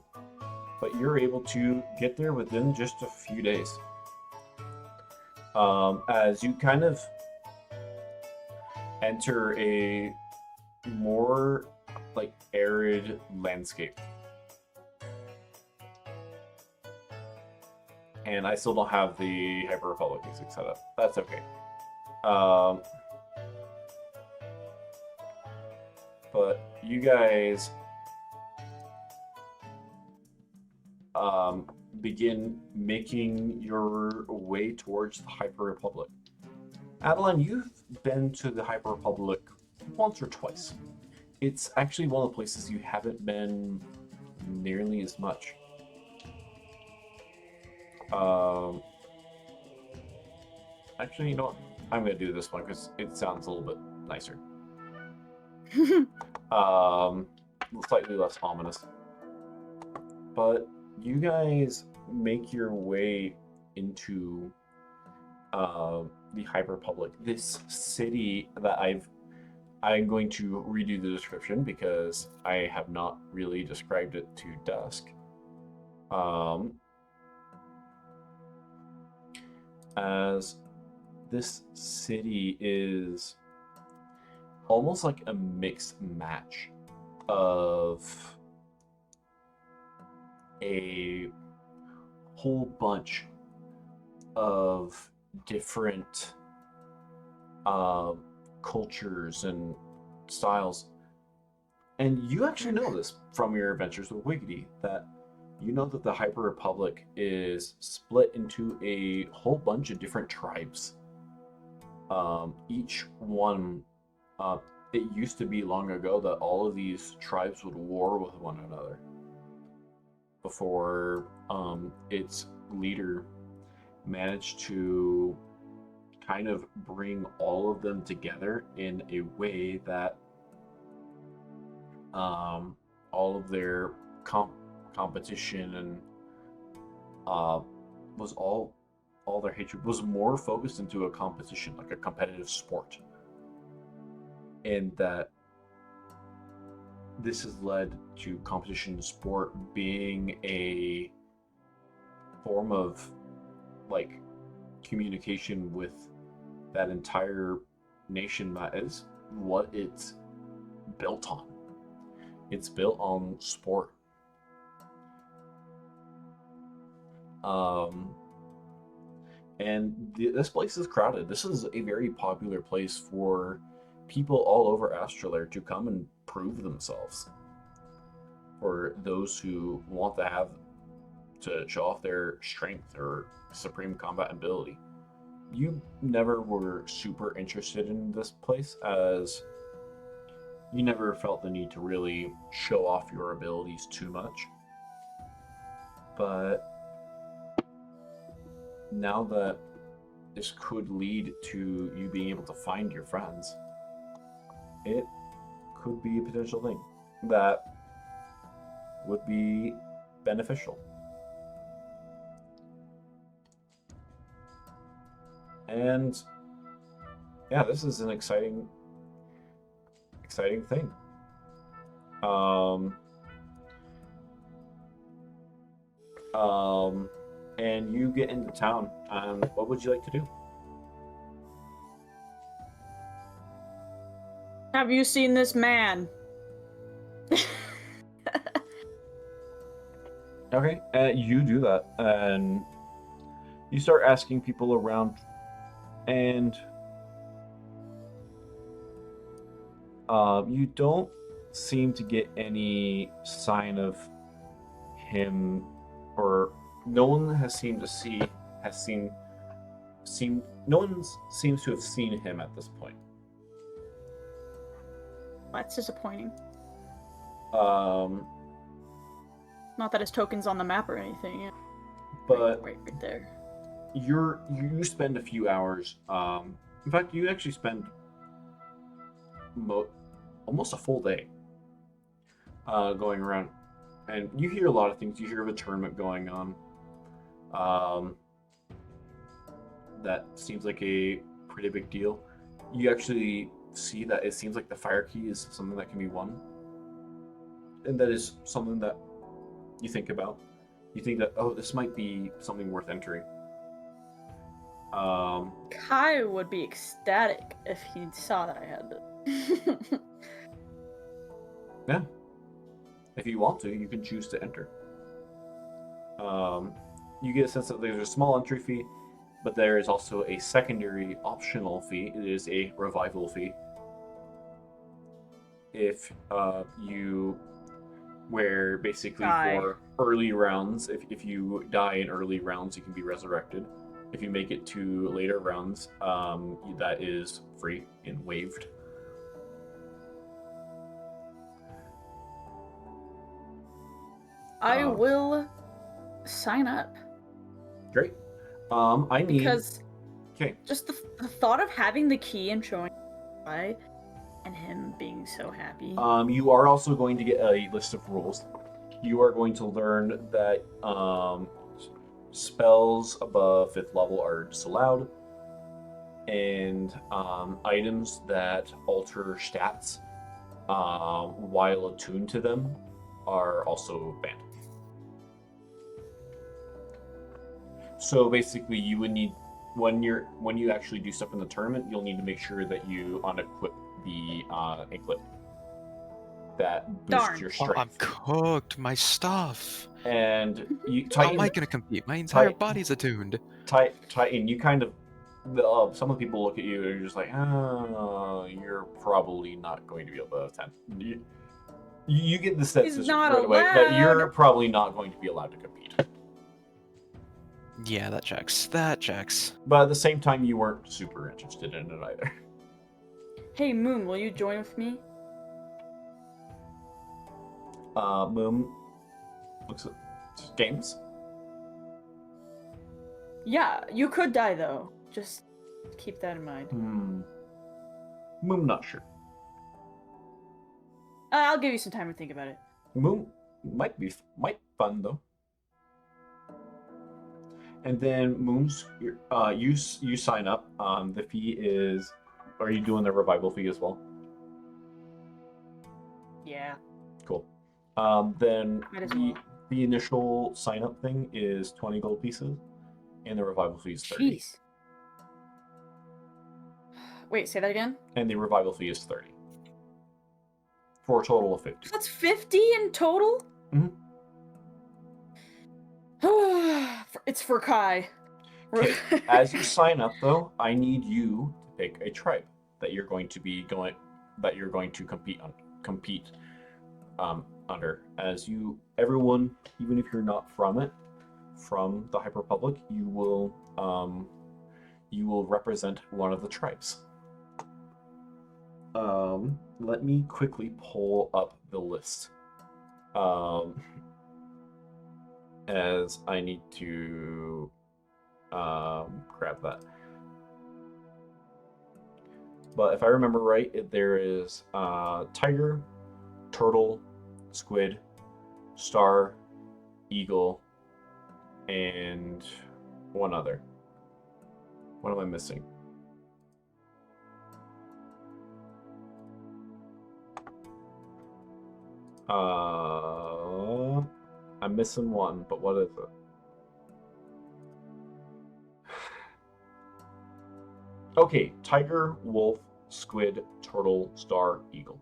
but you're able to get there within just a few days. As you kind of enter a more like arid landscape. And I still don't have the Hyper Republic music set up. That's okay. But you guys begin making your way towards the Hyper Republic. Adeline, you've been to the Hyper Republic once or twice. It's actually one of the places you haven't been nearly as much. Actually, you know what? I'm gonna do this one because it sounds a little bit nicer. Slightly less ominous. But you guys make your way into the Hyperpublic, this city that I'm going to redo the description because I have not really described it to Dusk. As this city is almost like a mixed match of a whole bunch of different cultures and styles. And you actually know this from your adventures with Wiggity, that you know that the Hyper Republic is split into a whole bunch of different tribes. Each one, it used to be long ago that all of these tribes would war with one another before its leader managed to kind of bring all of them together in a way that all of their competition and was all their hatred was more focused into a competition, like a competitive sport, and that this has led to competition sport being a form of like communication with that entire nation. That is what it's built on. It's built on sport. And this place is crowded. This is a very popular place for people all over Astrolair to come and prove themselves. For those who want to show off their strength or supreme combat ability. You never were super interested in this place, as you never felt the need to really show off your abilities too much. But now that this could lead to you being able to find your friends, it could be a potential thing that would be beneficial. And yeah, this is an exciting thing. And you get into town. What would you like to do? Have you seen this man? Okay, you do that, and you start asking people around, and you don't seem to get any sign of him, or no one has seemed to see no one seems to have seen him at this point. That's disappointing. Um, Not that his token's on the map or anything. but right there. you spend a few hours. In fact, you actually spend almost a full day going around, and you hear a lot of things. You hear of a tournament going on. That seems like a pretty big deal. You actually see that it seems like the fire key is something that can be won, and that is something that you think about. You think that, oh, this might be something worth entering. Kai would be ecstatic if he saw that I had it. Yeah. If you want to, you can choose to enter. You get a sense that there's a small entry fee, but there is also a secondary optional fee. It is a revival fee. If where basically Die. for early rounds, if you die in early rounds, you can be resurrected. If you make it to later rounds, that is free and waived. I will sign up. Great. I need because Okay. Just the thought of having the key and showing why, and him being so happy. You are also going to get a list of rules. You are going to learn that spells above 5th level are disallowed, and items that alter stats while attuned to them are also banned. So basically, you would need when you actually do stuff in the tournament, you'll need to make sure that you unequip the equip that boosts Darn. your Oh, I'm strength. cooked. My stuff. And you, How am I Titan, gonna compete? My entire Titan- body's attuned. Titan, you kind of some of the people look at you and you're just like, oh, you're probably not going to be above 10. You get the sense He's not right away that you're allowed. probably not going to be allowed to compete. Yeah, that checks. That checks. But at the same time, you weren't super interested in it either. Hey, Moon, will you join with me? Moom looks at games. Yeah, you could die though. Just keep that in mind. Moom not sure. I'll give you some time to think about it. Moom might fun though. And then Moom's you sign up. The fee is. Are you doing the revival fee as well? Yeah. Cool. Then Might as well. the initial sign up thing is 20 gold pieces, and the revival fee is 30. Jeez. Wait, say that again? And the revival fee is 30. For a total of 50. That's 50 in total? Mhm. It's for Kai. Okay. As you sign up, though, I need you to pick a tribe that you're going to compete under. As everyone, even if you're not from the Hyper Republic, you will represent one of the tribes. Let me quickly pull up the list. As I need to grab that. But if I remember right, there is tiger, turtle, squid, star, eagle, and one other. What am I missing? I'm missing one, but what is it? Okay, tiger, wolf, squid, turtle, star, eagle.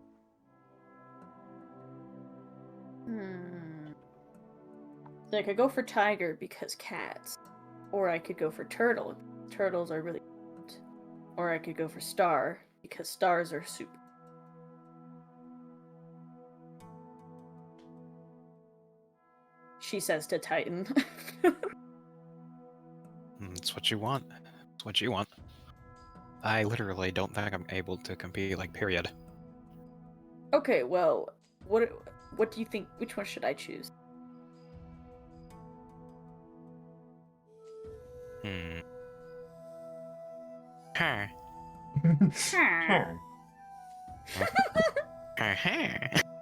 So I could go for tiger because cats. Or I could go for turtle. Turtles are really cute. Or I could go for star because stars are super. She says to Titan. It's what you want. It's what you want. I literally don't think I'm able to compete, like, period. Okay, well, what do you think? Which one should I choose? Huh.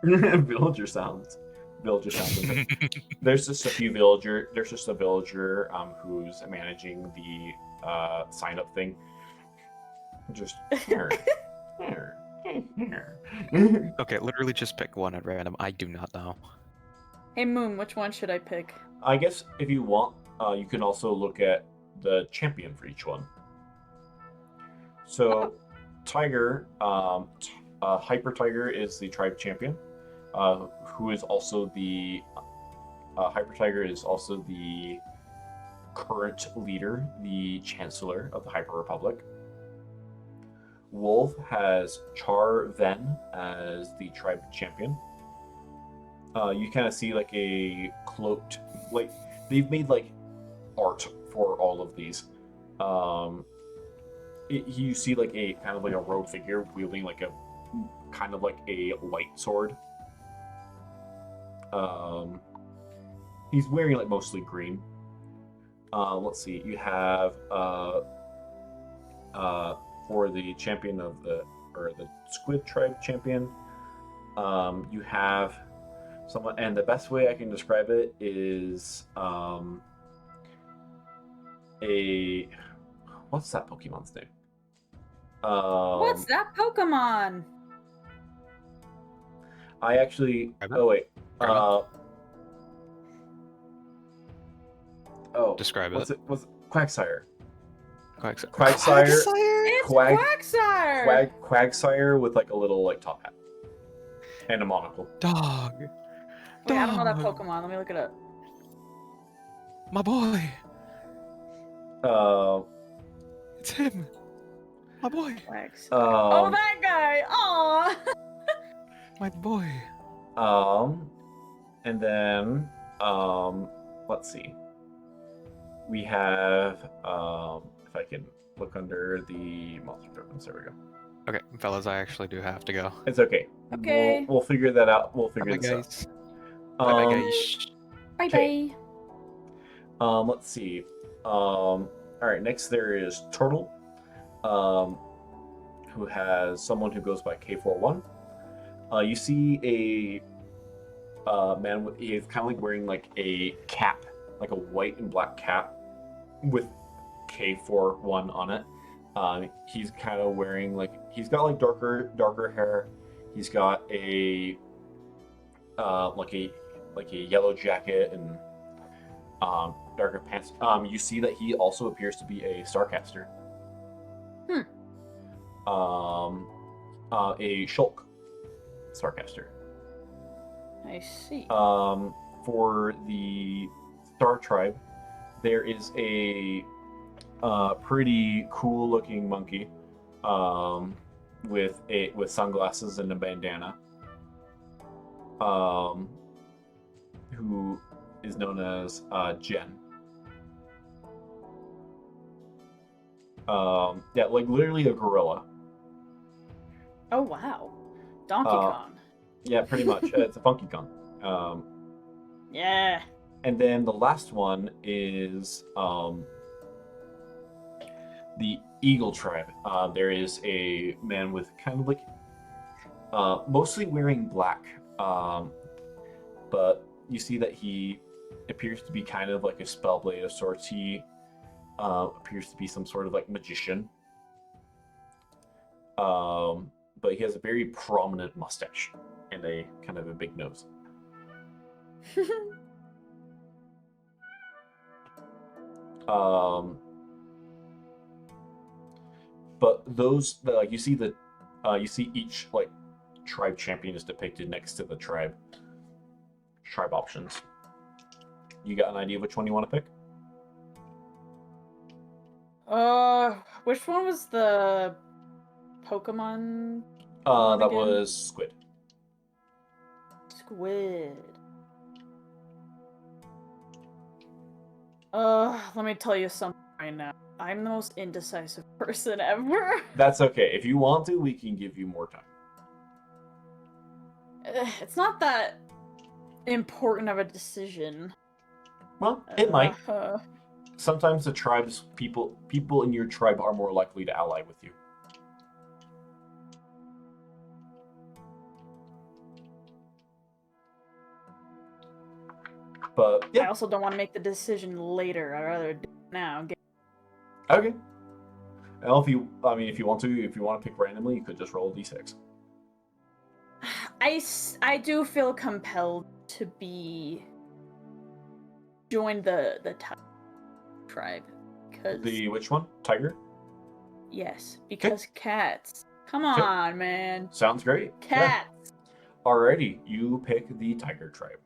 Villager sounds. There's just a villager who's managing the sign up thing. Just Okay, literally just pick one at random. I do not know. Hey Moon, which one should I pick? I guess if you want, you can also look at the champion for each one. So, Tiger, Hyper Tiger is the tribe champion, who is also the Hyper Tiger is also the current leader, the Chancellor of the Hyper Republic. Wolf has Char Ven as the tribe champion. You kind of see like a cloaked, like they've made like art for all of these. You see like a kind of like a robed figure wielding like a kind of like a light sword. He's wearing like mostly green. Let's see. You have for the champion of the Squid Tribe champion. You have someone, and the best way I can describe it is a what's that Pokemon's name? What's that Pokemon? I actually. Describe it. Oh wait. Describe Oh. Describe what's it. What's Quagsire? Quagsire. Quagsire. It's Quag- Quagsire! Quagsire with like a little like top hat and a monocle. Dog. Wait, I don't know that Dog. Pokemon. Let me look it up. My boy. It's him. My boy. Quagsire. Oh, Um, that guy! Aw! My boy. and then let's see. We have if I can look under the monster tokens. There we go. Okay, fellas, I actually do have to go. It's okay. Okay. We'll figure that out. We'll figure Bye, this guys. out. Bye, guys. Bye Okay. bye. Let's see. All right. Next, there is Turtle, who has someone who goes by K41. You see a man with he's kind of like wearing like a cap, like a white and black cap with K41 on it. He's kind of wearing like he's got like darker hair. He's got a like a yellow jacket and darker pants. You see that he also appears to be a Starcaster. A Shulk Starcaster. I see. For the Star Tribe, there is a pretty cool looking monkey with sunglasses and a bandana. Who is known as Jen. Yeah, like literally a gorilla. Oh, wow. Donkey uh, Kong. Yeah, pretty much. It's a Funky Kong. Yeah. And then the last one is the Eagle Tribe. There is a man with kind of like mostly wearing black, but you see that he appears to be kind of like a spellblade of sorts. He appears to be some sort of like magician. But he has a very prominent mustache and a kind of a big nose. But those like you see each like tribe champion is depicted next to the tribe options. You got an idea which one you want to pick? Which one was the Pokemon? That again? was Squid. Squid. Let me tell you something right now. I'm the most indecisive person ever. That's okay. If you want to, we can give you more time. It's not that important of a decision. Well, it might. Uh, Sometimes the tribes people in your tribe are more likely to ally with you. But I yeah, also don't want to make the decision later. I'd rather do it now. okay. Well, if you want to pick randomly, you could just roll a d6. I do feel compelled to join the tribe because The which one? Tiger? yes, because cats. Come on, man. Sounds great. Yeah. Cats. Alrighty, you pick the Tiger tribe.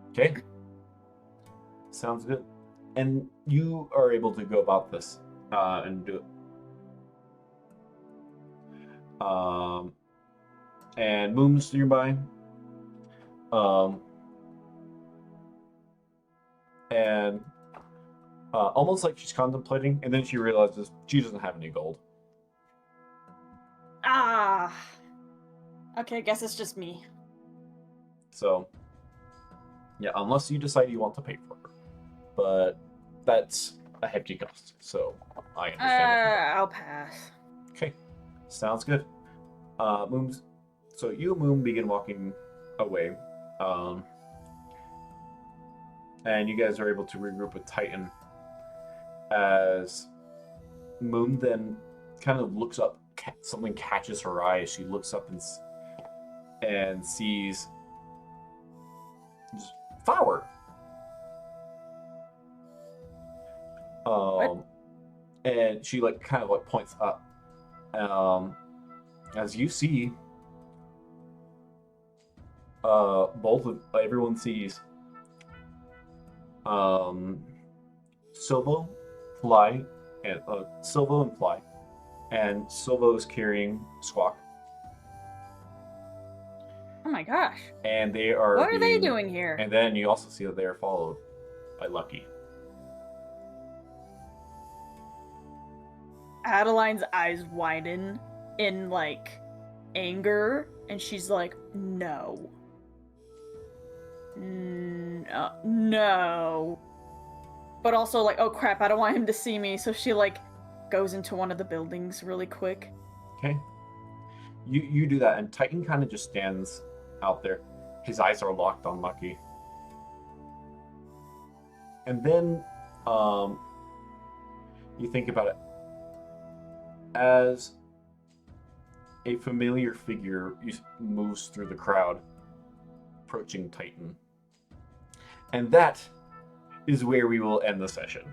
Okay. Sounds good. And you are able to go about this and do it. And Moom's nearby. And almost like she's contemplating, and then she realizes she doesn't have any gold. Ah. Okay, I guess it's just me. So, yeah, unless you decide you want to pay for her. But that's a hefty cost, so I understand it. I'll pass. Okay, sounds good. Moom's. So you and Moom begin walking away, and you guys are able to regroup with Titan. As Moom then kind of looks up, something catches her eye. She looks up and sees flower. And she like kind of like points up. As you see, everyone sees Silvo, Fly, and Silvo and Fly, and Silvo's carrying Squawk. Oh my gosh. And they are. What are they doing here? And then you also see that they are followed by Lucky. Adeline's eyes widen in like anger, and she's like, no. No. But also like, oh crap, I don't want him to see me, so she like goes into one of the buildings really quick. Okay. You do that, and Titan kind of just stands out there. His eyes are locked on Lucky. And then you think about it. As a familiar figure moves through the crowd, approaching Titan. And that is where we will end the session.